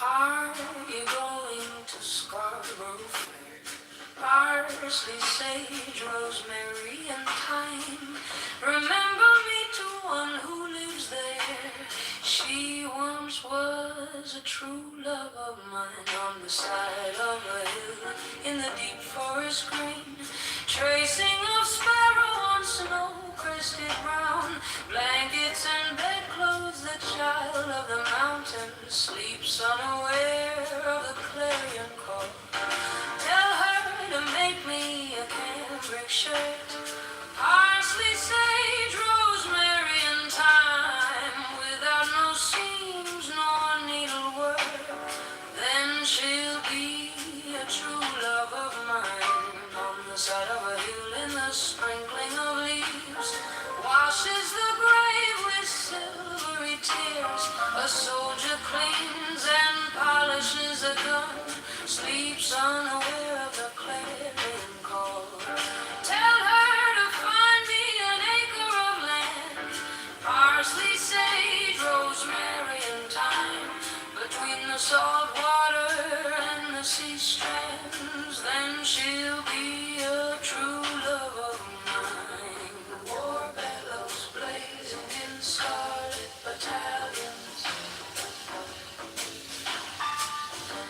Are you going to Scarborough Fair? Parsley, sage, rosemary, and thyme. Remember me to one who lives there. She once was a true love of mine, on the side of a hill in the deep forest green. Tracing of sparrow on snow-crested brown, blankets and bedclothes, the child of the mountain sleeps unaware of the clarion call. Tell her to make me a cambric shirt, parsley, sage, rosemary, and thyme, without no seams nor needlework. Then she'll be a true love of mine, on the side of a hill in the sprinkling of leaves. Washes the grave with silvery tears. A soldier cleans and polishes a gun, sleeps unaware of the clarion call. Tell her to find me an acre of land, parsley, sage, rosemary, and thyme, between the salt water and the sea strands. Then she'll be a true love of mine. War bellows blazing in scarlet battalions.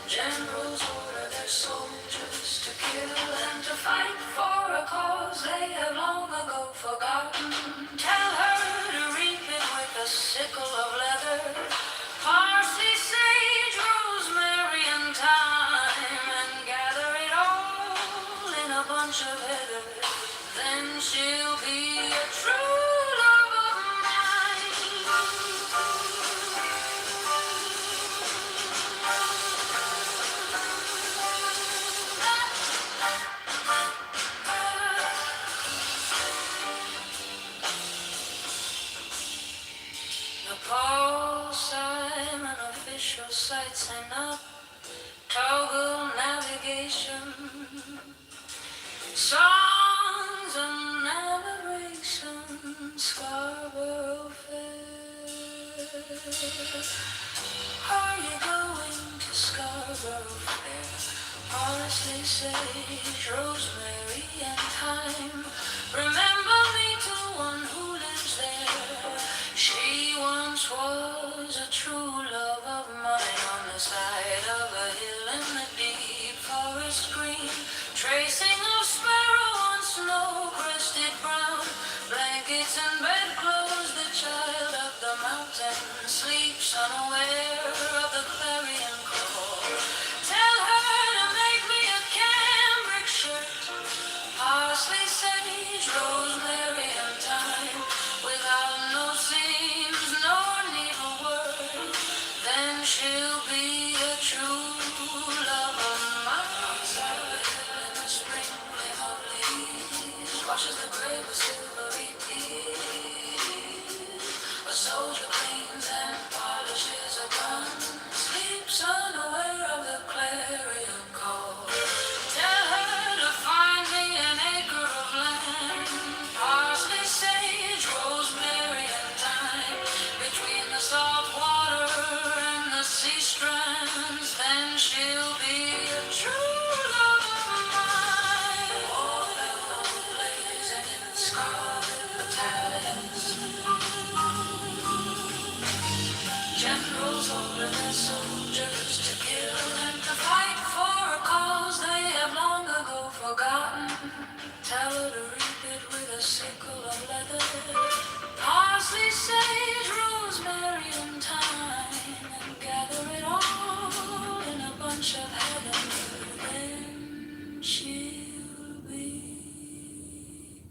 Generals order their soldiers to kill and to fight for a cause they have long ago forgotten. Tell her to reap it with a sickle of leather, parsley, sage, rosemary, and thyme, and gather it all in a bunch of heather. Then she'll be a true love of mine. The Paul Simon official site sign up, toggle navigation, songs and navigation, Scarborough Fair. Are you going to Scarborough Fair? Parsley, sage, rosemary, and thyme. Remember me to one who lives there. She once was a true love of mine, on the side of a hill in the deep forest green. Tracing of sparrow on snow-crested brown, blankets and bedclothes, the child of the mountain sleeps unaware of the clarion call. Tell her to make me a cambric shirt, parsley, sage, rosemary, and thyme, without no seams nor needlework. Then she'll be a true love of mine. In the sprinkling of leaves, washes the grave with silvery tears. soldier cleans and polishes a gun, sleeps unaware of the clarion call. Tell her to find me an acre of land, parsley, sage, rosemary, and thyme, between the salt water and the sea strands. Then she'll be a true love of mine. War bells blazing in scarlet battalions, generals order their soldiers to kill and to fight for a cause they have long ago forgotten. Tell her to reap it with a sickle of leather, parsley, sage, rosemary, and thyme, and gather it all in a bunch of heather. Then she'll be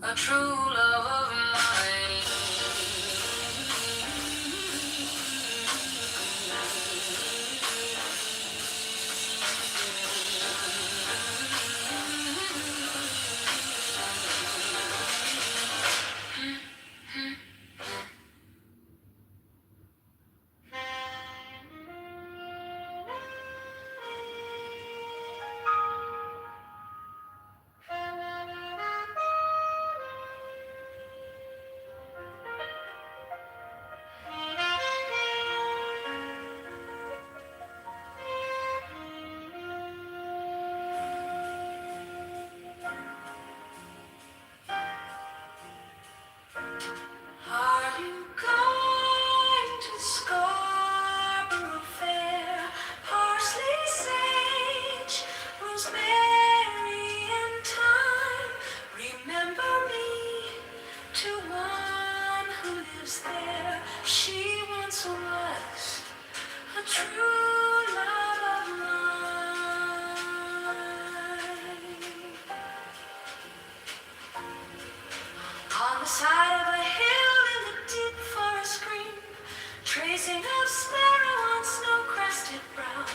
a true love of mine. Are you going to Scarborough Fair? Parsley, sage, rosemary, and thyme. Remember me to one who lives there. She once was a true love of mine. On the side of a hill in the deep forest green, tracing of sparrow on snow-crested brown,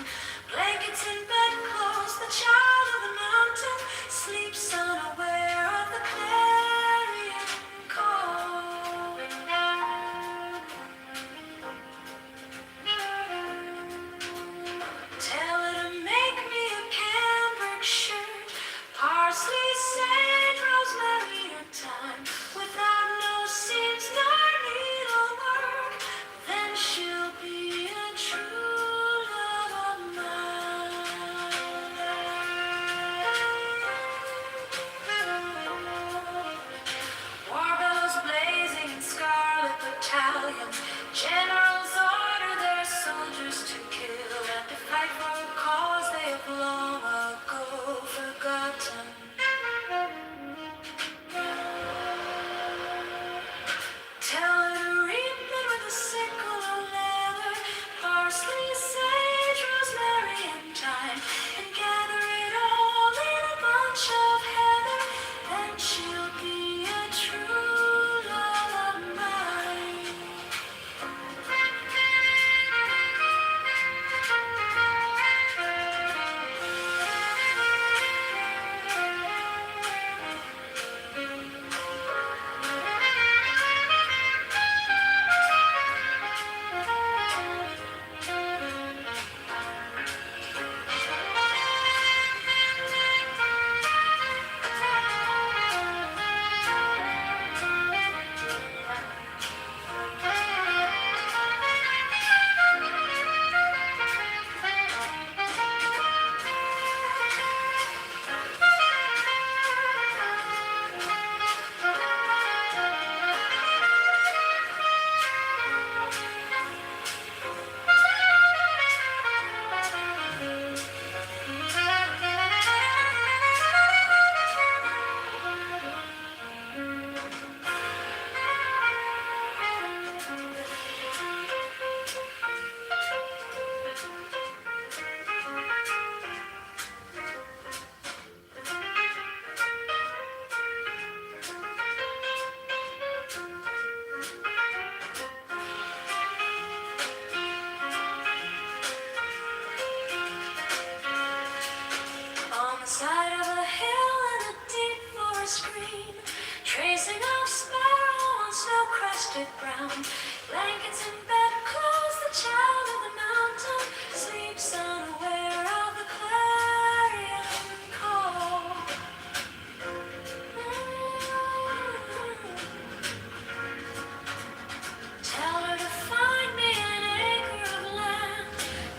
blankets in bedclothes, the child of the mountain sleeps unaware of the clarion call. Tell her to make me a cambric shirt, parsley, sage, rosemary, and thyme, without no blankets and bedclothes. The child of the mountain sleeps unaware of the clarion call. Tell her to find me an acre of land,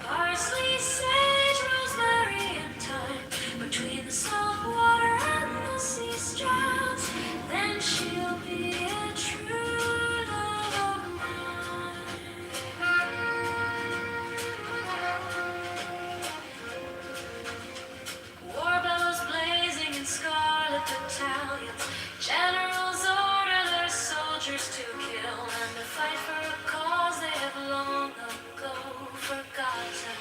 parsley, sage, rosemary, and thyme, between the salt water and the sea strands. Then she'll be a true love of mine. War bellows blazing in scarlet battalions. Generals order their soldiers to kill and to fight for a cause they have long ago forgotten.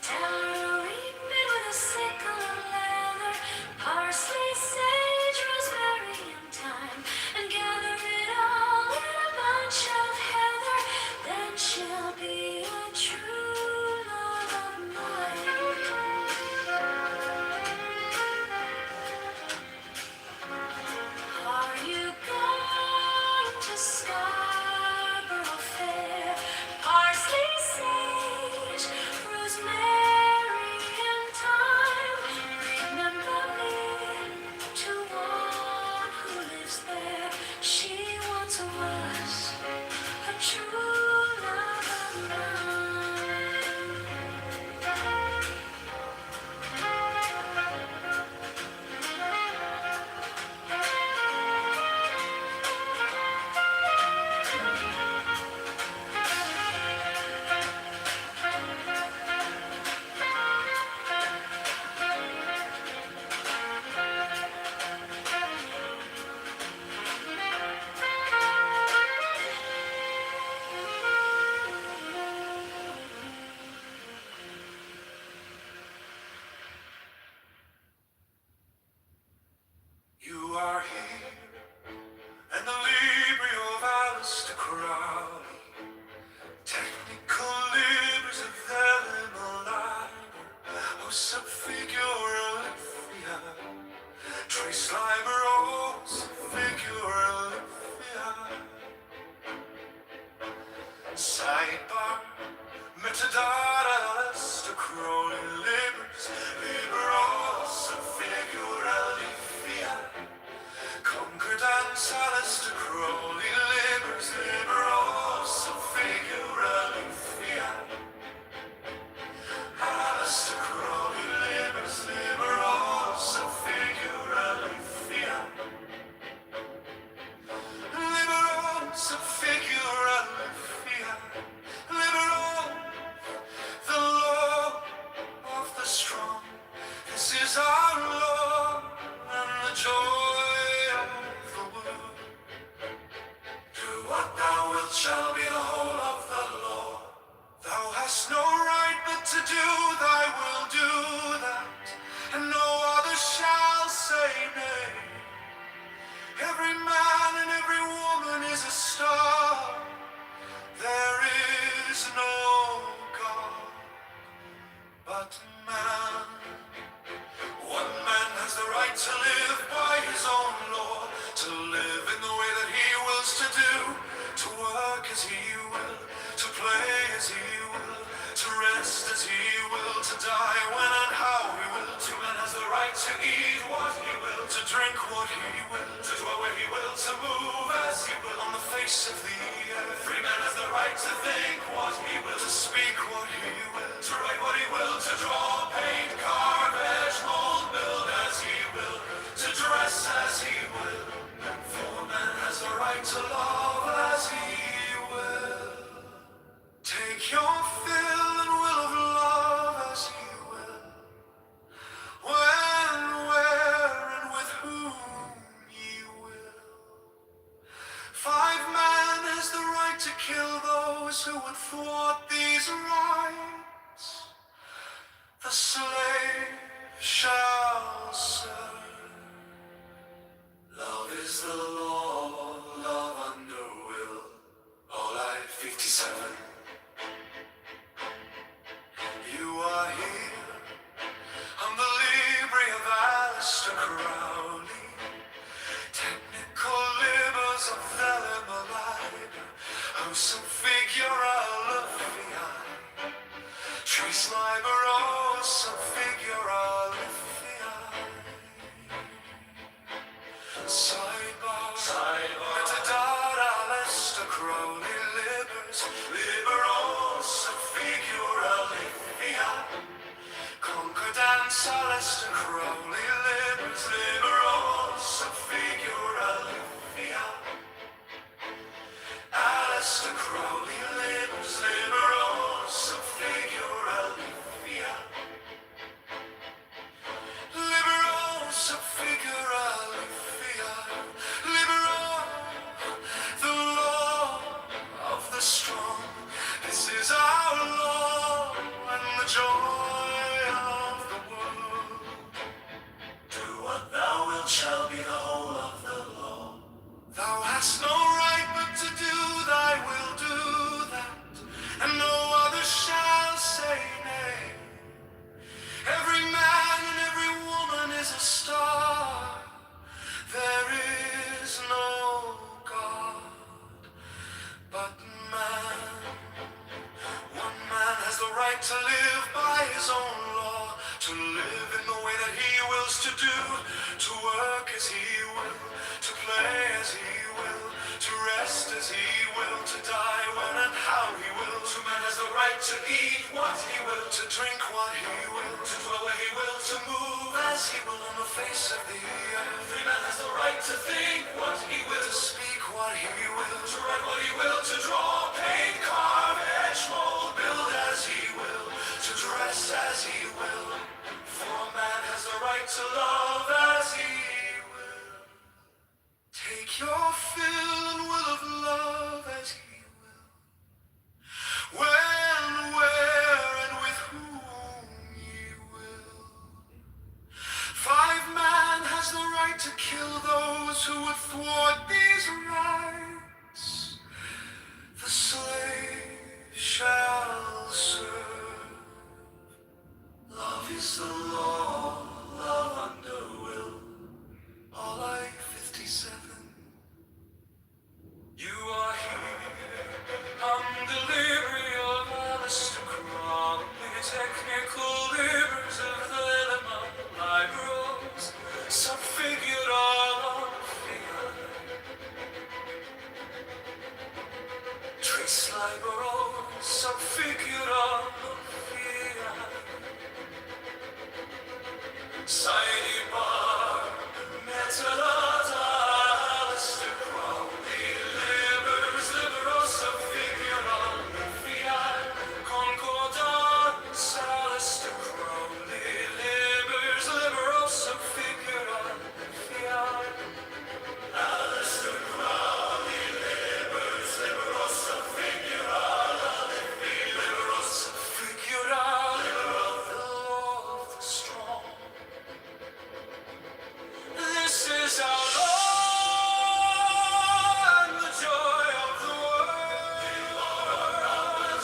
Tell her to reap it with a sickle of leather, parsley, sage, rosemary, and thyme, and gather it all in a bunch of heather. Then she'll be a true love of mine. Are you going to Scarborough Fair? Parsley, sage, rosemary, and thyme. Remember me to one who lives there. She once was a true love of mine. You are here, and the Libri of Alistair Crowley. Technical libers of them alive. O sub figura Lithia. Trace liber o sub figura Lithia. Sidebar, metadata Alistair Crowley libers. Liber o sub figura Lithia. Concordance Alistair Crowley libers. Liber o sub figura Lithia. Alistair Crowley libers. Liber o sub figura Lithia. Liber o sub figura Lithia. Liber o, the law of the strong. This is our law and the joy of the world. Do what thou wilt shall be the whole of the law. Thou hast no right but to do thy will, do that, and no other shall say nay. Every man and every woman is a star. There is no God but man. One man has the right to live by his own law, to live in the way that he wills to do, to work as he will, to play as he will, to rest as he will, to die when and how he will. Two men has the right to eat what he will, to drink what he will, to dwell where he will, to move as he will on the face of the earth. Free man has the right to think what he will, to speak what he will, to write what he will, to draw, paint, carve, edge, mold, build as he will, to dress as he will. For man has the right to love as he will. Take your fill and will of love as he will. When, where, and with whom ye will. 5 man has the right to kill those who would thwart these rights. The subfigura libero, the law of the strong. This is our law and the joy of the world. Do what thou wilt shall be the whole of the law. Thou hast no right but to do thy will, do that, and no other shall say nay. Every man and every woman is a star. There is no God but man. One man has the right to live by his own law, to live in the way that he wills to do, to work as he will, to play as he will, to rest as he will, to die when and how he will. Two man has the right to eat what he will, to drink what he will, to dwell where he will, to move as he will on the face of the earth. Three man has the right to think what he will, to speak what he will, to write what he will, to draw, paint, carve, etch, mold, build as he will, to dress as he will. For man has the right to love as he will. Take your fill and will of love as he will. When, where, and with whom ye will. Five man has the right to kill those who would thwart these rights. The slave shall serve. Love is the law, love under will. All life 57. You are here on delivery of aristocrat, the technical labors of the element liberals, subfigured all on figure. Trace liberals, subfigured all on figure. Side bar, metalata, aristocrat, liberals, liberals, subfigured all on fiat. Concordance, aristocrat, liberals, liberals, subfigured all on fiat. Aristocrat, liberals, liberals, subfigured all on fiat. Liberals, subfigured all, the law of the strong. This is our law and the joy of the world.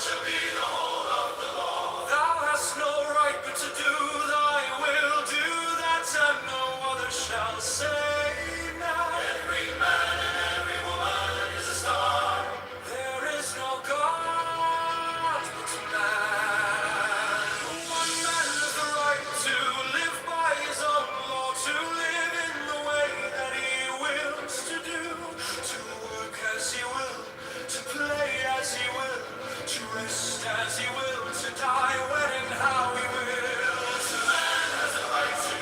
To be the whole of the law. Thou hast no right but to do thy will. Do that and no other shall say now. Every man and every woman is a star. There is no God but man. One man has the right to live by his own law, to live in the way that he wills to do, to work as he will, to play as he will, to rest as he will, to die when and how he will. To man has the right to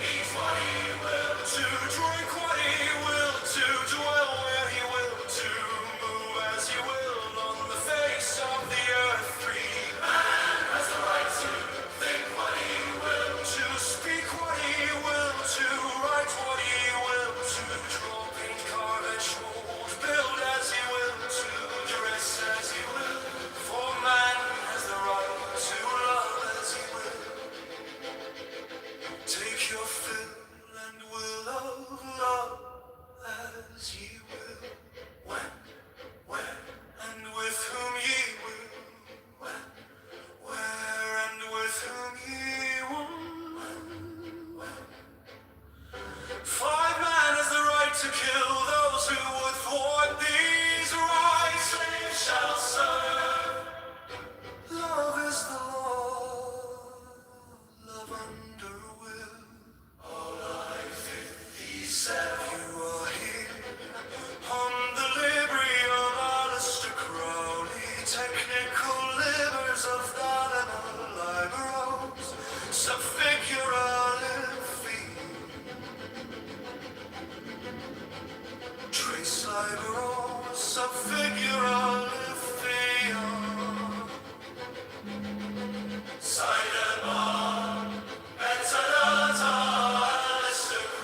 eat what he will, to drink what he will, to dwell where he will, to move as he will on the face of the earth. Free man has the right to think what he will, to speak what he will, to write what he will, to draw, paint, carve, etch, mold, build as he will, to dress as he will. For man has the right to love as he will. Take your fill and will of love as ye will. When, where, and with whom ye will. When, where, and with whom ye will. Five man has the right to kill those who would thwart these rights. Slaves shall serve. Love is the law, love under will. All life 57. You are here on the liberty of aristocrat, technical livers of that and liberals, subfigure trace liberals, subfigure Side bar, metalata, aristocrat.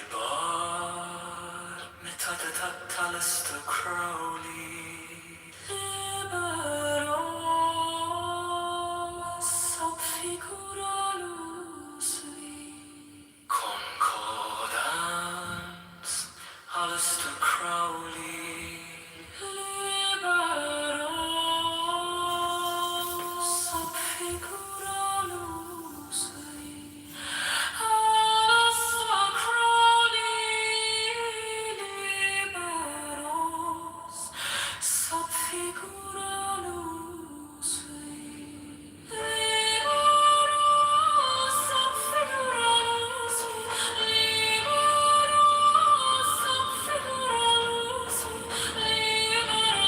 Cyborg metade Crowley Liberos sub figura luci Concordance Alistair Crowley Liberos sub figura luci Alistair Crowley Liberos sub figura luci Liberos sub figura luci Liberos sub figura luci Liberos sub figura luci Liberos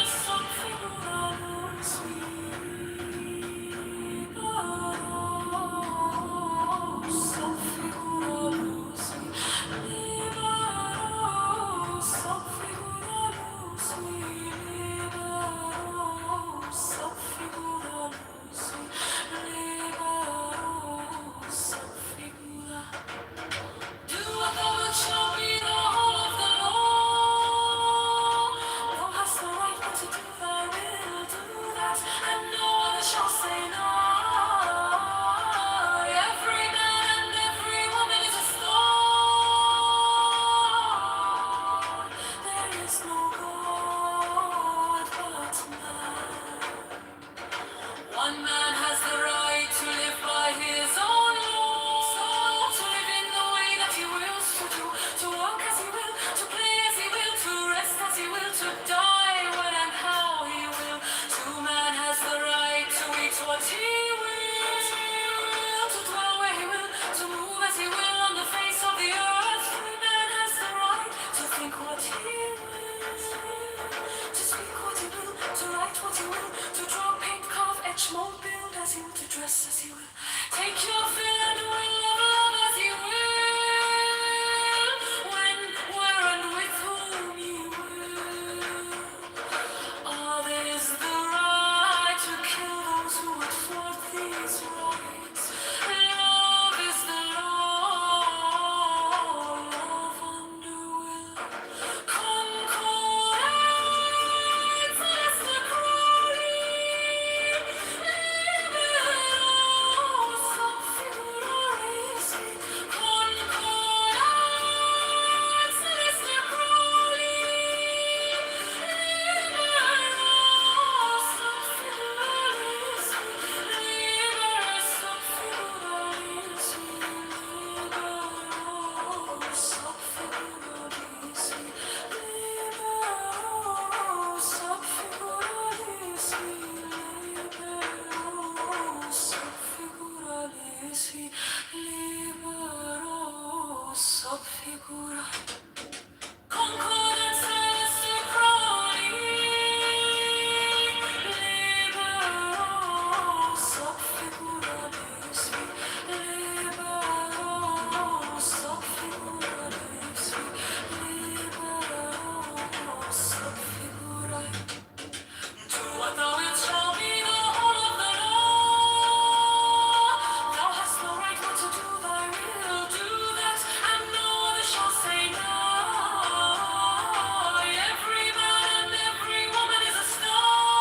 sub figura luci Liberos sub figura luci Liberos sub figura luci Liberos sub figura. Do what thou wilt shall be the whole of the law. Thou hast the right but to do thy will, do that, and no other shall say no. Every man and every woman is a star. There is no God but man. One man has the right to live by his own law, to live in the way that he wills to do, to walk as he will, to play as he will, to rest as he will, to die when and how he will. To man has the right to eat what he will, to dwell where he will, to move as he will on the face of the earth. Every man has the right to think what he will, to speak what he will, to write what he will, to draw, paint, carve, etch, mold, build as he will, to dress as he will. Take your fill and will of love as he will, when, where, and with whom he will. Others the right to kill those who would thwart these rights. Love is the law, love under will. Concordance, Mr. Crowley. Liberos sub figura luci. Concordance, Mr. Crowley. Liberos sub figura luci. Liberos sub figura luci. Liberos sub figura luci. Liberos sub figura luci. Liberos sub figura luci. Liberos sub figura. Concordance, Mr. Crowley. Liberos sub figura luci. Liberos sub figura luci. Liberos sub figura. Do what thou wilt shall be the whole of the law. Thou hast no right but to do thy will, do that, and no other shall say no. Every man and every woman is a star.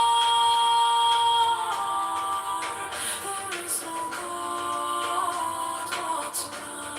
There is no God but man.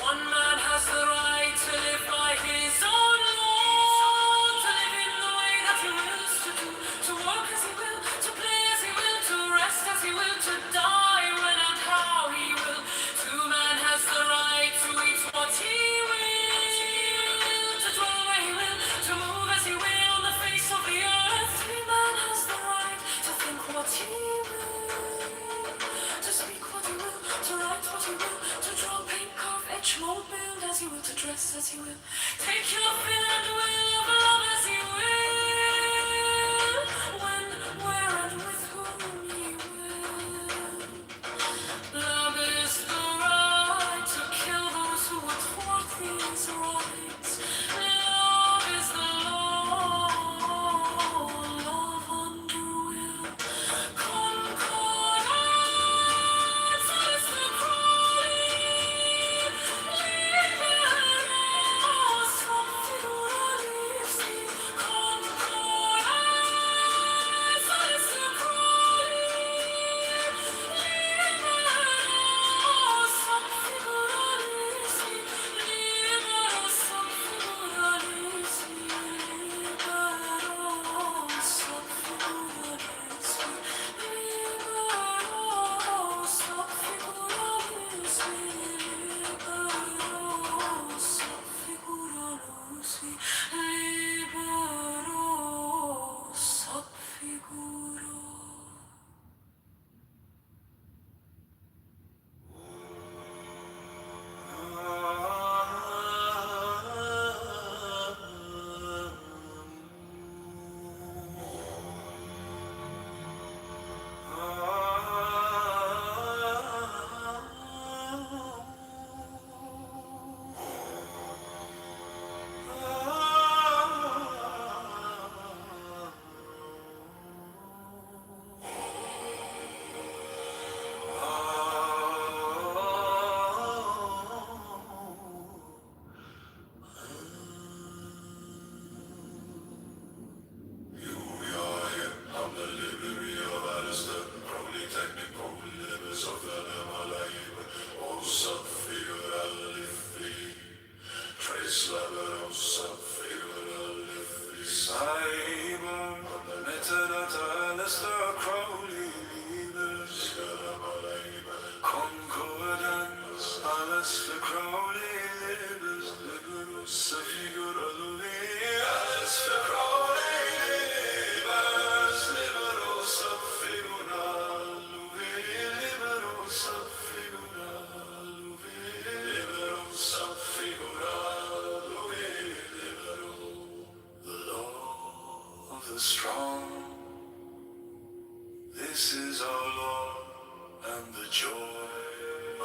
One man has the right to live by his own law, to live in the way that he wills to do, to walk as he will, to play as he will, to rest as he will, to die when and how he will. To man has the right to eat what he will, to dwell where he will, to move as he will on the face of the earth. Every man has the right to think what he will, to speak what he will, to write what he will, to draw, paint, carve, etch, mold, build as he will, to dress as he will. Take your fill and will of love as he will, when, where, and with whom he will. Love is the right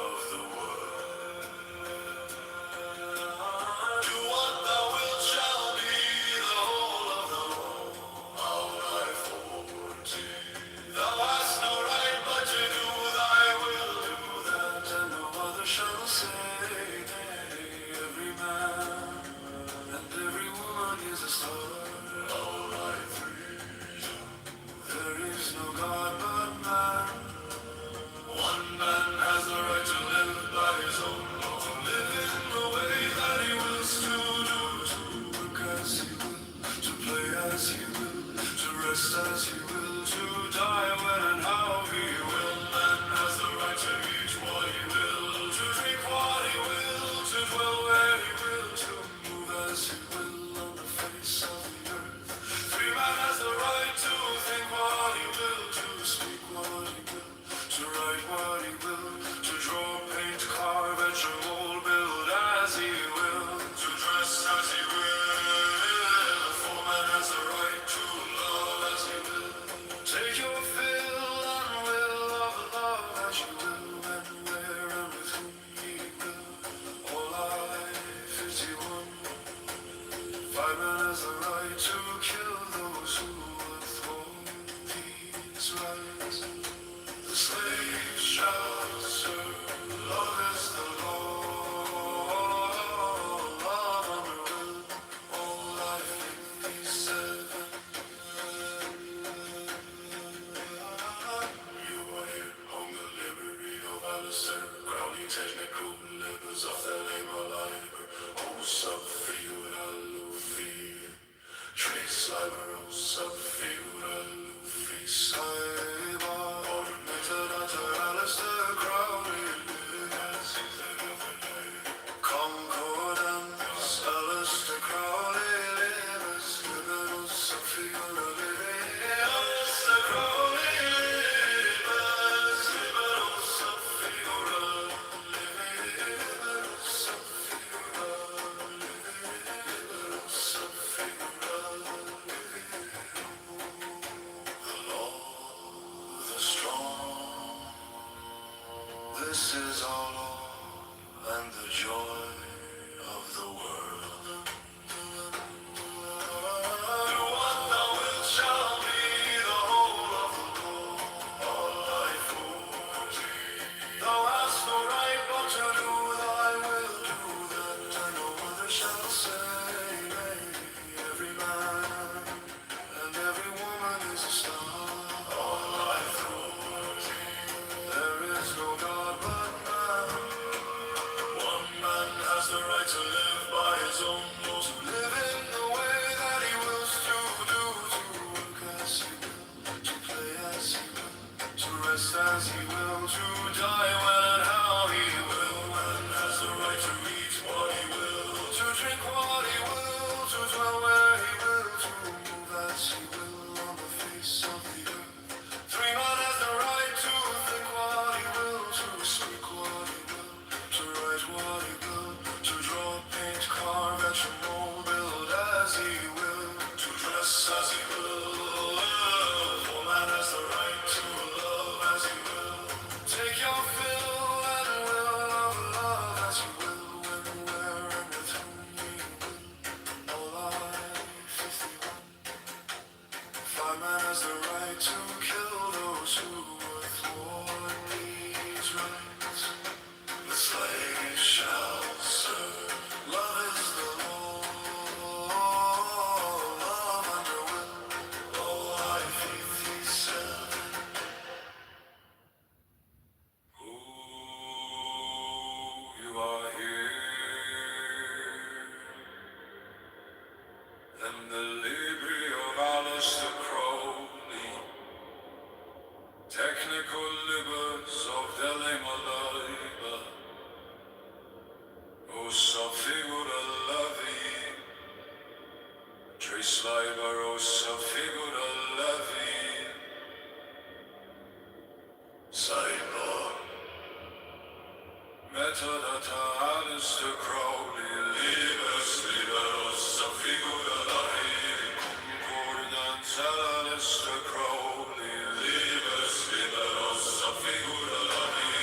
of the world. Do what thou wilt shall be the whole of the law. All thy forty. Thou hast no right but to do thy will, do that, and no other shall say. Nay, every man and every woman is a star. All thy freedom. There is no God but man. One man has the right to live by his own law, to live in the way that he wills to do, to work as he will, to play as he will, to rest as he will, to die when and how he will. Man has the right to eat what he will, to drink what he will, to dwell where he will, to move as he will on the face of the earth. Free man has the right to think what he will, to speak what he will, to write what he will, to draw, paint, carve, etch, or mold, build as he will, to dress as he will. For man has the right to love as he will. Take your fill and will of love as you will, when, where, and with whom ye will. All life is you one. Five man has the right to kill those who would thwart peace rise. The slave shall serve. Love is the law. Love under will. All life 57. You are here. Hunger, liberty, no violence, grounding, technical, livers of the labor liber. Oh, sub-figura, lufi. Trace liber, oh, sub-figura, lufi. Cyber. Ornamented, naturalis, the crowded livers. Concordance, Alice, the crowded livers. Liberal, sub-figura, Alice, the crowded livers. Liberal, sub-figura, liberal, sub-figura, liberal, sub-figura, the law, the strong. This is our law and the joy of the world. Do what thou wilt shall be the whole of the law. All thy forty. Thou hast no right but to do thy will, do that, and no other shall say. Nay, every man and every woman is a star. All thy forty. There is no God but man. One man has the right to live by his own law, to live in the way that he wills to do, to work as he will, to play as he will, to rest as he will, to die when and how he will. Man has the right to eat what he will, to drink what he will, to dwell where he will, to move as he will on the face of the earth. Three man has the right to think what he will, to speak what he will, to write what he will, to draw, paint, carve, etch, and mold, build as he will, to dress as he will. For man has the right to love as he will. Take your fill and will of love as you will, when, where, and with whom ye will. All life is the one. Five man has the right to kill those who would thwart these rights. The slave shall serve. Love is the law. Love under will. All life 57. Ooh, you are here. And the Libri of Alistair Crowley. Technical libers of Dele Malaiba. O figura lavi. Trace liber, o figura lavi. Cyber. Metadata Alistair Crowley. Libers, liberos, figura lavi. Concordance Alistair Crowley. Libers, liberos, figura lavi.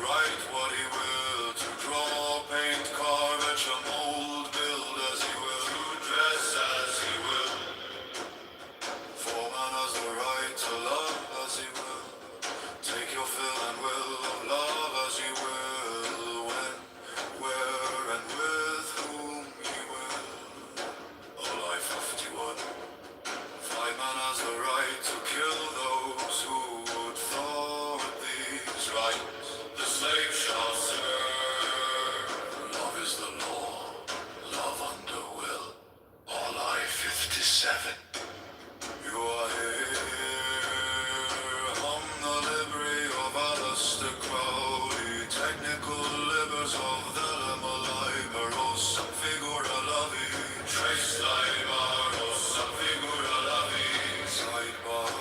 write what he will, to draw, paint, carve, etch, a mold, build as he will, to dress as he will. For man has the right to love as he will. Take your fill and will of love as you will. When, where, and with whom you will. Oh, life 51. Fight man has the right to kill those who would thwart these rights. The slave shall serve. Love is the law. Love under will. All life 57. You are here, hum the livery of Alistair Crowley, technical libers of the Lemaliberos, some figura lavi, trace libaros, some figura lavi, sidebar,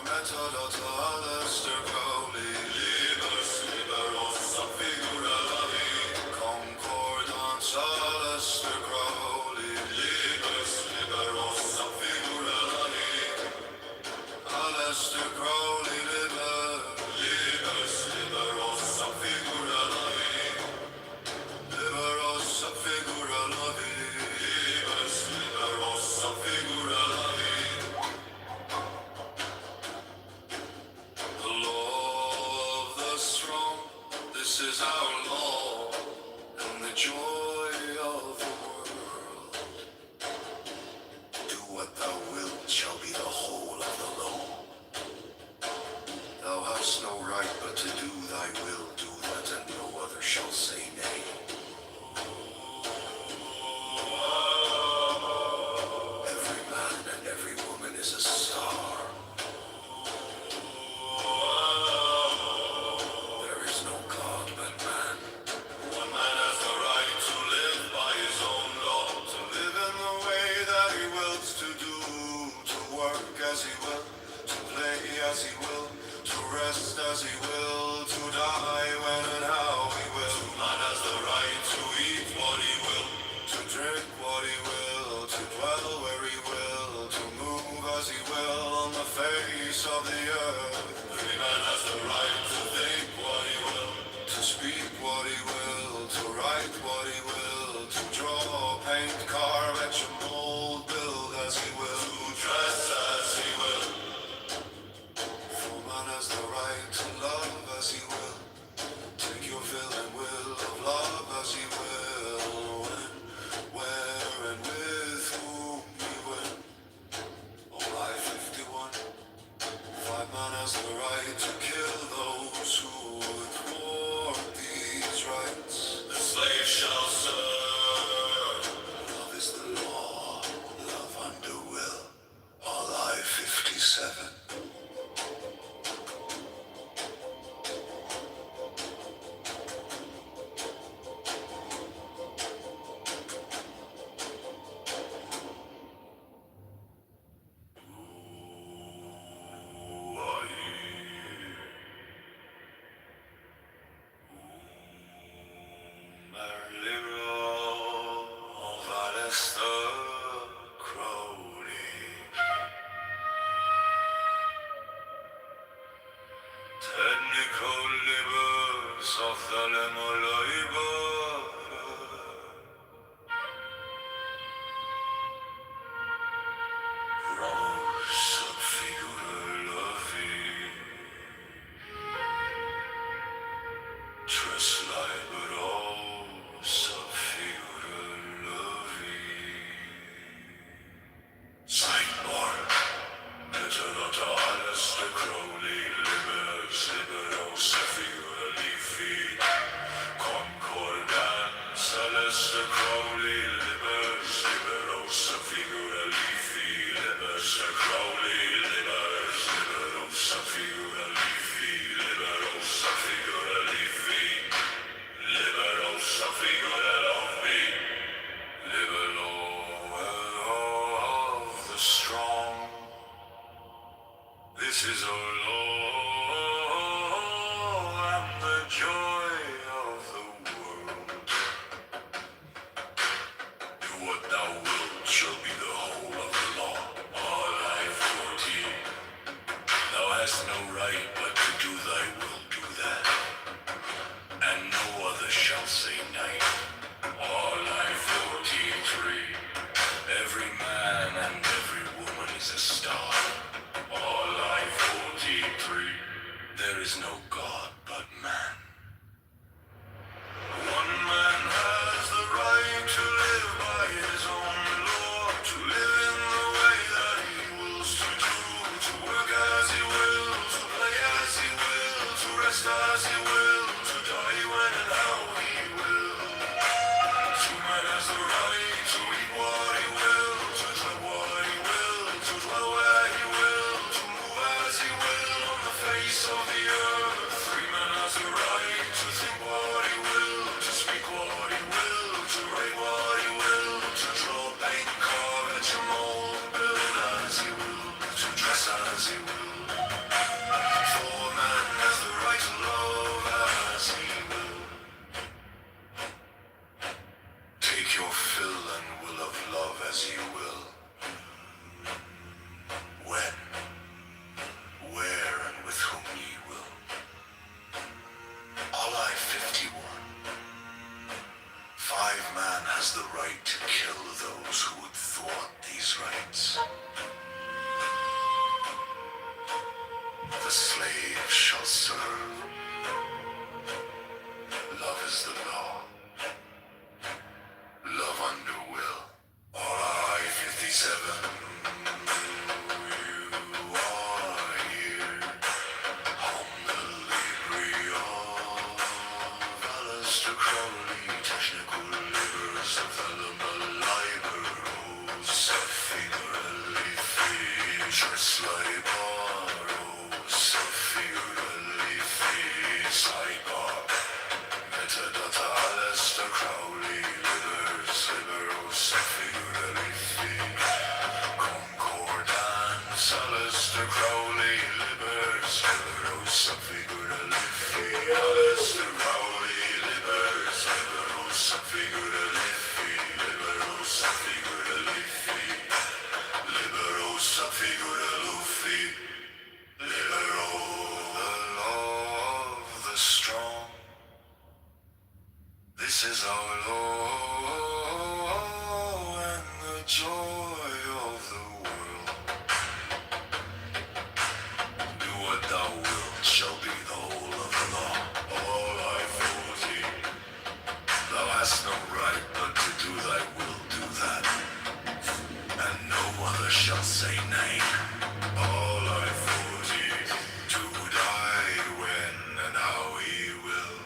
metadata Alistair Crowley, libers, liberos, some figura lavi, concordance Alistair Crowley, libers, liberos, some figura lavi. Alistair Crowley, libers, liberos, sub figura lavi. Liberos, sub figura lavi. Libers, liberos, sub figura lavi. The law of the strong, this is our law, and the joy of the world. Do what thou wilt shall be the whole of the law. Thou hast no right but to do thy will, do that, and no other shall say nay. Every man and every woman is a star. There is no God but man. One man has the right to live by his own law, to live in the way that he wills to do, to work as he will, to play as he will, to rest as he will, to die when and how he will. Man has the right to eat what he will, to drink what he will, to dwell where he will, to move as he will on the face of the earth. Every man has the right to think what he will, to speak what he will, to write what he will, to draw, paint, carve, etch, and mold, build as he will, to dress as he will. For man has the right to love as he will. Take your fill and will of love as he will. When, where, and with whom he will. Oh, life 51. Five man has the right to kill those who would thwart these rights. The slave shall serve. Love is the law. Love under will. All life 57. Technical libers of the Lemaliber. Rose of figura lavi. Tres liberos of figura lavi. Sidebar. Metalota Alistair Crowley, libers, liberos, figura lifi. Concordance, Alistair Crowley, libers, liberos, figura lifi. Alistair Crowley, libers, liberos, figura lifi. Liberos, figura lifi. Liberos, figura has the right to kill those who would thwart these rights. The slave shall serve. Love is the law. Love under will. I-57. You are here. Home delivery of Alistair Crowley. Technical labors of Elmer Liber. Figurally features like figurally features like metadata Alistair Crowley libers figurally concordance Alistair Crowley libers figurally Alistair Crowley libers figurally liberos figurally liberos figurally libero the law of the strong. This is our law and the joy of the world. Do what thou wilt shall be the whole of the law. All I foresee. Thou hast no right but to do thy will, do that. And no other shall say nay. All I foresee. To die when and how he will.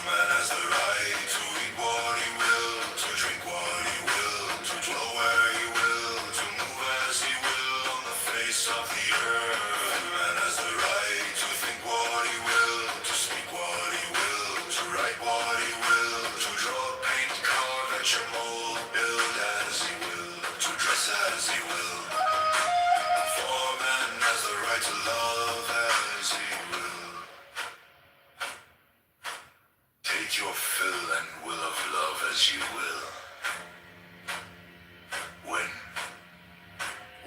Man has the right to eat what he will, to drink what he will, to dwell where he will, to move as he will on the face of the earth. Man has the right to think what he will, to speak what he will, to write what he will, to draw, paint, carve, etch, mold, build as he will, to dress as he will. For man has the right to love as he will. Take your fill and will of love as you will. When,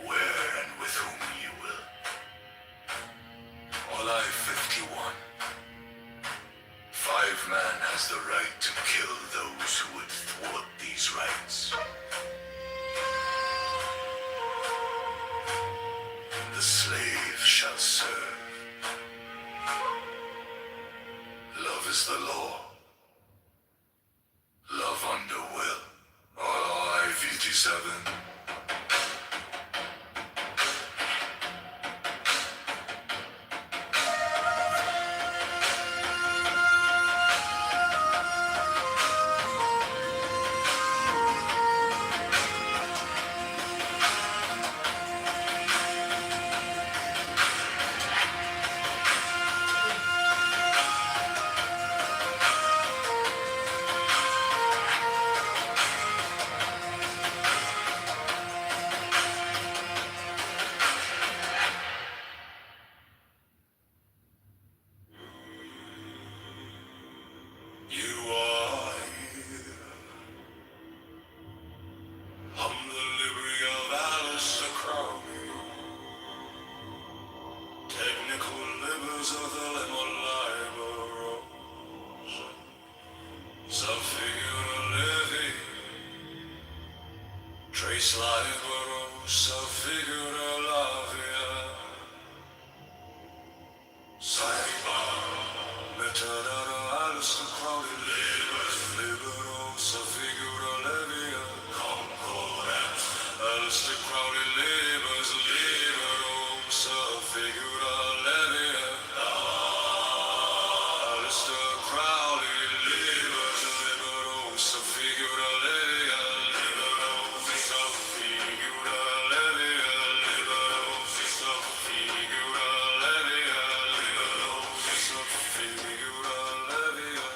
where, and with whom you will. All I-51. 5 man has the right to kill those who would thwart these rights. The slave shall serve. Love is the law. Love under will. I-57. Trace libero, figura lavia. Saiba, metadata, Alistair Crowley, libero, figura levia. Concordance, Alistair Crowley, libero, figura levia. Alistair Crowley, libero, figura levia. Figura levia,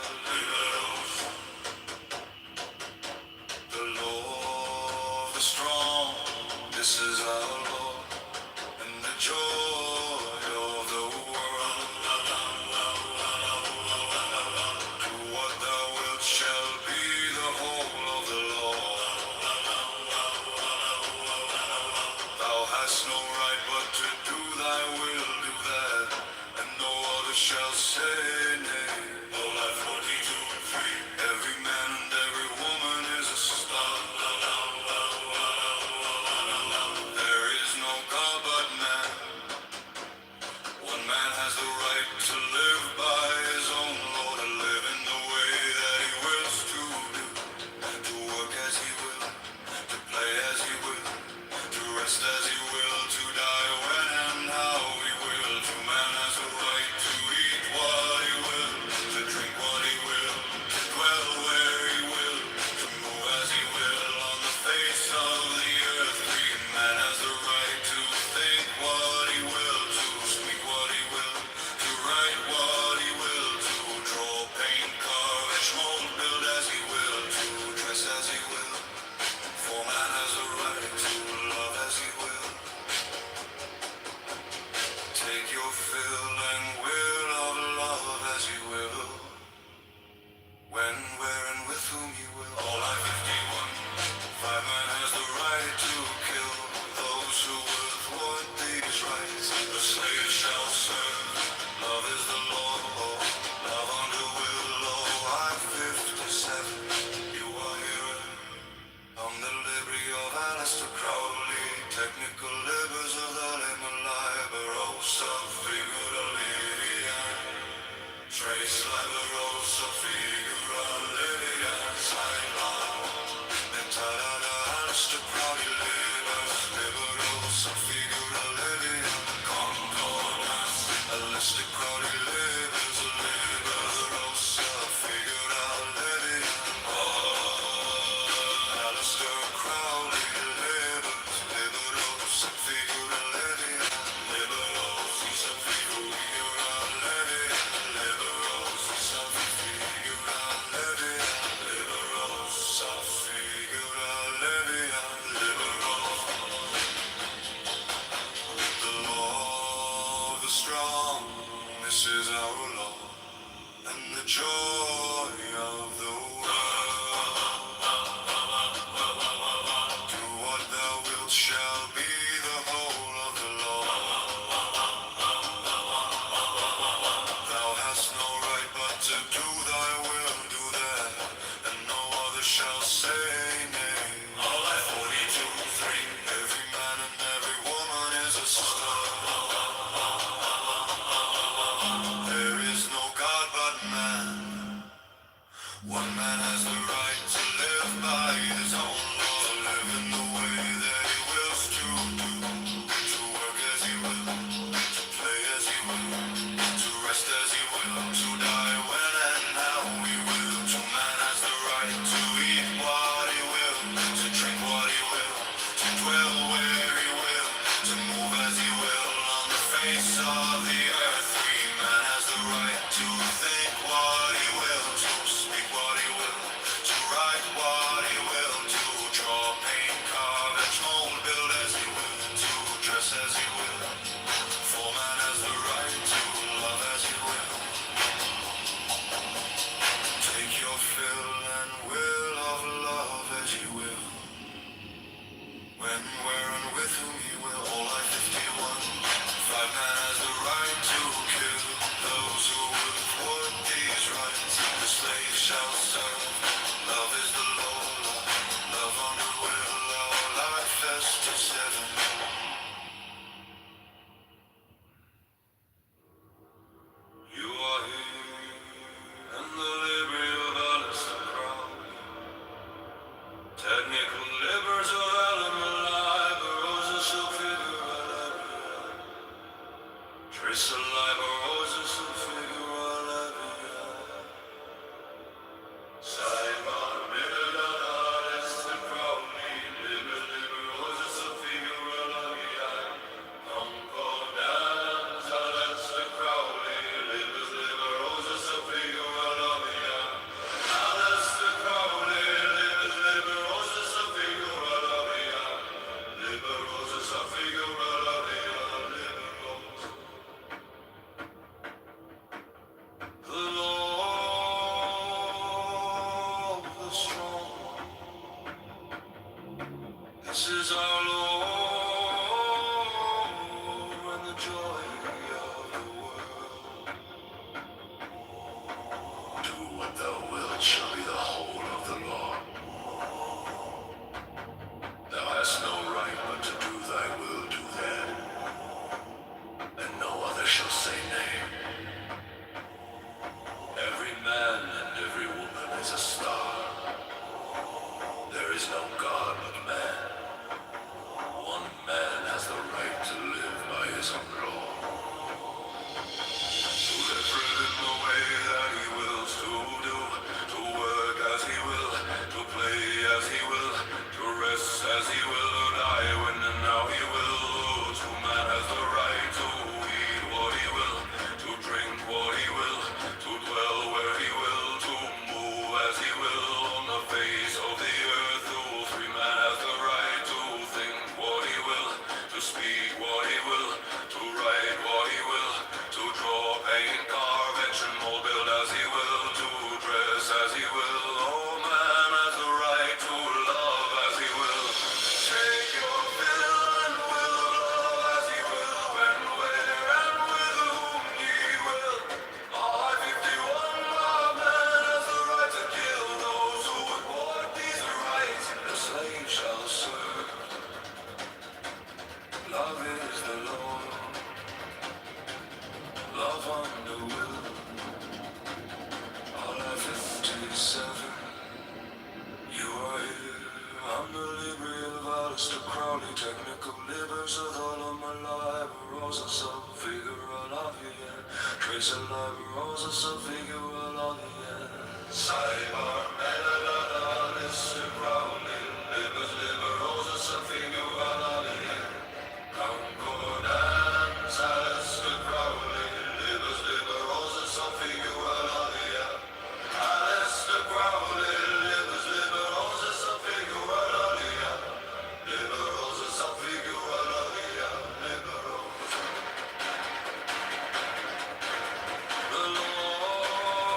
joy of the world. Do what thou wilt shall be the whole of the law. Thou hast no right but to do thy will, do that, and no other shall say nay. All I 42-3. Every man and every woman is a sister. There is no God but man. One man has the right to live by his own law, to live in the way that he wills to do, to work as he will, to play as he will, to rest as he will, to die when and how he will. To man has the right to eat what he will, to drink what he will, to dwell where he will, to move as he will on the face of the earth. Free man has the right to think what he will, to speak what he will, to write what he will, to draw, paint, carve, and mold, build as he will, to dress as he will. For man has the right to love as he will. Take your fill and will of love as you will. When, where, and with whom he will. All I 51. Five man has the right to kill those who would thwart these rights. The slave shall serve. Love is the law. Love under will. Our life is 7. You are here, and the liberty of Alice the crown. Technical libers of element life, roses of figure alive. Trace alive, roses of figure alive. Simon, middle of Alice the crown. Liber, roses of figure alive. Concordance, Alice the crown. Liber, roses of figure alive. Alice the crown. Liber, roses of figure alive. Liber, roses of figure alive. The Lord, the strong. This is our Lord, and the joy of the world. Do what thou wilt shall be the whole of the law. Thou hast no right but to do thy will, do that, and no other shall say nay. Every man and every woman is a star. There is no God but man. One man has the right to live by his own law. To live in the way that he wills to do, to work as he will, to play as he will, to rest as he will, die when and how he will. To man has the right to eat what he will, to drink what he will, to dwell where he will, to move as he will on the face of the earth. Free man has the right to think what he will, to speak what he will, to write what he will, to draw, paint, carve, etch, and mold, build as he will, to dress as he will. Oh, man has the right to love as he will. Take your fill and will of love as he will, when, where, and with whom he will. I 51, my man has the right to kill those who would thwart these rights. The slave shall serve. Love is the Lord. Love under will. All I 57. You are here. I'm the library of Alistair Crowley. Technical libers of all of my life. Roses of figure alive. Trace alive. Roses of figure alive. Cyber melody. Alistair Crowley. Libers, liber, roses of figure alive. Concordance. Alistair Crowley. Libers, liber, roses of figure alive. Alistair Crowley. Libers, liber, roses of figure alive. Liber, roses of figure alive. Liber, roses. The Lord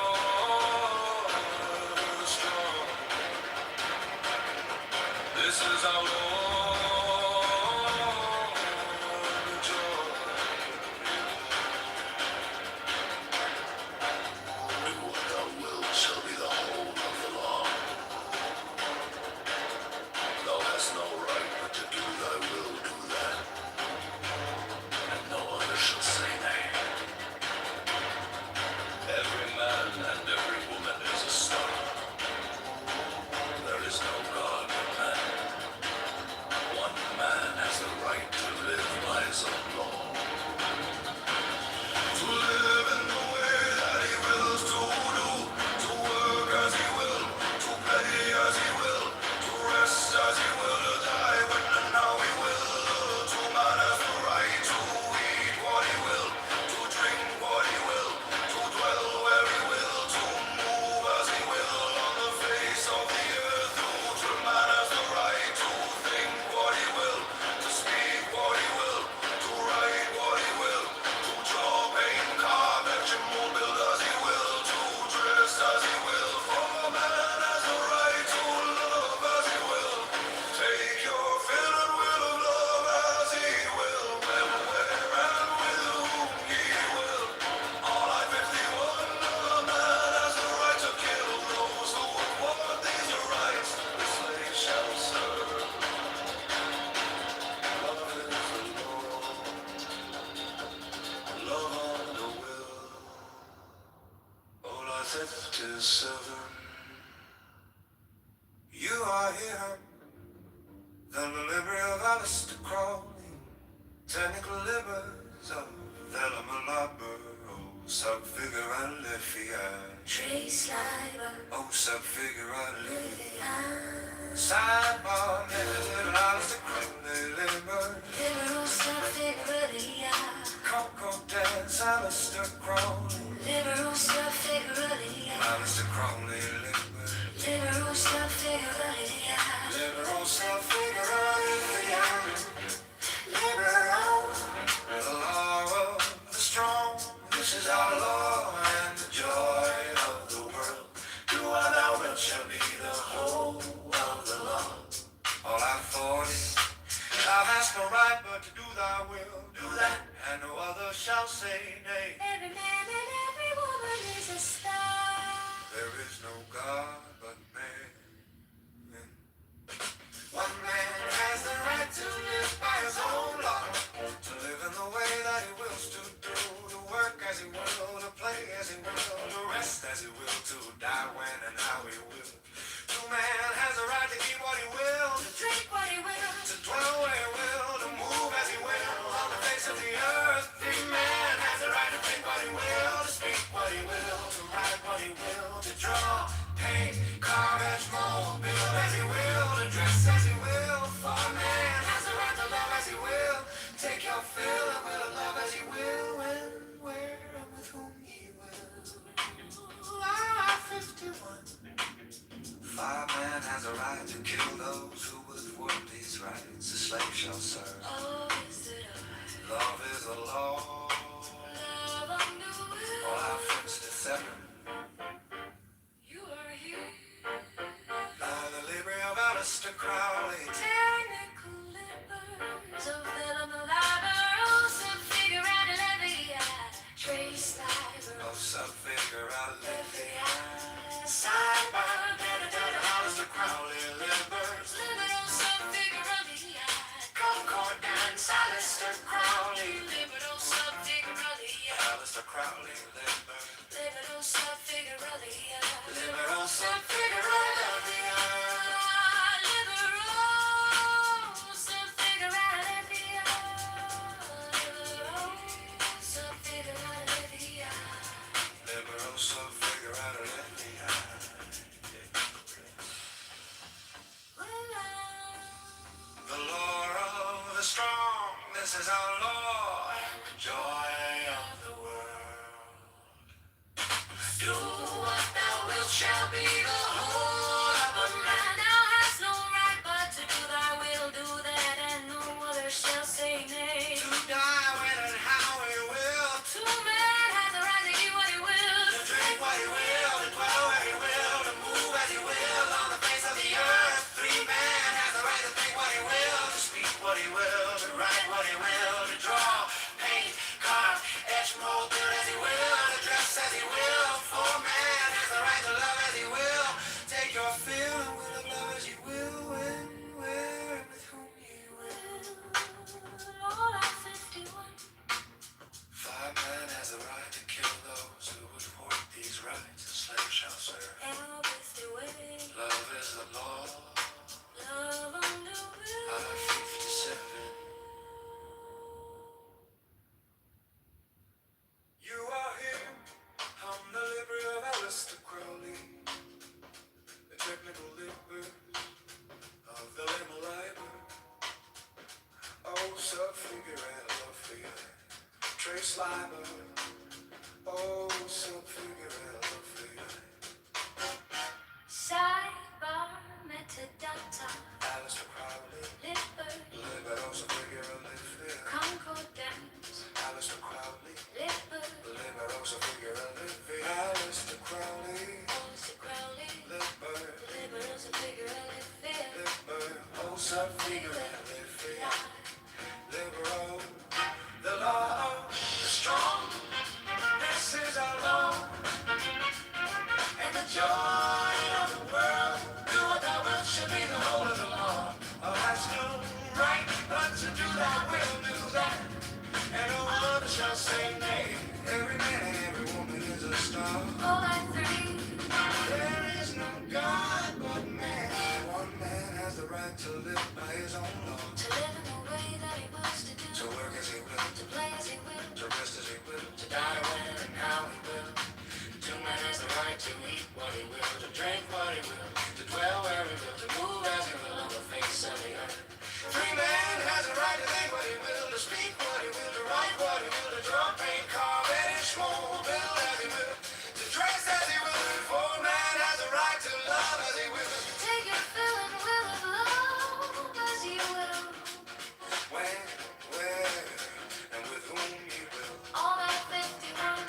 57. You are here, the liberal Alistair Crowley, technical libers of Velamalabur, sub figure alifia, Trace Liber, oh sub figure alifia, sidebar, little Alistair Crowley, liber, Liberal Subfiguralia, Coco dance, Alistair Crowley, Liberal Subfiguralia, Alistair Crowley, liber, Liberal Subfiguralia, liberal sub figure alifia, Liberal, the law of the strong. This is our law and the joy of the world. Do what thou wilt shall be the whole of the law. All I thought is, thou hast no right but to do thy will. Do that, and no other shall say nay. every man and every woman is a star. There is no God but man. One man has the right to live by his own law, to live in the way that he wills to do, to work as he will, to play as he will, to rest as he will, to die when and how he will. No man has the right to eat what he will, To drink what he will, to dwell where he will, to move as he will on the face of the earth. Every man has the right to think what he will, to speak what he will, to write what he will, to draw, paint, carve, etch, mold, build as he will, to dress as he will. For a man has the right to love as he will, take your fill and will love as he will, when, where, and with whom he will. Ah, 51. Five man has a right to kill those who would thwart these rights. The slave shall serve. oh, is it I? Love is a law. Love on the will, All our friends to seven. you are here, By the library of Alistair Crowley. technical libers of Velamalabur, Subfiguralia, Trace Liber, Oh, sub figure I live the Sidebar, Alistair Crowley livers. Liberal Subfiguralia, Concord dance, Alistair Crowley. Liberal Subfiguralia, Alistair Crowley livers. Liberal Subfiguralia, Liberal sub figure I live the Liberal Subfiguralia, Liberal Subfiguralia. liberal sub figure I live the The law of the strong, this is our law and the joy of the world. Do what thou wilt shall be the whole of a man. Thou hast no right but to do thy will, do that, and no other shall say nay. To die when and how he will, To man has the right to eat what he will, to drink what he will, to dwell where he will, to move as he will on the face of the earth. Free man has the right to think what he will, to speak what he will, to write what he will, to draw, paint, carve, etch, mold, build as he will, to dress as he will. For man has the right to love as he will, take your fill and will of love as you will, when, where, and with whom you will. Lord, I'm 51. Five man has the right to kill those who would thwart these rights. A slave shall serve. Love is the way, Love is the law. love on the will. I-57. You are here, I'm the library of Alistair Crowley, the technical libers of the Lima Liber. Oh, sub figure and love figure, trace liber. Oh, sub figure and love figure, Sidebar, metadata, Alistair Crowley, liber, libero sub figure and live figure, concordance, Alistair Crowley, liber, libero sub figure and live figure, Alistair Crowley, also Crowley, liber. liberal Subfiguralia, Oh, sub figure and live figure, liberal, the law, the strong. This is our law and the joy of the world. Do what thou wilt shall be the whole of the law. Thou hast no right but to do thy will, do that, and no other shall say nay. Every man and every woman is a star. all I three, right to live by his own law. To live in the way that he wants to do. To work as he will. To play as he will. To rest as he will. To die when and how he will. Two men has the right to eat what he will. To drink what he will. To dwell where he will. To move as he will on the face of the earth. Free man has a right to think what he will, to speak what he will, to write what he will, to draw, paint, carve, edit, mold, build as he will, to dress as he will. For man has a right to love as he will. Take your fill and will of love as you will. When, where, and with whom he will. All that 51.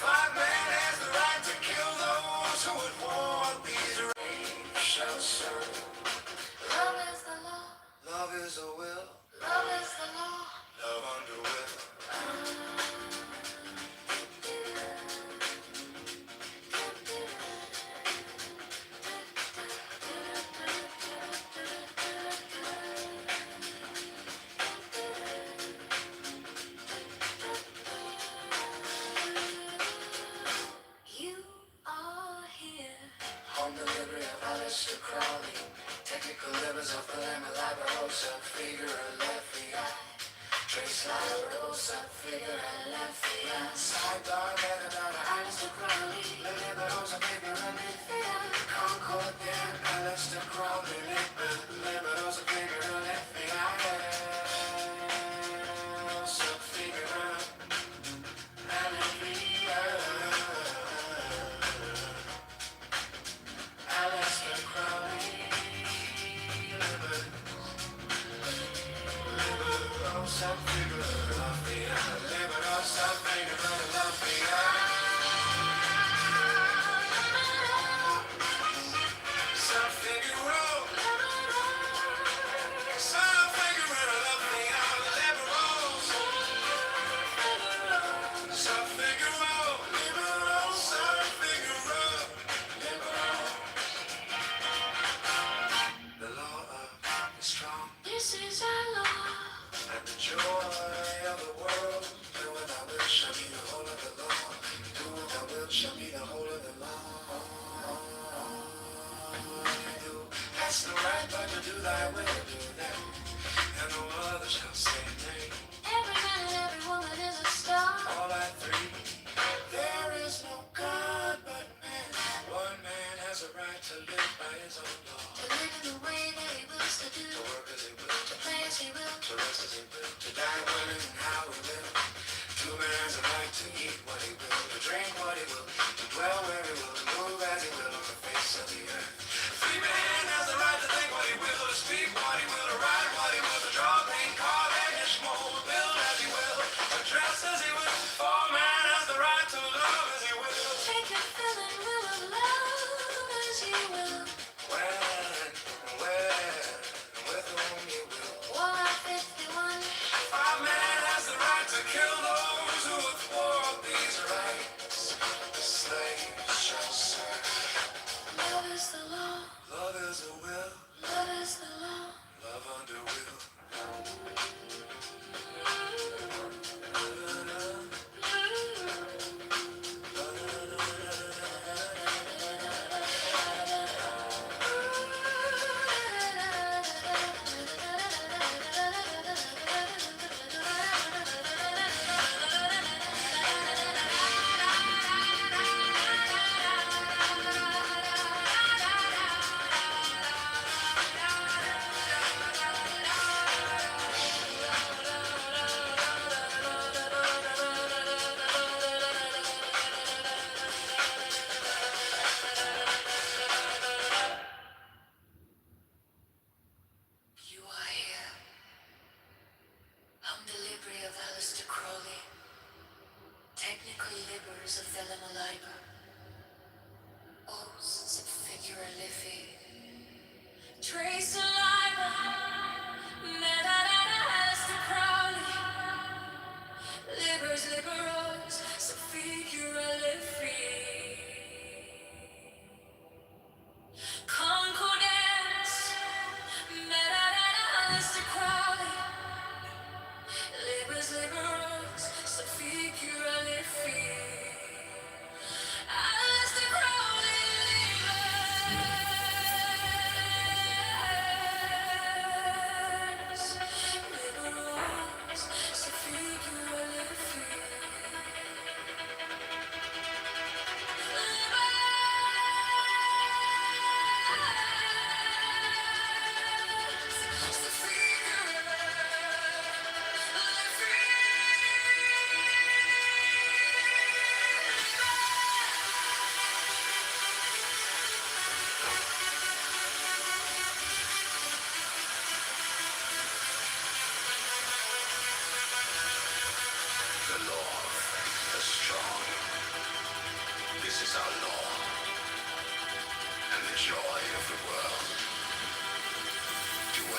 Five man has the right to kill those who would want these rains shall serve. Love is the law. Love is a will. Love is the law. Love under will. You are here. Home delivery of Aleister Crowley. Technical livers of the Lama Labarosa. Figure and left the eye. Trace Labarosa. Figure and left the eye. Sidebar, Metadata, Aleister Crowley. Liberosa, figure and left the eye. Concord, Dan, Aleister Crowley. Liberosa, figure and left the eye. So figure out. And left the eye. Aleister Crowley. Liberosa, figure of the eye. Liberosa, figure of the eye. Some figure of. Some figure of the eye. Liberosa. Some figure of. Liberosa, figure of. Liberosa. The law of the strong. This is our law. And the joy of the world. Do what thou wilt shall be the whole of the law. Do what thou wilt shall be the whole of the law. Do hast the right but to do thy will, do that. And no other shall say nay. Every man and every woman is a star. All at three. There is no God but man. One man has a right to live by his own law. To live in the way that he wills to do. To work as he will. To play as he will. To rest as he will. To die when and how he will. Two men has a right to eat what he will. To drink what he will. To dwell where he will. To move as he will on the face of the earth. Free man has the right to think what he will. To speak what he will. To write what he will. To draw, paint, carve, edit, mold, build as he will. To dress as he will. For man has the right to love as he will. Take your fill and will of love as you will. When, where, and with whom you will. All that 51. Our man has the right to kill those who would thwart these rights. The slaves shall serve.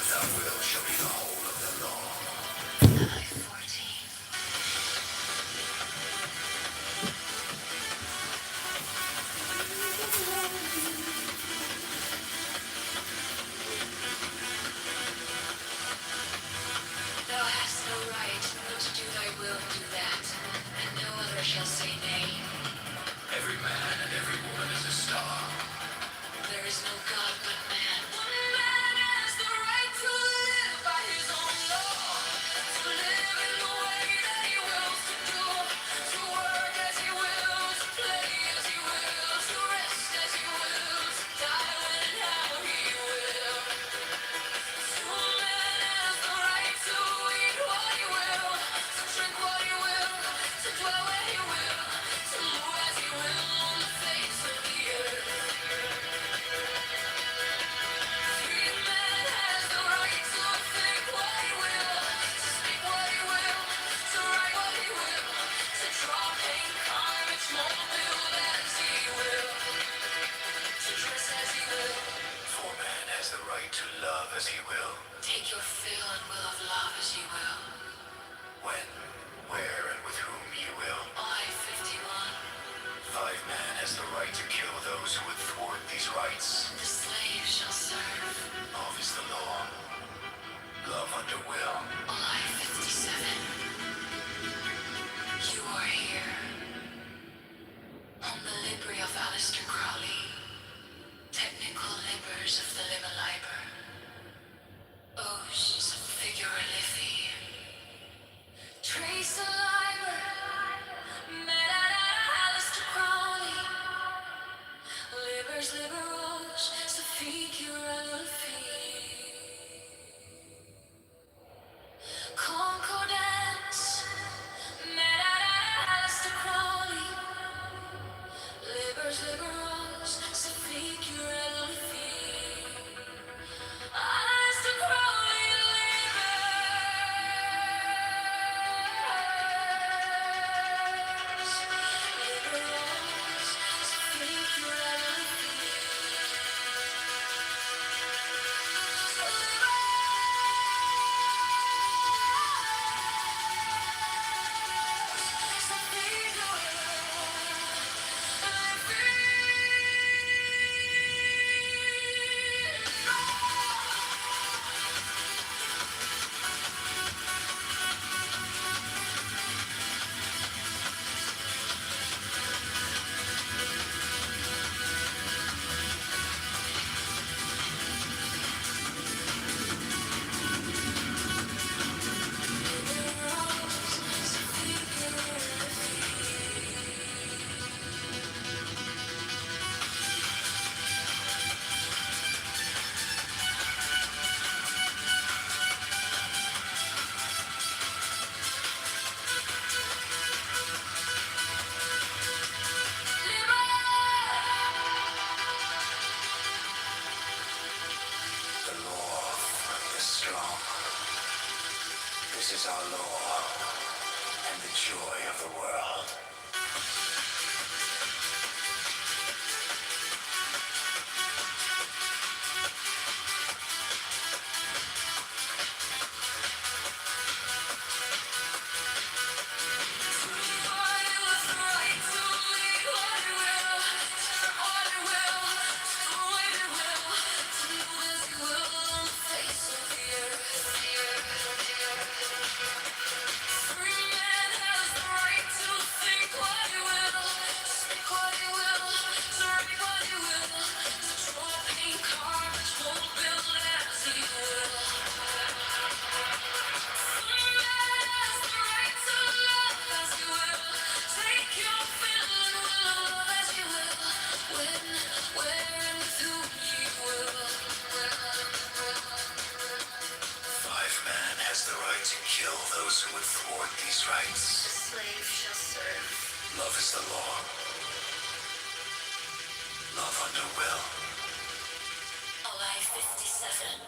Thy will shall be the whole of the law. Thou hast no right but to do thy will do that, and no other shall say nay. Every man and every woman is a star. There is no God but man. One man has the right to live by his own law, to live in the way that he wills to do, to work as he wills, to play as he wills, to rest as he wills, to die when and how he will. One man has the right to eat what he will, to drink what he will, to dwell where he will, to move as he will on the face of the earth. Free man has the right to think what he will, to speak what he will, to write what he will, to draw paint, carnage, mold, build as he will, to dress as he will. For man has the right to love as he will. Take your fill and will of love as you will. When, where, and with whom you will. I, 51. Man has the right to kill those who would thwart these rights. The slave shall serve. Love is the law. Love under will. I, 57. You are here. On the library of Aleister Crowley. Technical libers of the liber liber. O's of figure liffy. Trace a liber. Met at Aleister Crowley. Libers, liberals, so figure liffy. Concordance. Met at Aleister Crowley. Libers, liberals, so figure liffy. Aleister Crowley, The law of the strong. This is our law and the joy of the world. Those who would thwart these rights. the slave shall serve. Love is the law. Love under will. I, 57.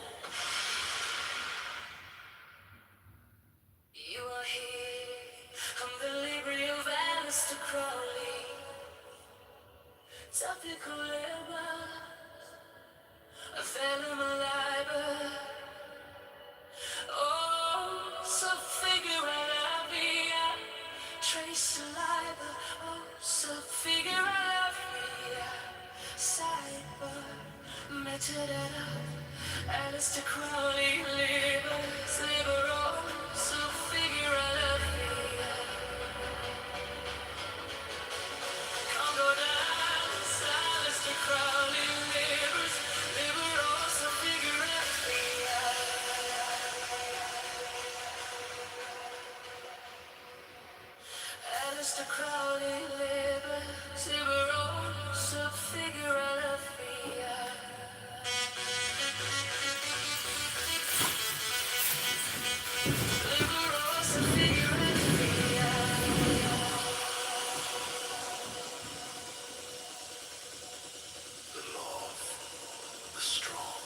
You are here on the library of Aleister Crowley. Topical labor, a venom liber. metadata, Alistair Crowley, libers, liberals, so figure out Congo dance, Alistair Crowley, libers, liberals, so figure Alistair Crowley, libers, liberals, so figure out The law of the strong.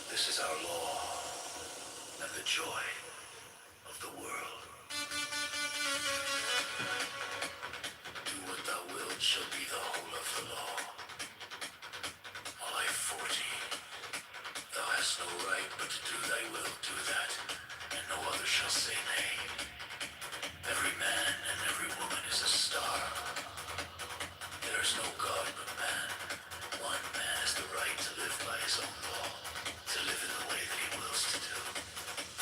This is our law and the joy of the world. Do what thou wilt shall be the whole of the law. While I 40, thou hast no right but to do thy will, do that, and no other shall say nay. Every man and every woman is a star. There is no God but man. One man has the right to live by his own law, to live in the way that he wills to do,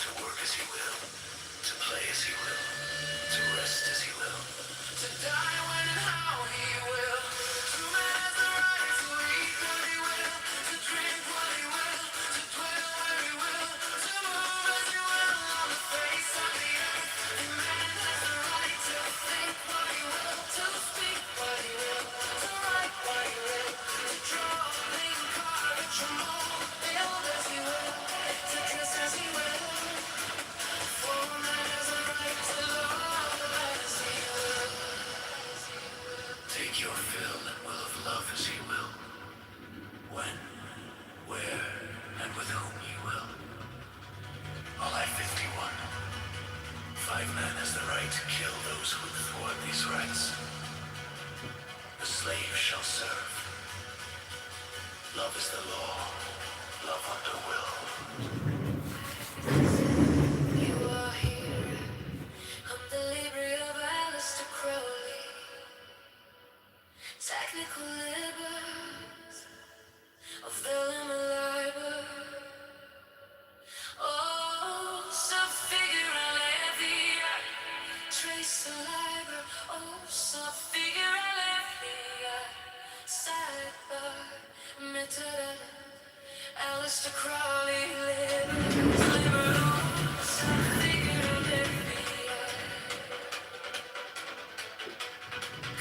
to work as he will, to play as he will, to rest as he will, to die when and how he will. True man has the right to eat what he will, to drink what he will, to dwell where he will, to move as he will on the face of the earth. And man has the right to think what he will, to speak what he will, to write what he will, to draw, think, carve, and mold, build as he will, to kiss as he will. For man has the right to love as he will. take your fill and will of love as he will, when, where, and with whom he will. While I 51, 5 men has the right to kill those who would thwart these rights. The slave shall serve. Love is the law, love under will. You are here. I'm the library of Alistair Crowley. Technical libers of the liber. Oh, so figure I levy, trace a liber. Oh, so figure I levy, sidebar, metadata, Alistair Crowley, libers, liberals, so figure I levy.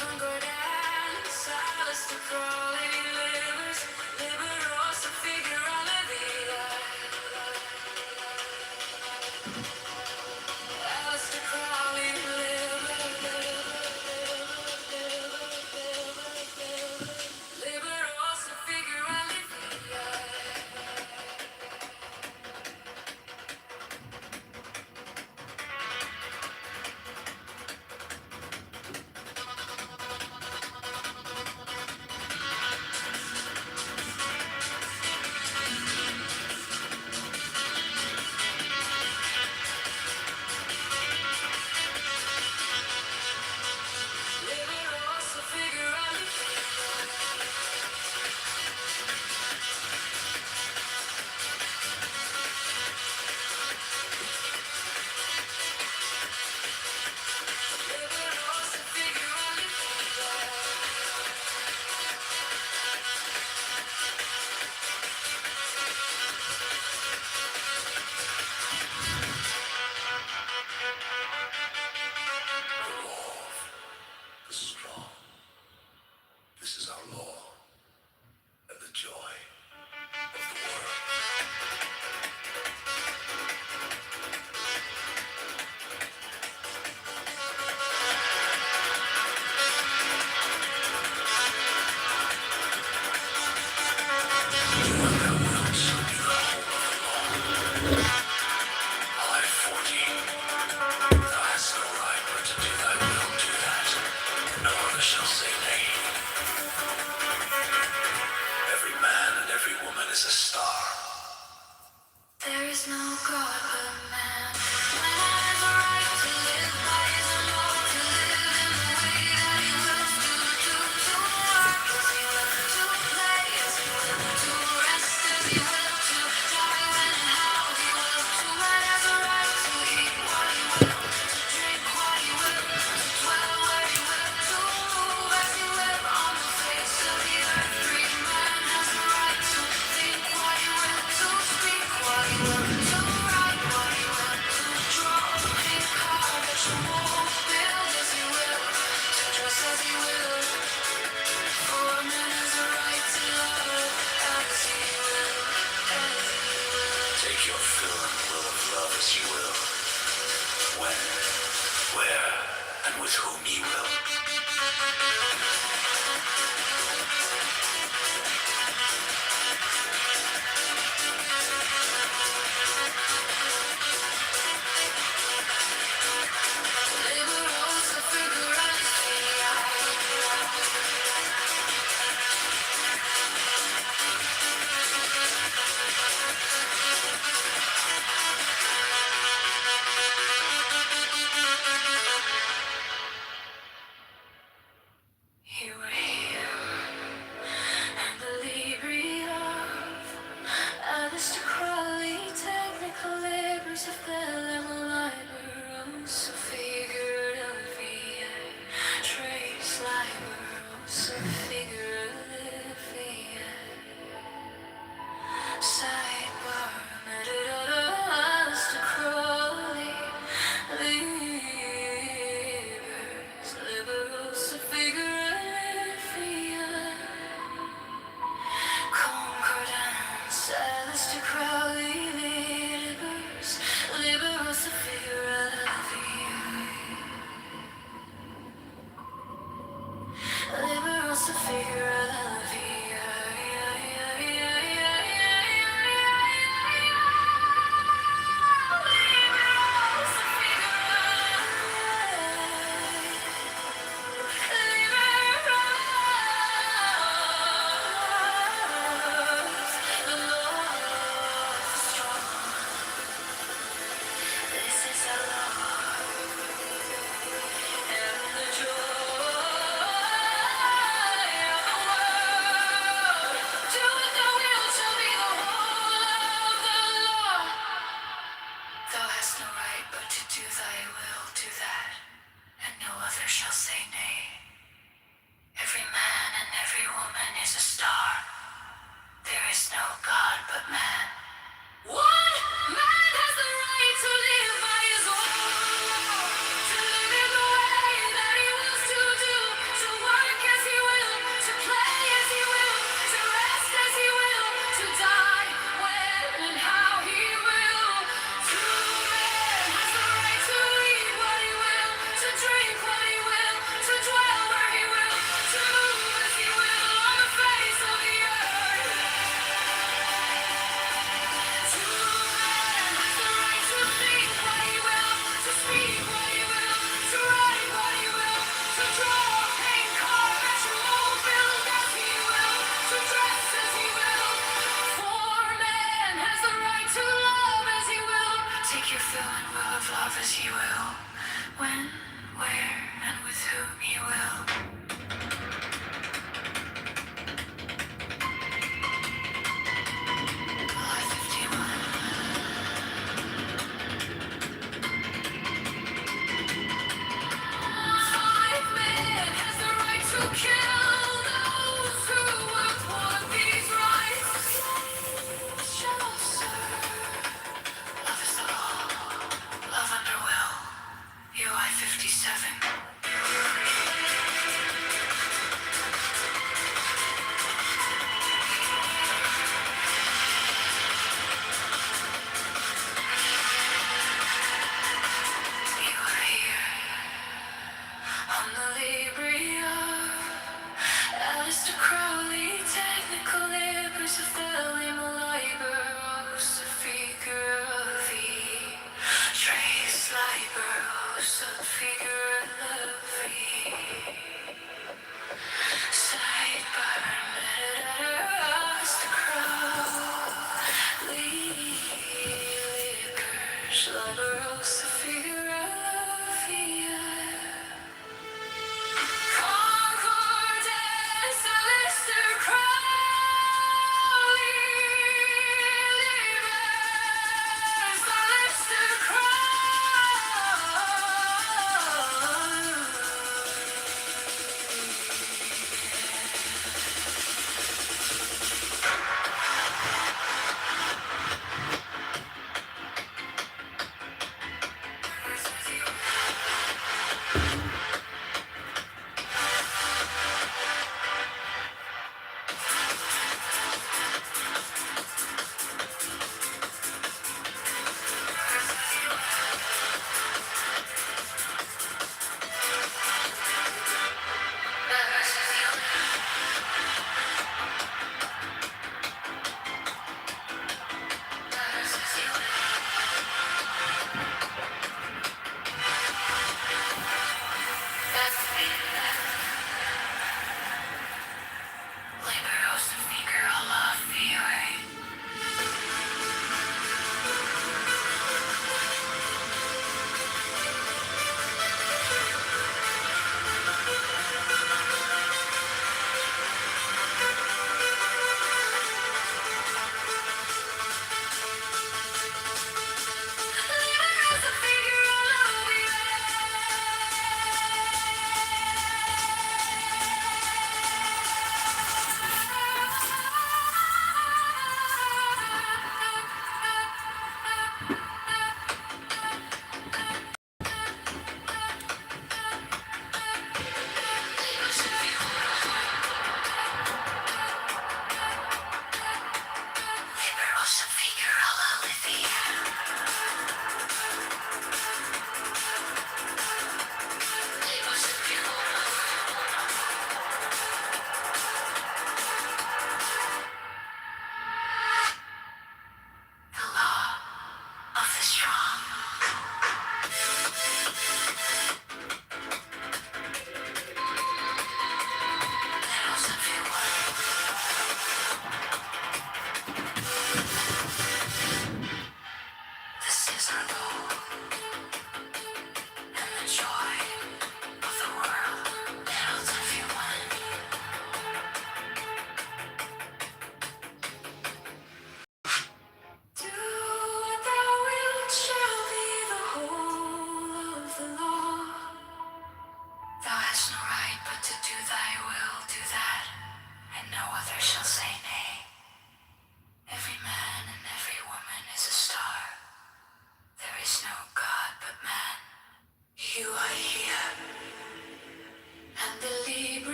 Concordance, Alistair Crowley, libers, liberals, so figure I levy. Alistair Crowley, liberals, so figure I liberals, so figure I liberals, so figure The strong. This is our law and the joy of the world. While I 40, thou hast no right but to do thy will, do that. No other shall say nay. Every man and every woman is a star. There is no God but man. Man has a right to live by his own law, to live in the way that he wills to work as he will, to play Take your fill and will of love as you will. When, where, and with whom you will. You were here, and the Libri of Alistair Crowley, technical labors of Bella Liberos, figure of VA, trace Liberos, figure of VA, sidebar, metadata, Alistair Crowley, libers, liberos, figure of VA. Concordance, Alistair Crowley, libers, liberos, figura la vie. Liberos, figura la vie. This is our love, and the joy of the world. Do it thy will shall be the whole of the law. Thou hast no right but to do thy will, do that, and no other shall say nay. Every man and every woman is a star. There is no God but man. One man has the right to live by his own law, to live in the way that he wills to do, to work as he will, to play as he will, to rest as he will, to die when and how he will. True man has the right to eat what he will, to drink what he will, to dwell where he will, to move as he will on the face of the earth. True man has the right to think what he will, to speak what he will, to write what he will, to draw, paint, carve, etch, build as he will, to dress as he will. For man has the right to love as he will. Take your fill and will of love as he will. When, where, and with whom he will. July 51. Five men has the right to kill those who would want these rights. Shall serve. Love is the law. Love under will. UI 57. You are here on the Libria. Alistair Crowley, technical labors of Bella Liberos, a figure of vie. Trace Liberos, a figure of vie. Sidebar, metadata, Alistair Crowley, libers, liberos, a figure of vie. Concordance, Alistair Crowley, libers, Alistair Crowley.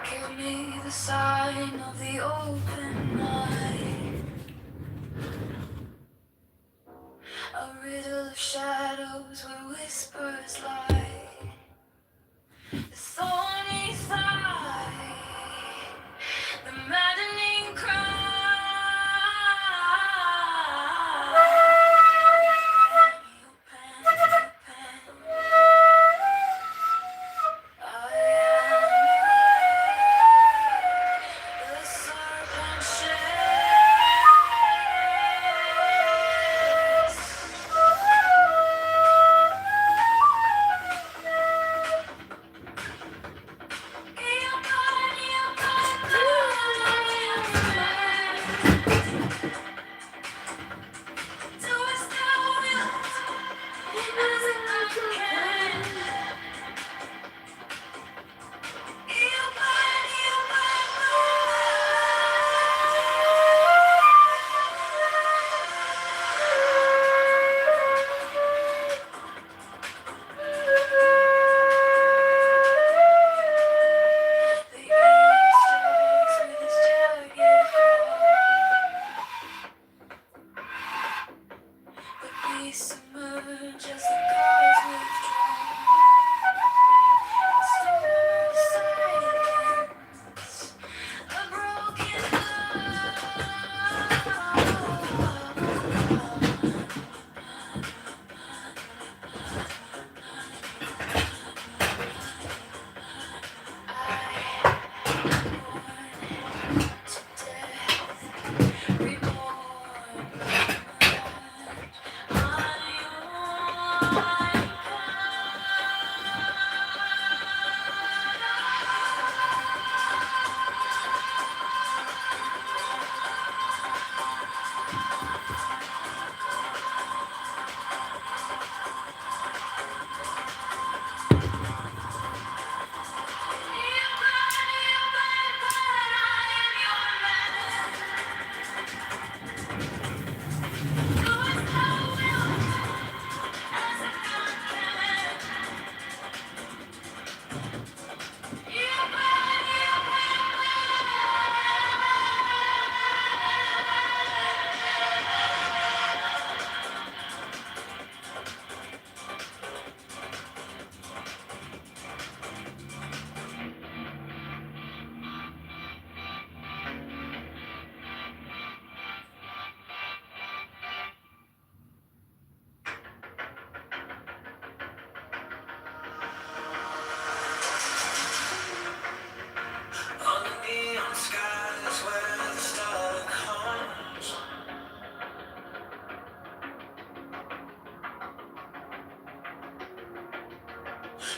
Give me the sign of the open night, a riddle of shadows where whispers lie, the thorny side, the maddening cry.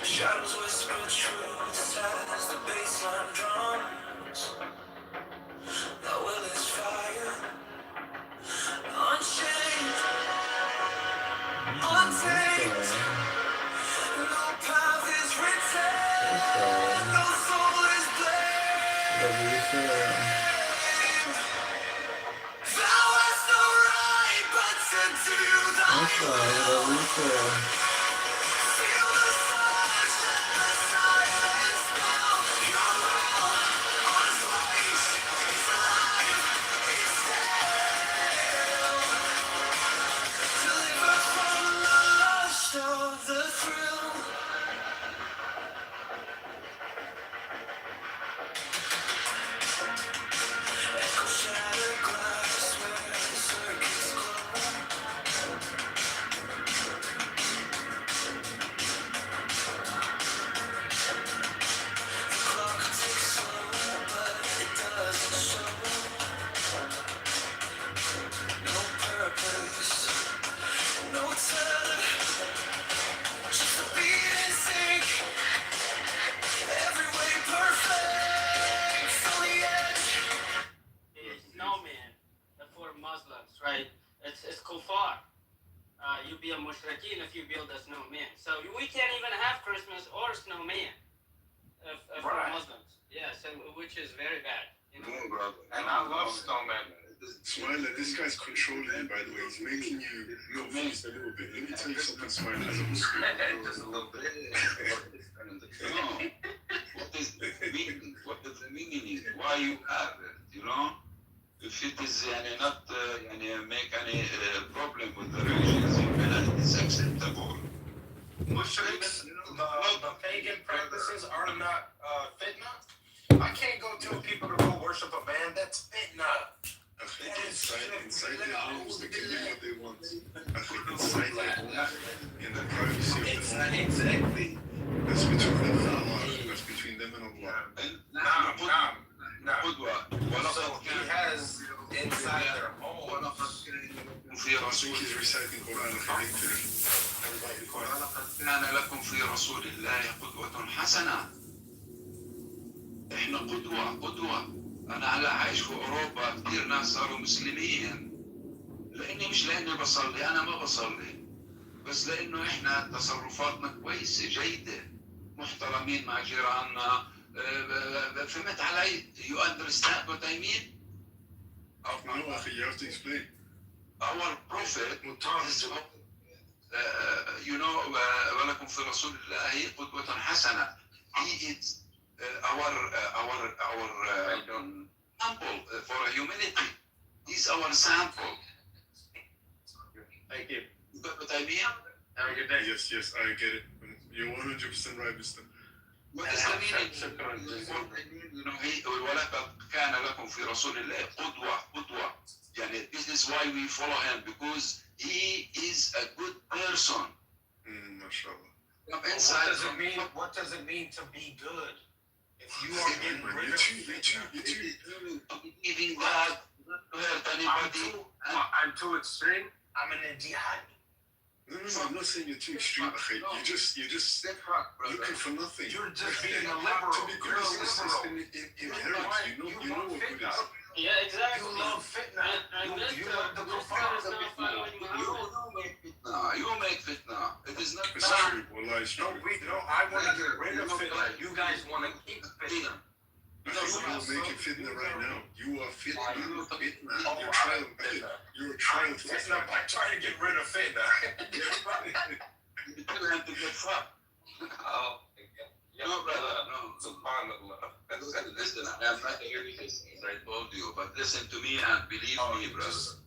Shadows whisper truths as the baseline drums. The will is fire, unchained, untamed. No path is written, no soul is blamed. Thou hast no right but to do thy will. Feel the silence now. Your will on its ways is alive, is still. Deliver from the lust of the thrill. Echo shattered glass where the circuits glow. The clock ticks slow, but it doesn't show. No purpose, no time, just a beat in sync. Every way perfect on the edge. Snowman for Muslims, right? It's kufar. You be a mushrikeen if you build a snowman. So we can't even have Christmas or snowman. for Muslims. Yeah, so which is very bad. You know? And I love Stoneman. Smiler, this guy's controlling you, by the way. He's making you confused a little bit. Let me tell you something, Smiler, as a Muslim. Just a little bit. No. What is the meaning? What is the meaning? Why you have it? You know? If it is not make any problem with the religions, it is acceptable. Muslims, the pagan practices are not fitna. I can't go tell people to go worship a man. That's fitna. I think inside their homes, they can do what they want. I think inside their homes, in the privacy of their home. Exactly. That's between them and Allah. That's between them and Allah. So he has inside their home. I think he's reciting Quran. كان لكم في رسول الله قدوة حسنة. احنا قدوة. انا هلا عايش في اوروبا كثير ناس صاروا مسلمين. مش لاني بصلي، انا ما بصلي. بس لانه احنا تصرفاتنا كويسة جيدة. محترمين مع جيراننا. فهمت علي؟ You understand what I mean? No, أخي, you have to explain. Our prophet, ولكم في رسول الله قدوة حسنة. He is our sample for humanity. He's our sample. Thank you. You got what I mean? Have a good day. Yes, I get it. You're 100% right, mister. What is the meaning? ولقد كان لكم في رسول الله قدوة. يعني this is why we follow him, because he is a good person. MashaAllah. What does it mean to be good? If you are getting rid of believing God, not to hurt anybody. I'm too extreme. I'm in a jihad. No, I'm not saying you're too extreme, Akhi. You're just looking for nothing. You're just being a liberal. To be good is inherent. You know what good is. Yeah, exactly. You love fitna. You love the You make fitna. It is not it's true. Wallah, it's true. No, I want to get rid of fitna. You guys want to keep fitna. You're making fitna right now. You are fitna. You're trying to. It's not like trying to get rid of fitna. You tell him to get fucked. No, brother, no. Subhanallah. Listen, I'm not hearing this as I told you, but listen to me and believe me, brother.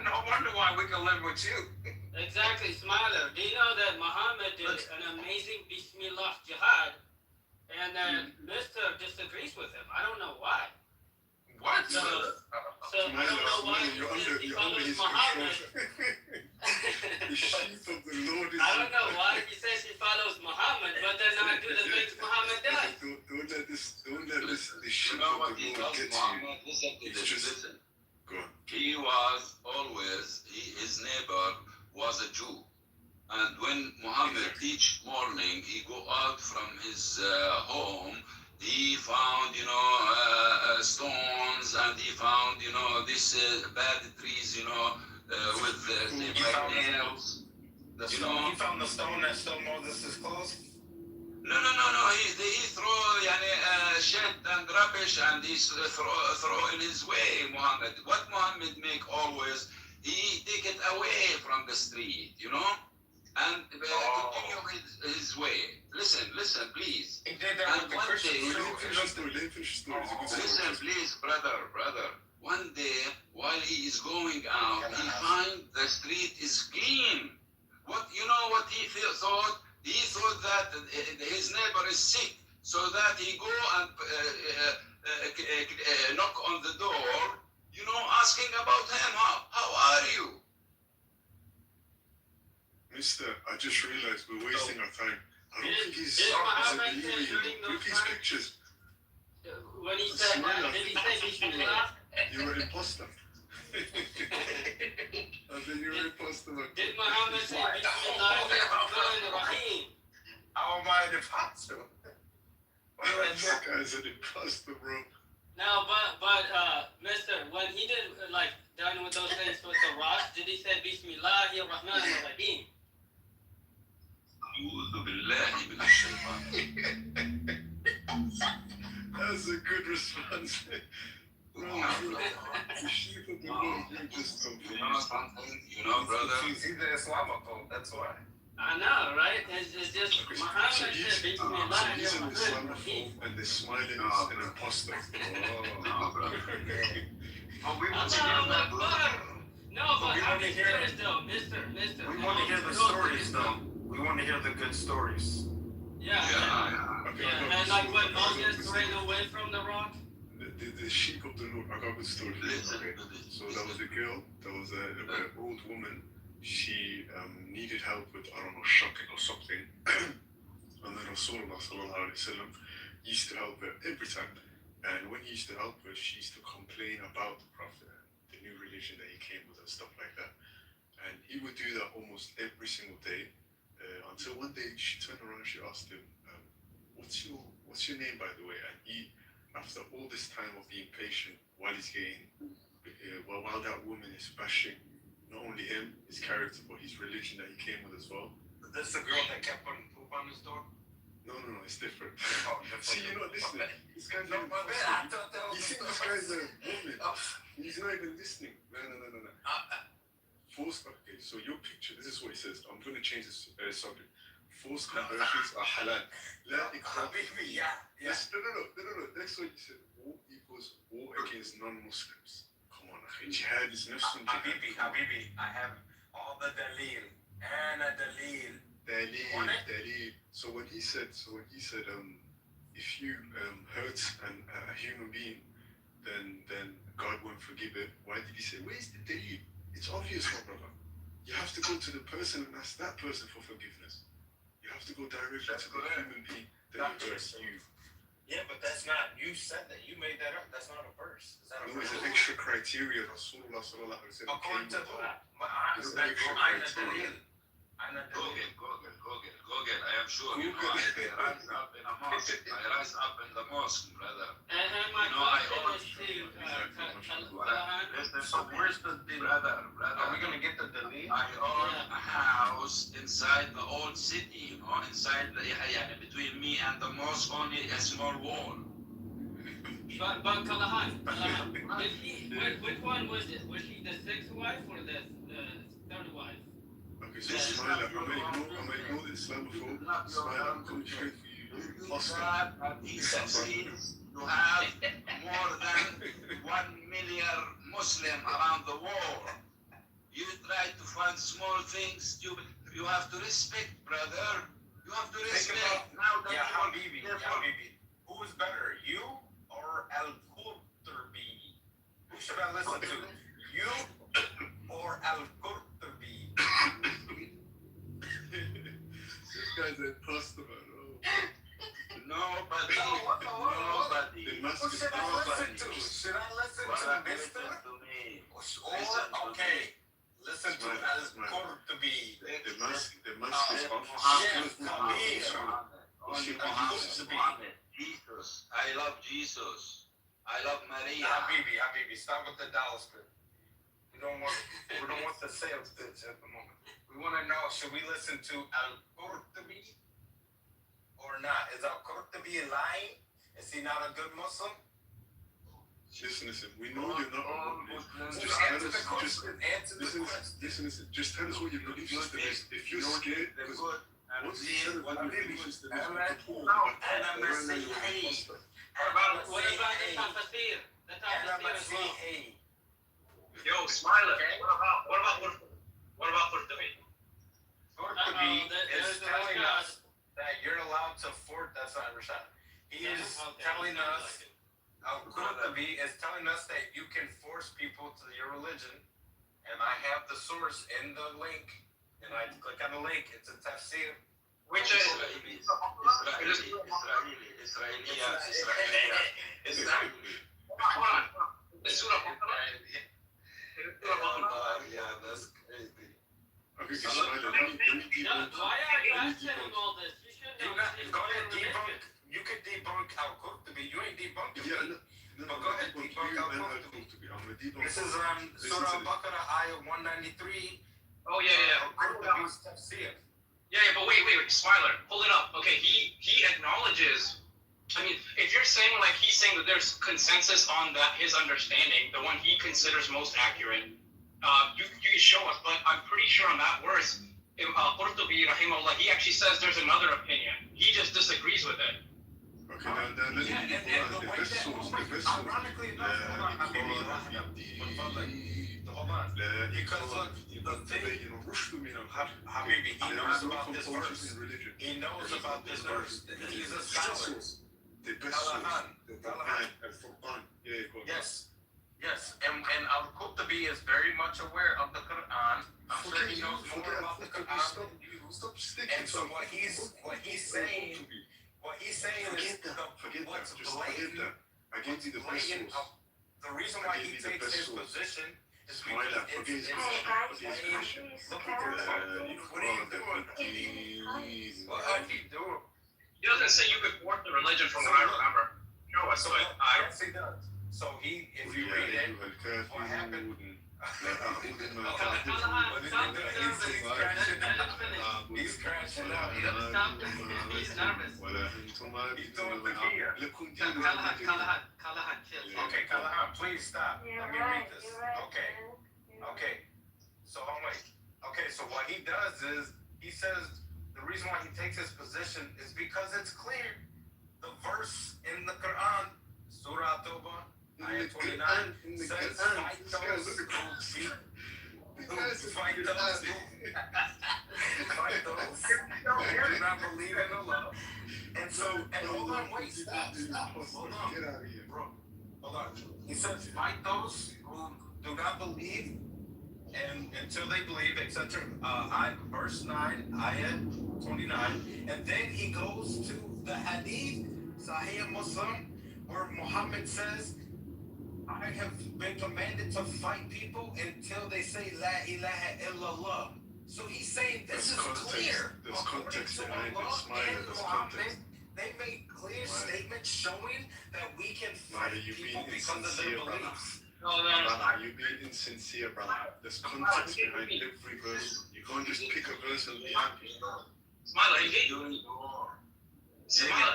No wonder why we can live with you. Exactly, Smiler. Do you know that Muhammad did an amazing Bismillah jihad, and Mr. disagrees with him? I don't know why. What? So I don't know why he follows Muhammad. The sheep of the Lord is. I don't know why he says he follows Muhammad, but then not do the things Muhammad does. Don't let this the sheep You know of what the he Lord does, get Muhammad? you. Listen to this. Listen. Go on. He was always, his neighbor was a Jew. And when Muhammad each morning, he go out from his home, he found, stones, and he found, these bad trees, with nails. He found the stone that stole Moses' clothes? No. He throw shit and rubbish, and he throw in his way, Muhammad. What Muhammad make always, he take it away from the street, and continue his way. Listen, please. He did that with the Christians. Listen, please, brother. One day, while he is going out, he find the street is clean. What he thought? He thought that his neighbor is sick, so that he go and knock on the door, asking about him. How are you? Mister, I just realized we're wasting our time. I don't think he's believing. Look at his pictures. When he said that, did he say Bismillah? You're an imposter. I think you're an imposter. Did Muhammad say Bismillah? How am I an imposter? This guy's an imposter, bro. No, but Mister, when he did done with those things with the rocks, did he say Bismillahir Rahmanir Rahim? أعوذ بالله من الشيطان. That's a good response. The sheep of the Lord, you're just confused. You know, brother. He's the Islamophobe, that's why. I know, right? It's just Muhammad So said, he's an Islamophobe and the smiling is an imposter. No, brother. But we want to hear Allah that. Akbar. No, but I'm just curious though, Mister. We want to hear the stories, though. We want to hear the good stories. Yeah. Okay, Yeah, and like when Moses ran away from the rock. The sheep of the Lord, I got a good story. Okay. So there was a girl, there was an old woman. She needed help with, I don't know, shopping or something. And then Rasulullah sallallahu alaihi wasallam used to help her every time. And when he used to help her, she used to complain about the Prophet, the new religion that he came with and stuff like that. And he would do that almost every single day. Until one day she turned around and she asked him, what's your name, by the way? And he, after all this time of being patient, while he's getting, while that woman is bashing not only him, his character, but his religion that he came with as well. That's the girl that kept putting poop on his door? No, it's different. Oh, See, you're not listening. This guy's No, my bad. I thought that was you see, this guy's a woman. He's not even listening. No. Forced, okay, so your picture, this is what he says. I'm going to change this subject. Forced conversions are halal. La ikrah. Yeah. No. That's what he said. War equals war against non-Muslims. Come on, akhi. Jihad is nafsun jihad. Habibi, I have all the dalil. And a dalil. Dalil. So when he said, if you hurt a human being, then God won't forgive it. Why did he say, where's the dalil? It's obvious, my brother. You have to go to the person and ask that person for forgiveness. You have to go directly to the human being that hurts you. Yeah, but that's not, you said that. You made that up. That's not a verse. Is that a No, verse? it's an extra criteria. Rasulullah sallallahu alaihi wasallam According to who? It's an extra criteria. Google. I am sure you know I rise up in a mosque. I rise up in the mosque, brother. And my question is to So where's the brother? Are we gonna get the delete? I own a house inside the old city, inside the between me and the mosque, only a small wall. But Kalahan, which one was it? Was she the sixth wife or the third wife? Okay, so Smile, I'm gonna ignore the Islamophobe. Smile, I'm coming straight for you. He succeeds to have more than 1 million Muslim around the world. You try to find small things, you have to respect, brother. You have to respect. Habibi. Who is better, you or Al-Qurtubi? Who should I listen to? You or Al-Qurtubi? This guy's an imposter, man. Nobody. Who should I listen to? Should I listen to Mister? Okay, listen to Al-Qurtubi. The mask is off. Jesus. I love Jesus. I love Maria. Habibi, stop with the dollar script. We don't want the sales pitch at the moment. We want to know, should we listen to Al-Qurtubi or not? Is Al-Qurtubi lying? Is he not a good Muslim? Listen, we know you're not a Muslim. Just answer the question. Listen, just tell us what your belief system is. If you're scared, because once you tell us what your belief system is, we can pull What about the tafsir? The tafsir as well. Yo, Smiler. What about Qurtubi? Qurtubi is telling us that you're allowed to force. That's not Rashad. He is telling us. Al-Qurtubi is telling us that you can force people to your religion, and I have the source in the link, and I click on the link. It's a tafsir. Which is Israeli. Yeah, that's crazy. Okay, why are you asking him all this? You should know. You could debunk Al-Qurtubi. You ain't debunking me. But go ahead, debunk Al-Qurtubi. This is Surah Al-Baqarah, ayah 193. Oh, yeah. Al-Qurtubi's tafsir. Yeah, but wait, Smiler, pull it up. Okay, he acknowledges. I mean, if you're saying like he's saying that there's consensus on that his understanding, the one he considers most accurate, you can show us. But I'm pretty sure on that verse, Qurtubi rahimahullah, he actually says there's another opinion. He just disagrees with it. Okay, now let me the best source. Ironically enough, hold on. Because look, the thing, Habibi, he knows about this verse. He knows about this verse. He's a scholar. The best source. The Quran. Yeah, go on. Yes, and Al-Qurtubi is very much aware of the Quran. I'm sure he knows more about the Quran than you. Stop sticking. And so what he's saying is what's blatant. I gave you the best source. The reason why he takes his position is because it's what are you doing? He doesn't say you could thwart the religion from what I remember. No, so yes, he does. So if you read it, what happened? He's crashing out. He's nervous. He's doing the gear. Okay, Kalahan, please stop. Let me read this. Okay. So I'm like, okay, so what he does is he says the reason why he takes his position is because it's clear. The verse in the Quran, Surah Tawbah, Ayah 29, says fight those who do not believe in Allah. And hold on, wait, stop. Hold on. Get out of here, bro. Hold on. He says fight those who do not believe and until they believe, etc. Verse 9, Ayah 29. And then he goes to the Hadith, Sahih Muslim, where Muhammad says, I have been commanded to fight people until they say La ilaha illallah. So he's saying this is clear. There's context behind it. Smile, there's context. They made clear statements showing that we can fight people because of their beliefs. Brother, you're being insincere, brother. There's context behind every verse. You can't just pick a verse and be happy. Smile, engage. Smile.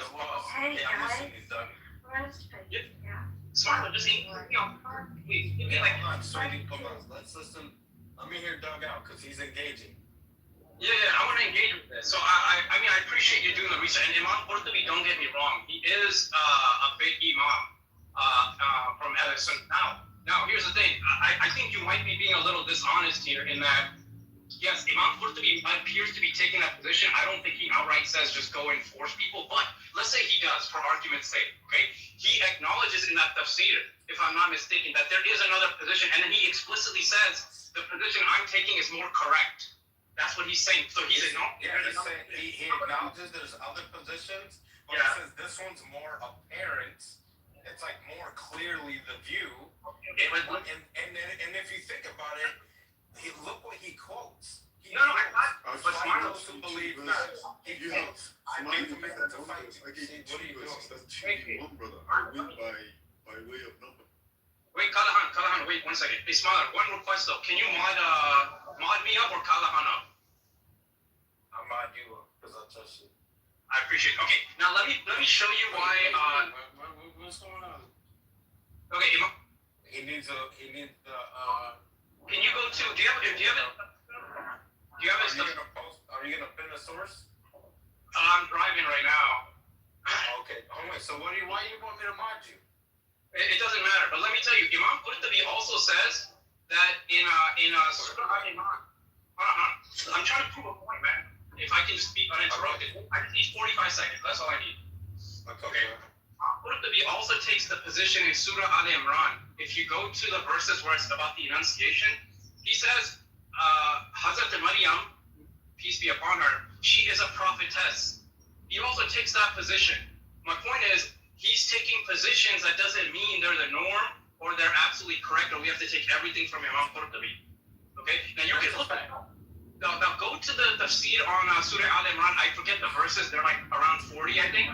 Smile, just please give me like. Hold on. Let's listen. Let me hear Doug out because he's engaging. Yeah, I want to engage with this. So I mean, I appreciate you doing the research. And Imam Qurtubi, don't get me wrong, he is a big imam from Edison. Now, here's the thing. I think you might be being a little dishonest here in that, yes, Imam Qurtubi appears to be taking that position. I don't think he outright says just go and force people, but let's say he does, for argument's sake, okay? He acknowledges in that tafsir, if I'm not mistaken, that there is another position, and then he explicitly says the position I'm taking is more correct. That's what he's saying. So he's saying he acknowledges there's other positions, but he says this one's more apparent. It's like more clearly the view. Okay, and if you think about it, look what he quotes. But Smile to believe not. He quotes, I make the man to fight. I gave you 2 verses. That's 2-1, brother. I win by way of number. Wait, Kalahan, wait 1 second. Hey, Smiler, one request though. Can you mod me up or Kalahan up? I'll mod you up because I trust you. I appreciate it. Okay, now let me show you why. What's going on? Okay, he needs the. Can you go to? Do you have a? Are you gonna pin the source? I'm driving right now. Okay. Oh wait. So why do you want me to mod you? It doesn't matter. But let me tell you, Imam Qurtubi also says that in Surah Al-Imran. I'm trying to prove a point, man. If I can just speak uninterrupted, I just need 45 seconds. That's all I need. Okay. Qurtubi also takes the position in Surah Al-Imran. If you go to the verses where it's about the enunciation, he says, Hazrat Maryam, peace be upon her, she is a prophetess. He also takes that position. My point is, he's taking positions that doesn't mean they're the norm or they're absolutely correct or we have to take everything from Imam Qurtubi. Okay? Now you can look at it. Now go to the tafsir on Surah Al-Imran. I forget the verses. They're like around 40, I think.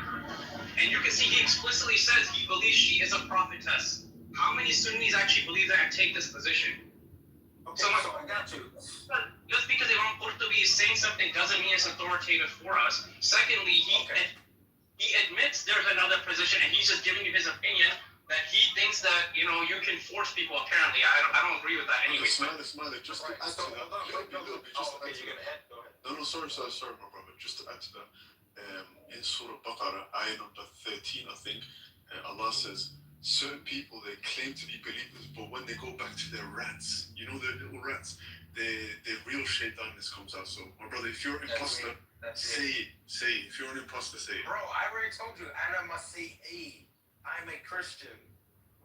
And you can see he explicitly says he believes she is a prophetess. How many Sunnis actually believe that and take this position? So I got you. Just because Imam Qurtubi is saying something doesn't mean it's authoritative for us. Secondly, he admits there's another position, and he's just giving you his opinion that he thinks that you can force people. Apparently, I don't agree with that anyway. Smiley, just to add to that. No, sorry, my brother. Just to add to that, in Surah Baqarah, ayah number 13, I think, Allah says, certain people, they claim to be believers, but when they go back to their rats, their little rats, their real shaitanness comes out. So, my brother, if you're an imposter, say it. If you're an imposter, say it. Bro, I already told you, Ana Masi'i. I'm a Christian.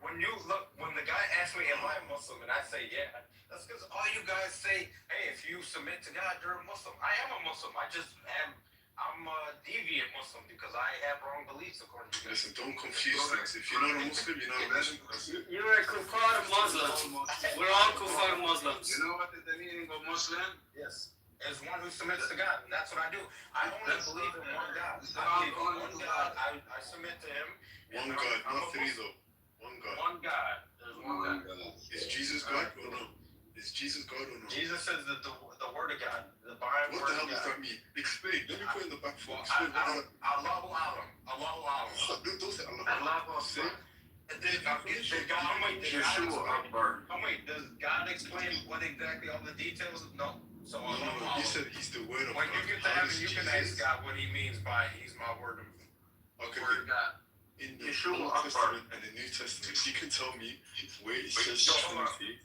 When the guy asks me, am I a Muslim? And I say, yeah. That's because all you guys say, hey, if you submit to God, you're a Muslim. I am a Muslim. I'm a deviant Muslim because I have wrong beliefs according to you. Listen, don't confuse things. If you're not a Muslim, you're not a Muslim. That's it. You're a kuffar Muslim. We're all kuffar Muslims. You know what is the meaning of Muslim? Yes. As one who submits to God. And that's what I do. I only believe in one God. I believe in one God. I submit to him. One God, not three though. One God. One God. There's one God. Is Jesus God or no? Is Jesus God or no? Jesus says that the word of God, the Bible. What the hell does that mean? Explain. Let me put in the back for explain. Allahu Alam. Allahu Alam. Don't say Allah. Allahu Say. Does God explain what exactly all the details? No. So no, he said he's the word of when God. When you get to heaven, you can ask God what he means by he's my word of God. In the Old Testament and the New Testament, you can tell me where it says Trinity.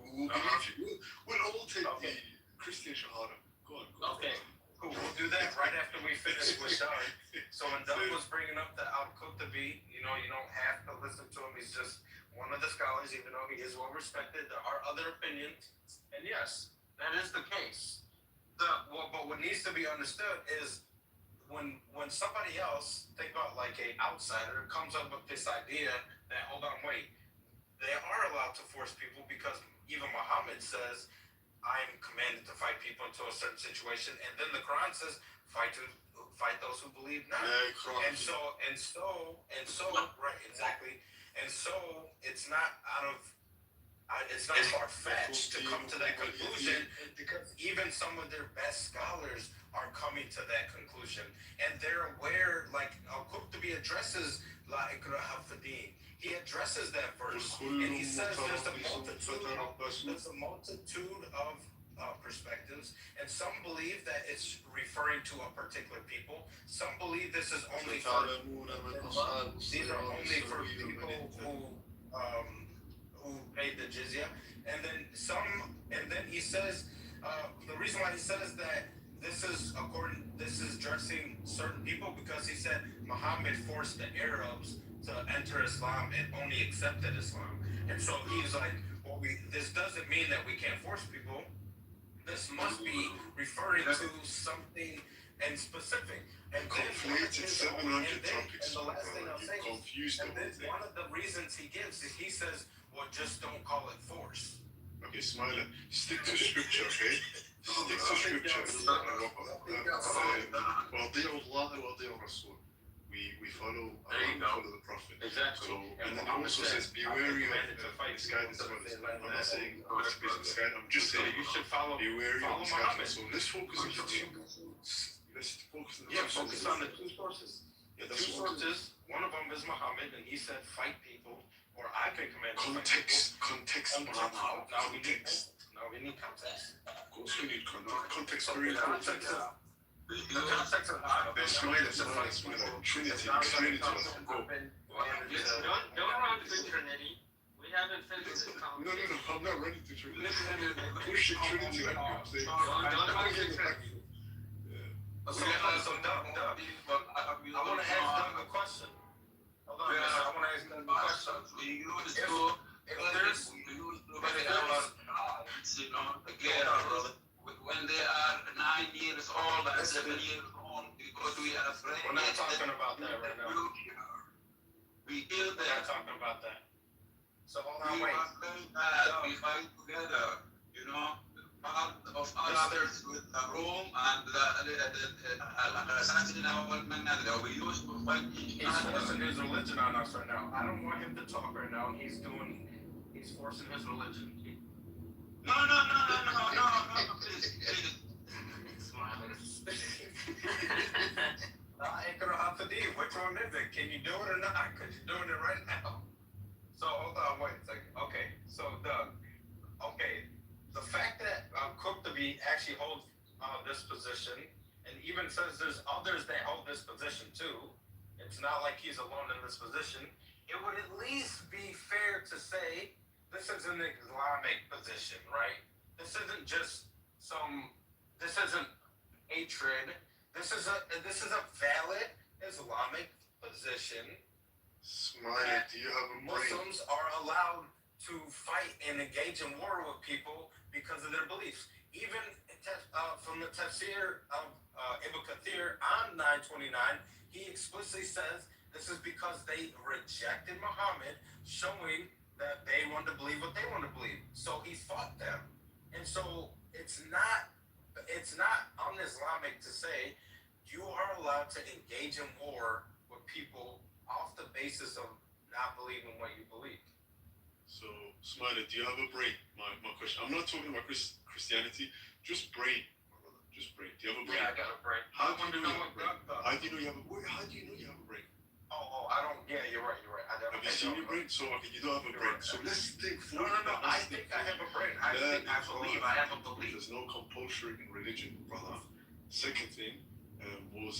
We'll believe you. We'll all take the Christian Shahada. Go on. Okay. Cool. We'll do that right after we finish with Doug. So when Doug was bringing up the Al-Qurtubi, you don't have to listen to him. He's just one of the scholars, even though he is well respected. There are other opinions, and yes, that is the case. But what needs to be understood is when somebody else, think about like an outsider, comes up with this idea that they are allowed to force people because even Muhammad says, I'm commanded to fight people into a certain situation, and then the Quran says, fight those who believe not. Yeah, and so, right, exactly. And so, it's not far-fetched to come to that conclusion because even some of their best scholars are coming to that conclusion, and they're aware. Like Al-Qurtubi addresses La Ikraha Fid-Din. He addresses that verse, and he says there's a multitude of perspectives, and some believe that it's referring to a particular people. Some believe this is only for these are only for people who paid the jizya, and then he says the reason why he says that this is addressing certain people because he said Muhammad forced the Arabs to enter Islam and only accepted Islam, and so he's like, well, this doesn't mean that we can't force people. This must be referring to something and specific. And conflated 700 topics. And the last thing I'll say confused and then one of the reasons he gives is he says, well, just don't call it force. Okay, Smiler, stick to scripture, okay? Stick to scripture. We follow the Prophet. Exactly. So, and then it also says, be wary of this guy. I'm not saying this guy. I'm just saying you should follow. Be wary of this guy. So let's focus on the two. Focus on the two sources. The two sources. One of them is Muhammad, and he said, "Fight people, or I can command." Context. Now we need context. Of course, we need context. Context very important. The context of Trinity. Explain it to us. Go. Don't run to Trinity. We haven't finished this conversation. No, I'm not ready to Trinity. Push the Trinity like I'm saying. Don't run to Trinity. So Doug, I want to ask Doug a question. Hold on, I want to ask Doug a question. When they are 9 years old and 7 years old, because we are afraid. We're not talking about that right now. We kill them. We're not talking about that. So hold on, we wait. are very bad. We fight together. Part of others with Rome and assassin we used to fight each other. He's forcing his religion on us right now. I don't want him to talk right now. He's forcing his religion. No, please. Which one is it? Can you do it or not? Because you're doing it right now. So hold on, wait a second. Okay, so Doug, the fact that Cook to be actually holds this position, and even says there's others that hold this position too. It's not like he's alone in this position. It would at least be fair to say this is an Islamic position, right? This isn't just this isn't hatred. This is a valid Islamic position. Smiley, do you have a brain? Muslims are allowed to fight and engage in war with people because of their beliefs. Even from the tafsir of Ibn Kathir on 929, he explicitly says this is because they rejected Muhammad, showing that they want to believe what they want to believe. So he fought them. And so it's not un-Islamic to say you are allowed to engage in war with people off the basis of not believing what you believe. So, Smiley, do you have a brain? My question. I'm not talking about Christianity, just brain. Just brain. Do you have a brain? Yeah, I got a brain. How do you know you have a brain? How do you know you have a brain? How do you know you have a brain? Oh, I don't. Yeah, you're right. Have you seen your brain? So, okay, you don't have a brain. So let's think forward. No. I think I have a brain. I believe. I have a belief. There's no compulsory in religion, brother. Second thing was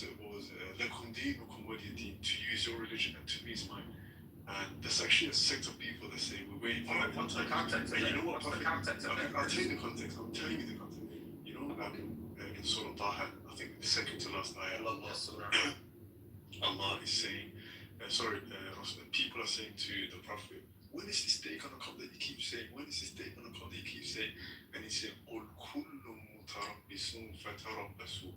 lakum dinukum waliya din, to use your religion and to me is mine. And there's actually a sect of people that say we're waiting for What's the context? You know what? What's the context of that? I'll tell you the context. I'm telling you the context. You know, in Surah Taha, I think the second to last ayah, Allah is saying, people are saying to the Prophet, when is this day gonna come that you keep saying? When is this day gonna come that you keep saying? And he's saying, قُلْ كُلٌّ مُتَرَبِّصٌ فَتَرَبَّصُوا.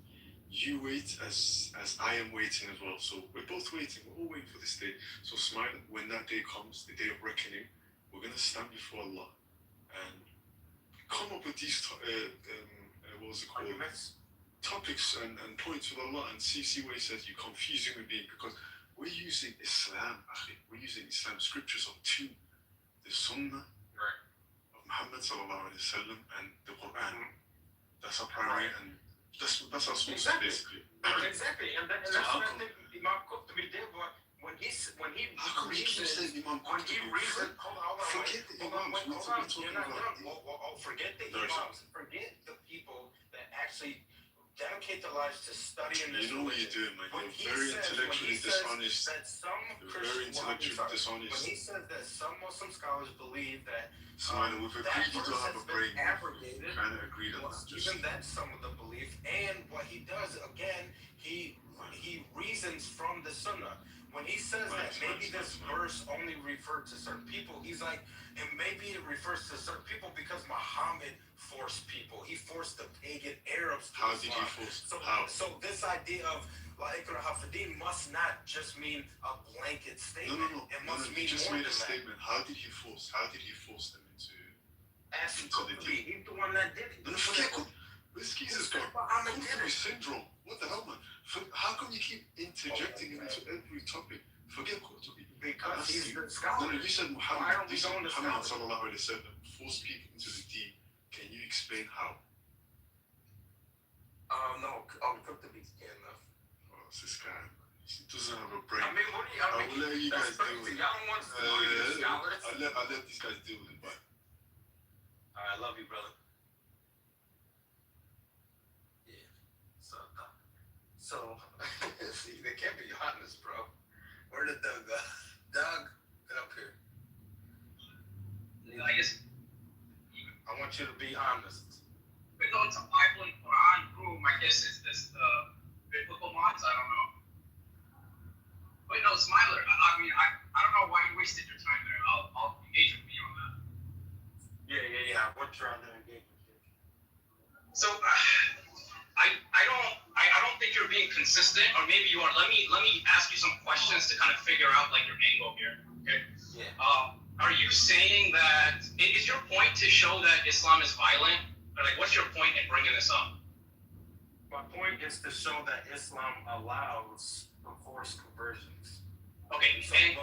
You wait as I am waiting as well. So we're both waiting. We're all waiting for this day. So smile when that day comes, the day of reckoning. We're gonna stand before Allah and come up with these topics and points with Allah and see where He says you're confusing me because we're using Islam. We're using Islam scriptures of two: the Sunnah of Muhammad sallallahu alaihi wasallam and the Quran. That's our primary and that's our source basically. Exactly, and that's what I think Imam Qurtubi did. When he reasoned, forget the imams, forget the people that actually dedicate their lives to studying this. You know what you're doing, man. You're very intellectually dishonest. Very intellectually dishonest. When he says that some Muslim scholars believe that Smiley, we've agreed you don't have a brain. Abrogated. Kind of agreed on that. Even that's some of the belief. And what he does, again, he reasons from the Sunnah. When he says that maybe this verse only referred to certain people, he's like, and maybe it refers to certain people because Muhammad forced people. He forced the pagan Arabs to How did he force? So this idea of Iqra Hafidin must not just mean a blanket statement. No. It must mean he just more made a than statement. How did he force them into? Ask Qurtubi. He's the one that did it. No, forget Qurtubi. This geezer's got Qurtubi syndrome. What the hell, man? How come you keep interjecting into every topic? Forget Qurtubi. Because he's the scholar. No, you said Muhammad sallallahu alaihi wasallam forced people into the deen. Can you explain how? No, Qurtubi can't enough. Oh, it's this guy. He doesn't have a brain. I mean, what do you? I will let you guys deal with it. Y'all don't want to know your scholars. I'll let these guys deal with it, but. I love you, brother. Yeah. So, see, they can't be honest, bro. Where did Doug go? Doug, get up here. I guess. I want you to be honest. But no, it's a Bible and Quran room. I guess it's just biblical mods. I don't know. But no, Smiler. I mean, I don't know why you wasted your time there. I'll engage with me on that. Yeah. What's your other engagement? So, I don't think you're being consistent, or maybe you are. Let me ask you some questions to kind of figure out like your angle here. Okay. Yeah. Are you saying that is your point to show that Islam is violent? Or like, what's your point in bringing this up? My point is to show that Islam allows for forced conversions. Okay, and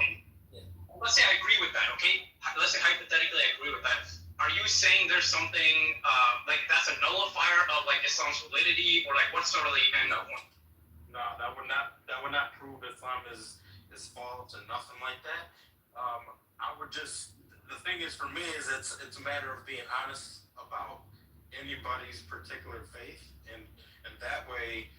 let's say I agree with that. Okay, let's say hypothetically I agree with that. are you saying there's something like that's a nullifier of like Islam's validity, or like what's sort of the end of one? No, that would not prove Islam is false and nothing like that. I would just, the thing is for me is it's a matter of being honest about anybody's particular faith, and that way,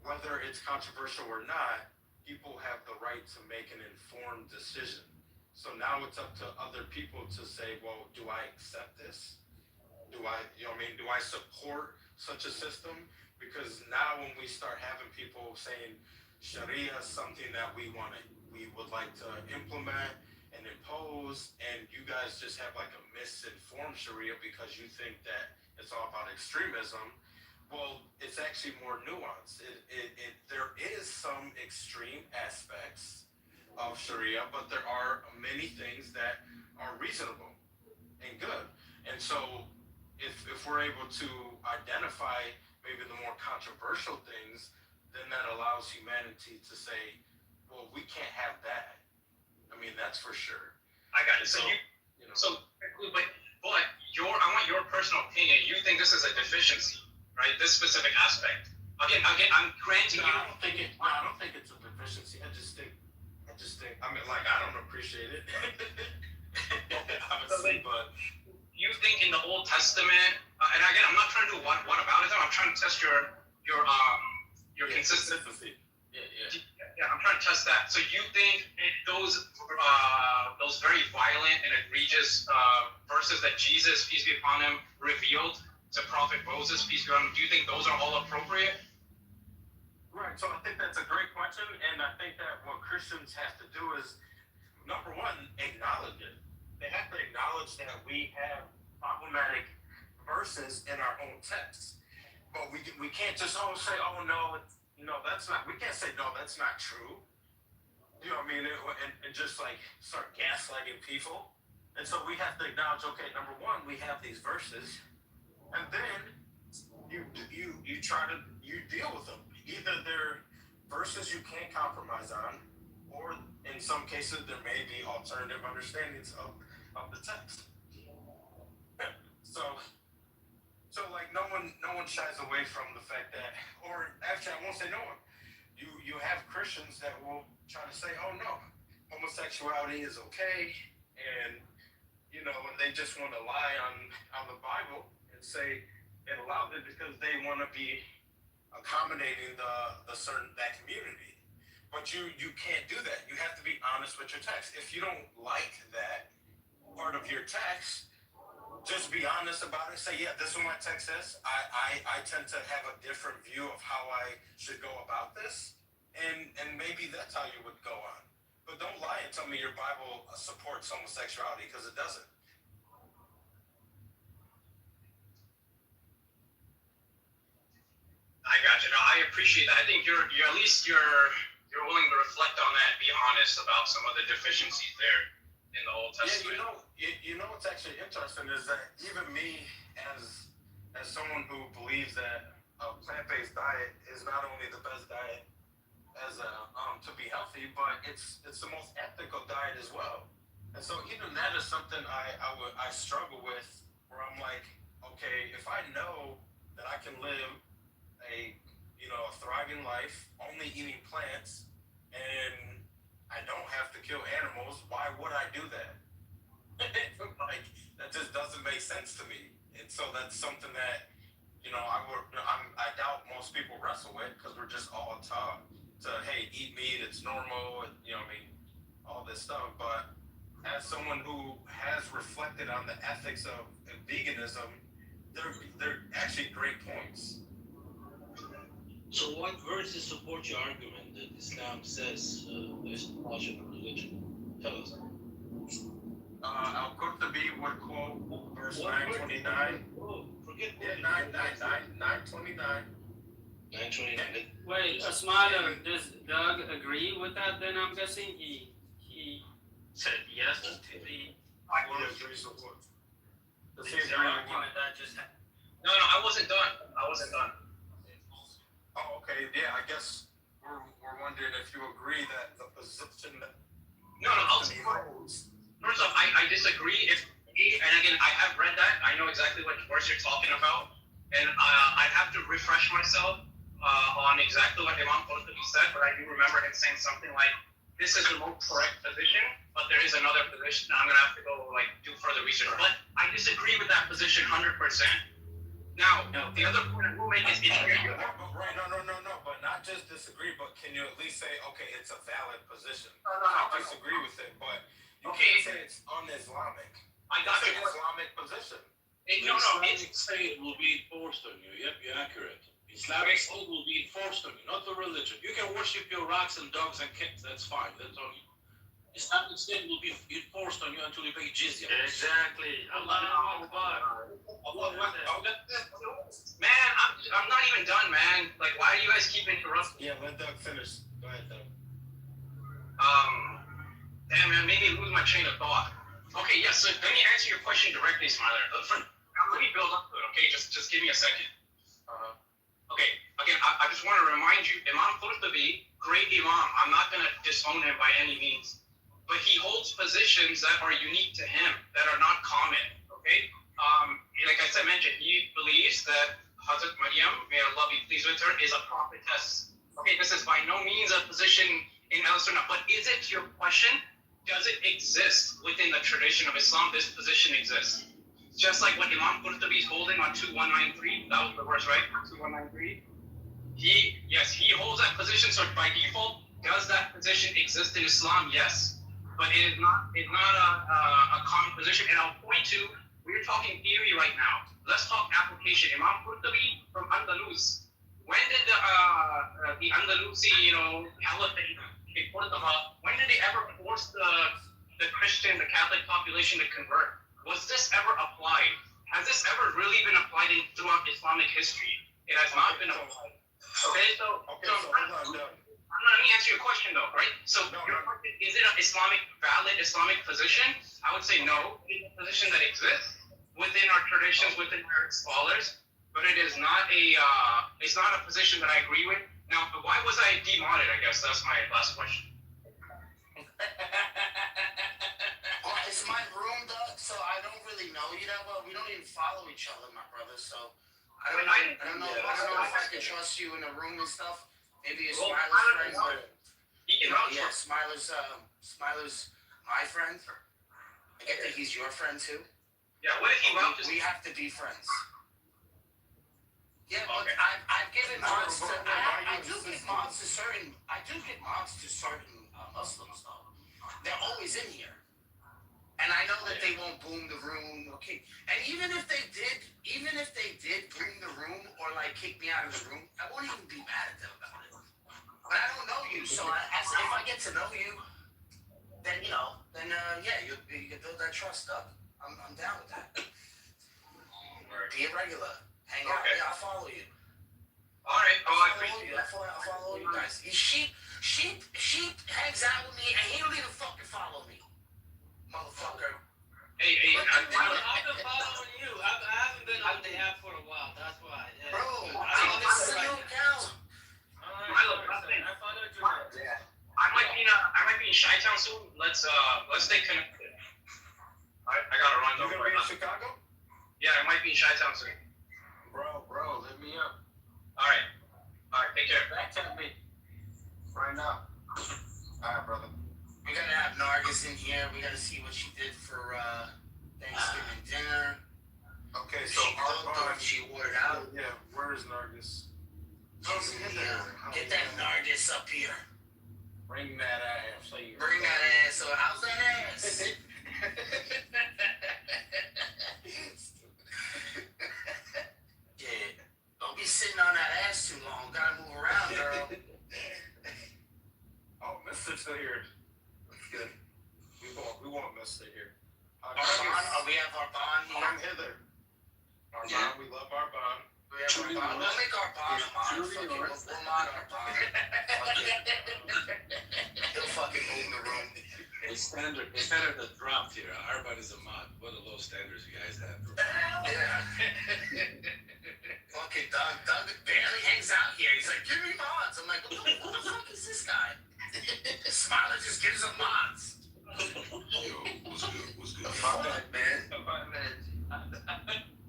whether it's controversial or not, people have the right to make an informed decision. So now it's up to other people to say, well, do I accept this? Do I support such a system? Because now when we start having people saying Sharia is something that we would like to implement and impose, and you guys just have like a misinformed Sharia because you think that it's all about extremism. Well, it's actually more nuanced. There is some extreme aspects of Sharia, but there are many things that are reasonable and good. And so if we're able to identify maybe the more controversial things, then that allows humanity to say, well, we can't have that. I mean, that's for sure. I got it. So but I want your personal opinion. You think this is a deficiency, right? This specific aspect. Again, I'm granting you. I don't think it's a deficiency. I just think. I mean, like, I don't appreciate it. Obviously, but you think in the Old Testament, and again, I'm not trying to do one about it. I'm trying to test your consistency. Yeah, I'm trying to test that. So you think those very violent and egregious verses that Jesus, peace be upon him, revealed to Prophet Moses, peace be upon him, do you think those are all appropriate? Right. So I think that's a great question, and I think that what Christians have to do is, number one, acknowledge it. They have to acknowledge that we have problematic verses in our own text, but we can't just say, oh no, that's not. We can't say no, that's not true. You know what I mean? And just like start gaslighting people. And so we have to acknowledge, okay, number one, we have these verses, and then you deal with them. Either they're verses you can't compromise on, or in some cases there may be alternative understandings of the text. So like no one shies away from the fact that, or actually I won't say no one. You have Christians that will try to say, oh no, homosexuality is okay, and and they just want to lie on the Bible and say it allows it because they want to be accommodating that community. But you can't do that. You have to be honest with your text. If you don't like that part of your text, just be honest about it. Say, yeah, this is what my text says. I tend to have a different view of how I should go about this, and maybe that's how you would go on. But don't lie and tell me your Bible supports homosexuality, because it doesn't. I got you. No, I appreciate that. I think you're at least you're willing to reflect on that and be honest about some of the deficiencies there in the Old Testament. Yeah, you know what's actually interesting is that even me, as someone who believes that a plant-based diet is not only the best diet as to be healthy, but it's the most ethical diet as well. And so even that is something I struggle with, where I'm like, okay, if I know that I can live a thriving life only eating plants, and I don't have to kill animals, why would I do that? Like, that just doesn't make sense to me. And so that's something that I doubt most people wrestle with, because we're just all taught to, hey, eat meat, it's normal, and all this stuff. But as someone who has reflected on the ethics of veganism, they're actually great points. So what verses support your argument that Islam says there's a partial religion? Tell us. Al-Qurtubi would quote verse 929. Oh, forget 929. 929. Wait, Asmada, does Doug agree with that then? I'm guessing he said yes to the argument that just happened. No, I wasn't done. Oh, okay. Yeah, I guess we're wondering if you agree that the position that I'll say first off, I disagree. If and again, I have read that. I know exactly what verse you're talking about, and I'd have to refresh myself on exactly what Imam Qurtubi said, but I do remember him saying something like, "This is the most correct position, but there is another position. I'm gonna have to go do further research." But I disagree with that position 100%. Now, the other point I will make is Right, no, but not just disagree, but can you at least say, okay, it's a valid position? No. I disagree with it, but you can't say it's un-Islamic. I got it's you. an Islamic position. Islamic State will be enforced on you. Yep, you're accurate. Islamic State will be enforced on you, not the religion. You can worship your rocks and dogs and cats. That's fine. That's on you. Islamic State will be enforced on you until you pay jizya. Exactly. Allahu Akbar. Man, I'm not even done, man. Like, why do you guys keep interrupting? Yeah, let Doug finish. Go ahead, Doug. Damn, man, made me lose my train of thought. Okay, yes, so let me answer your question directly, Smiler. Let me build up to it, okay? Just give me a second. Okay, again, I just want to remind you, Imam Qurtubi, great Imam. I'm not going to disown him by any means. But he holds positions that are unique to him, that are not common, okay? Like I said, mentioned, he believes that Hazrat Maryam, may Allah be pleased with her, is a prophetess. Okay, this is by no means a position in Al-Sunnah, but is it, to your question, does it exist within the tradition of Islam? This position exists. Just like what Imam Qurtubi is holding on 2193, that was the verse, right? 2193. He holds that position, so by default, does that position exist in Islam? Yes. But it is not a common position. And I'll point to, we're talking theory right now. Let's talk application. Imam Qurtubi from Andalus. When did the Andalusi, caliphate, when did they ever force the Christian, the Catholic population to convert? Was this ever applied? Has this ever really been applied throughout Islamic history? It has not been applied. Okay, so hold on, let me answer your question though, right? So your question, is it an valid Islamic position? I would say no. It's a position that exists within our traditions, within our scholars, but it is not it's not a position that I agree with. Now, why was I demoted? I guess that's my last question. It's my room, Doug, so I don't really know you that well. We don't even follow each other, my brother. So I don't know if I can trust you in the room and stuff. Maybe a Smiler's friend, but yeah, Smiler's my friend. I get that he's your friend too. Yeah, what if he vouches? We have to be friends. Yeah, but I've given mods to. I do give mods to certain. I do give mods to certain Muslims though. They're always in here, and I know that they won't boom the room. Okay, and even if they did boom the room or kick me out of the room, I won't even be mad at them about it. But I don't know you, so if I get to know you, then yeah, you can build that trust up. I'm down with that. Be a regular. Hang out. Yeah, I'll follow you. All right. I'll follow you guys. Sheep hangs out with me, and he don't even fucking follow me, motherfucker. Hey, I've been following you. I haven't been on the app for a while. That's why. Yeah. Bro, this is a new account. I followed you. I might be in Chi-Town soon. Let's stay connected. I gotta run though. You gonna be in Chicago? Yeah, I might be in Chi-Town soon. Bro, hit me up. All right, take care. Back to me. Right now. All right, brother. We gotta have Nargis in here. We gotta see what she did for Thanksgiving dinner. Okay, so she ordered out. Yeah, where is Nargis? Get that Nargis up here. Bring that ass. Bring that ass. So how's that ass? Yeah. Don't be sitting on that ass too long. Gotta move around, girl. Oh, Mr. still here. That's good. We want Mr. here. We have our bond here. Come hither. Our bond, we love our bond. We have our bond. We'll make our bond a mod. We'll mod our bond. He'll fucking move the room. The standard that dropped here. Arbad is a mod. What are those standards you guys have? Yeah. Fucking Doug barely hangs out here. He's like, give me mods. I'm like, who the fuck is this guy? Smiler just gives him mods. Yo, what's good? Fuck, man.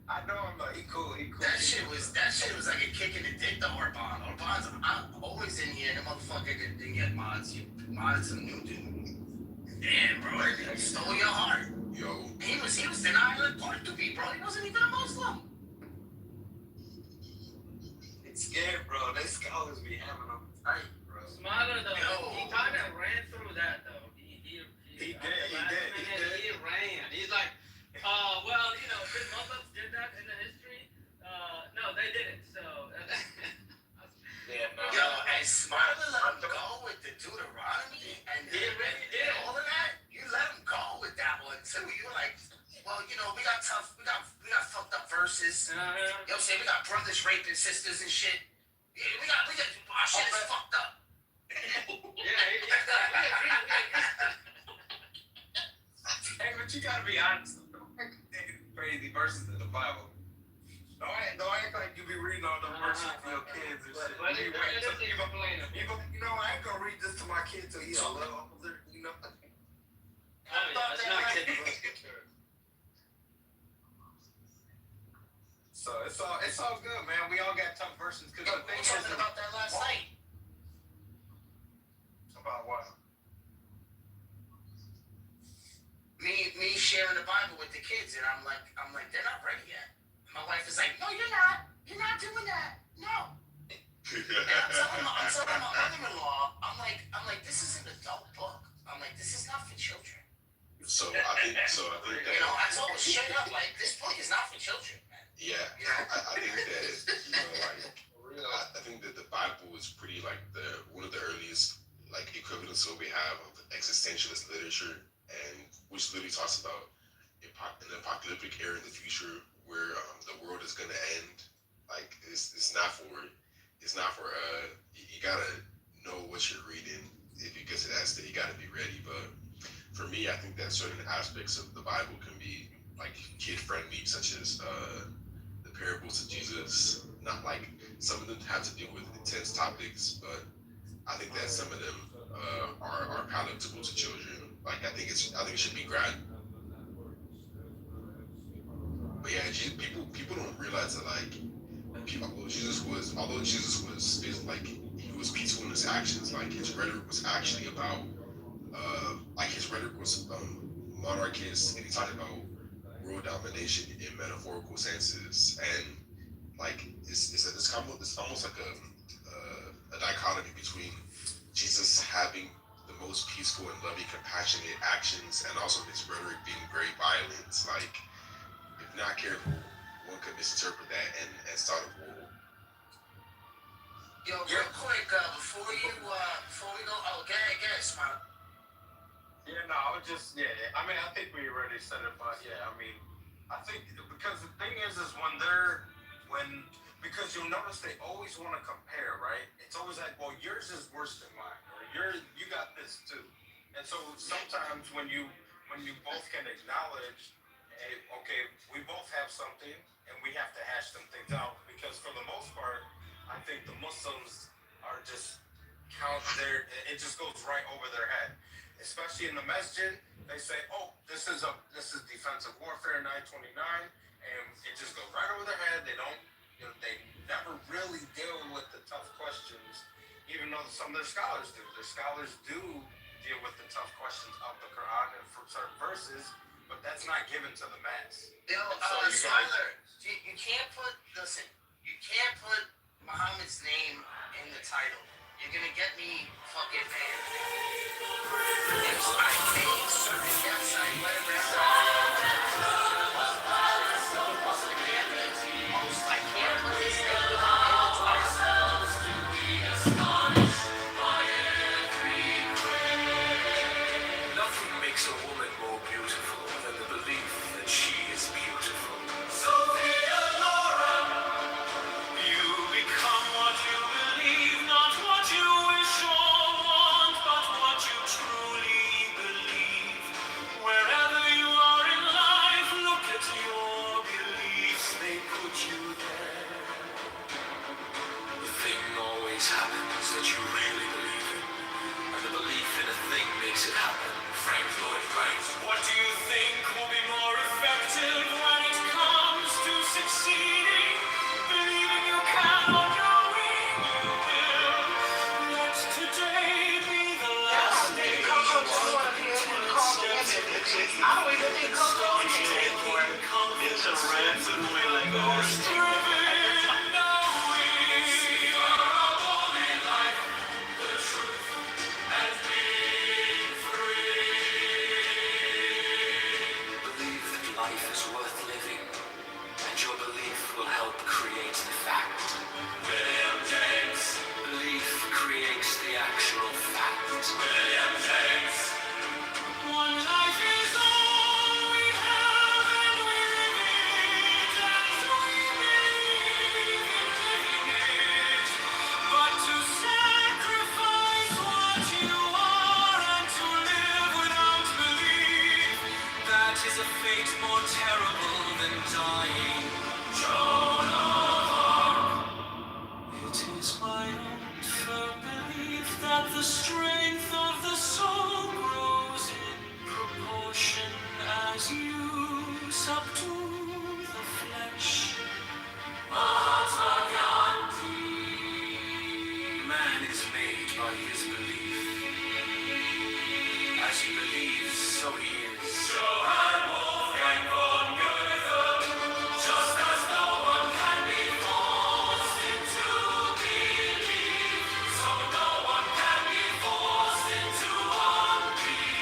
I know him though. He cool. That shit was like a kick in the dick to Orban. Orban's always in here. The motherfucker didn't get mods. You modded some new dude. Damn, bro, he stole your heart. Yo, He was denying the part to be, bro. He wasn't even a Muslim. It's scared, bro. They scholars be having them tight, bro. Smarter though. He kind of ran through that though. He ran. He's like, well, you know, if Muslims did that in the history, no, they didn't. So. Yeah, no. Yo, and Smarter let him go with the Deuteronomy and all of that. You let him go with that one too. You were like, well, you know, we got fucked up verses. You know what I'm saying? We got brothers raping sisters and shit. Yeah, we got our shit is fucked up. Hey, but you gotta be honest. Crazy verses in the Bible. Don't act like you be reading all the verses for your kids and shit. But it is explainable. You know, I ain't gonna read this to my kid till he's a little older. You know. That's not kid verse. So it's all good, man. We all got tough verses. Cause Yo, the we thing were is talking about that last night. About what? Me sharing the Bible with the kids, and I'm like, they're not ready yet. My wife is like, no, you're not. You're not doing that. No. And I'm telling my mother-in-law, I'm like, this is an adult book. I'm like, this is not for children. So I think that, You know, I told her straight up, like, this book is not for children, man. yeah, I think that, you know, like, I think that the Bible is pretty like one of the earliest like equivalents that we have of existentialist literature, and which literally talks about an apocalyptic era in the future where the world is gonna end. Like it's not for you gotta know what you're reading if you get to that state. You gotta be ready. But for me, I think that certain aspects of the Bible can be like kid friendly, such as the parables of Jesus. Not like some of them have to deal with intense topics, but I think that some of them are palatable to children. Like I think it should be but yeah, people don't realize that like although Jesus was like he was peaceful in his actions, like his rhetoric was actually about monarchist, and he talked about world domination in metaphorical senses, and like it's almost like a dichotomy between Jesus having the most peaceful and loving, compassionate actions, and also his rhetoric being very violent. Like, if not careful, one could misinterpret that and start a war. Yo, real quick, before we go, get Smile. Yeah, no, I mean, I think we already said it, but yeah, I mean, I think because the thing is because you'll notice they always want to compare, right? It's always like, well, yours is worse than mine, or you got this too. And so sometimes when you both can acknowledge, hey, okay, we both have something, and we have to hash some things out, because for the most part, I think the Muslims are just it just goes right over their head. Especially in the masjid, they say, oh, this is defensive warfare 929, and it just goes right over their head. They don't, they never really deal with the tough questions, even though some of their scholars do. Their scholars do deal with the tough questions of the Quran and from certain verses, but that's not given to the mass. Yo, Smiler, you can't put Muhammad's name in the title. You're gonna get me fucking mad. I made certain guests, I let him I can't put his name in the Nothing makes a woman more beautiful than the belief that she is beautiful. You become what you believe, not what you wish or want, but what you truly believe. Wherever you are in life, look at your beliefs, they put you there. The thing always happens that you really believe in, and the belief in a thing makes it happen. Frank Lloyd Wright. What do you think will don't even think Coco is anymore. It's a red way like Believe that life is worth living, and your belief will help create the fact. William James. Belief creates the actual fact. William James. One life is all we have, and we live it as we believe in living it. But to sacrifice what you are and to live without belief, that is a fate more terrible than dying. Joan of Arc. It is my own firm belief that the strength of the soul grows in proportion as you subdue the flesh. Mahatma Gandhi. Man is made by his belief. As he believes, so he is. Johann Wolfgang von Goethe. Just as no one can be forced into belief, so no one can be forced into unbelief.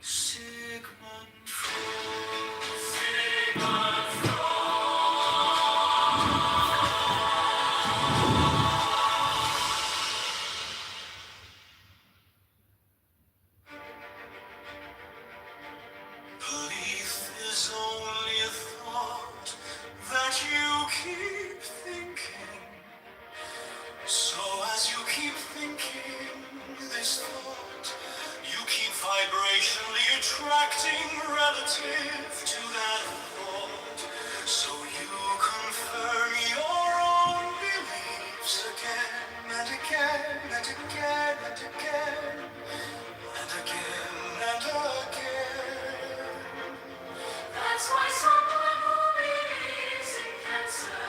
Sigmund Freud. Sigmund Belief is only a thought that you keep thinking. So as you keep thinking this thought, you keep vibrationally attracting relative to that thought. So you confirm your own beliefs again and again and again and again and again and again. That's why someone who believes in cancer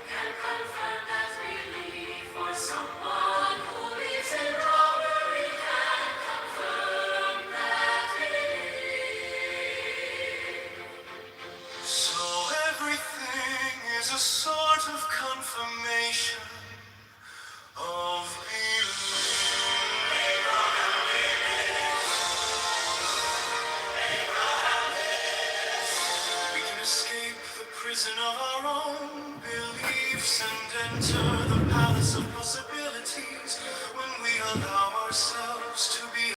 can confirm that belief, or someone who believes in robbery can confirm that belief. So everything is a sort of confirmation of belief. We can escape the prison of our own beliefs and enter the palace of possibilities when we allow ourselves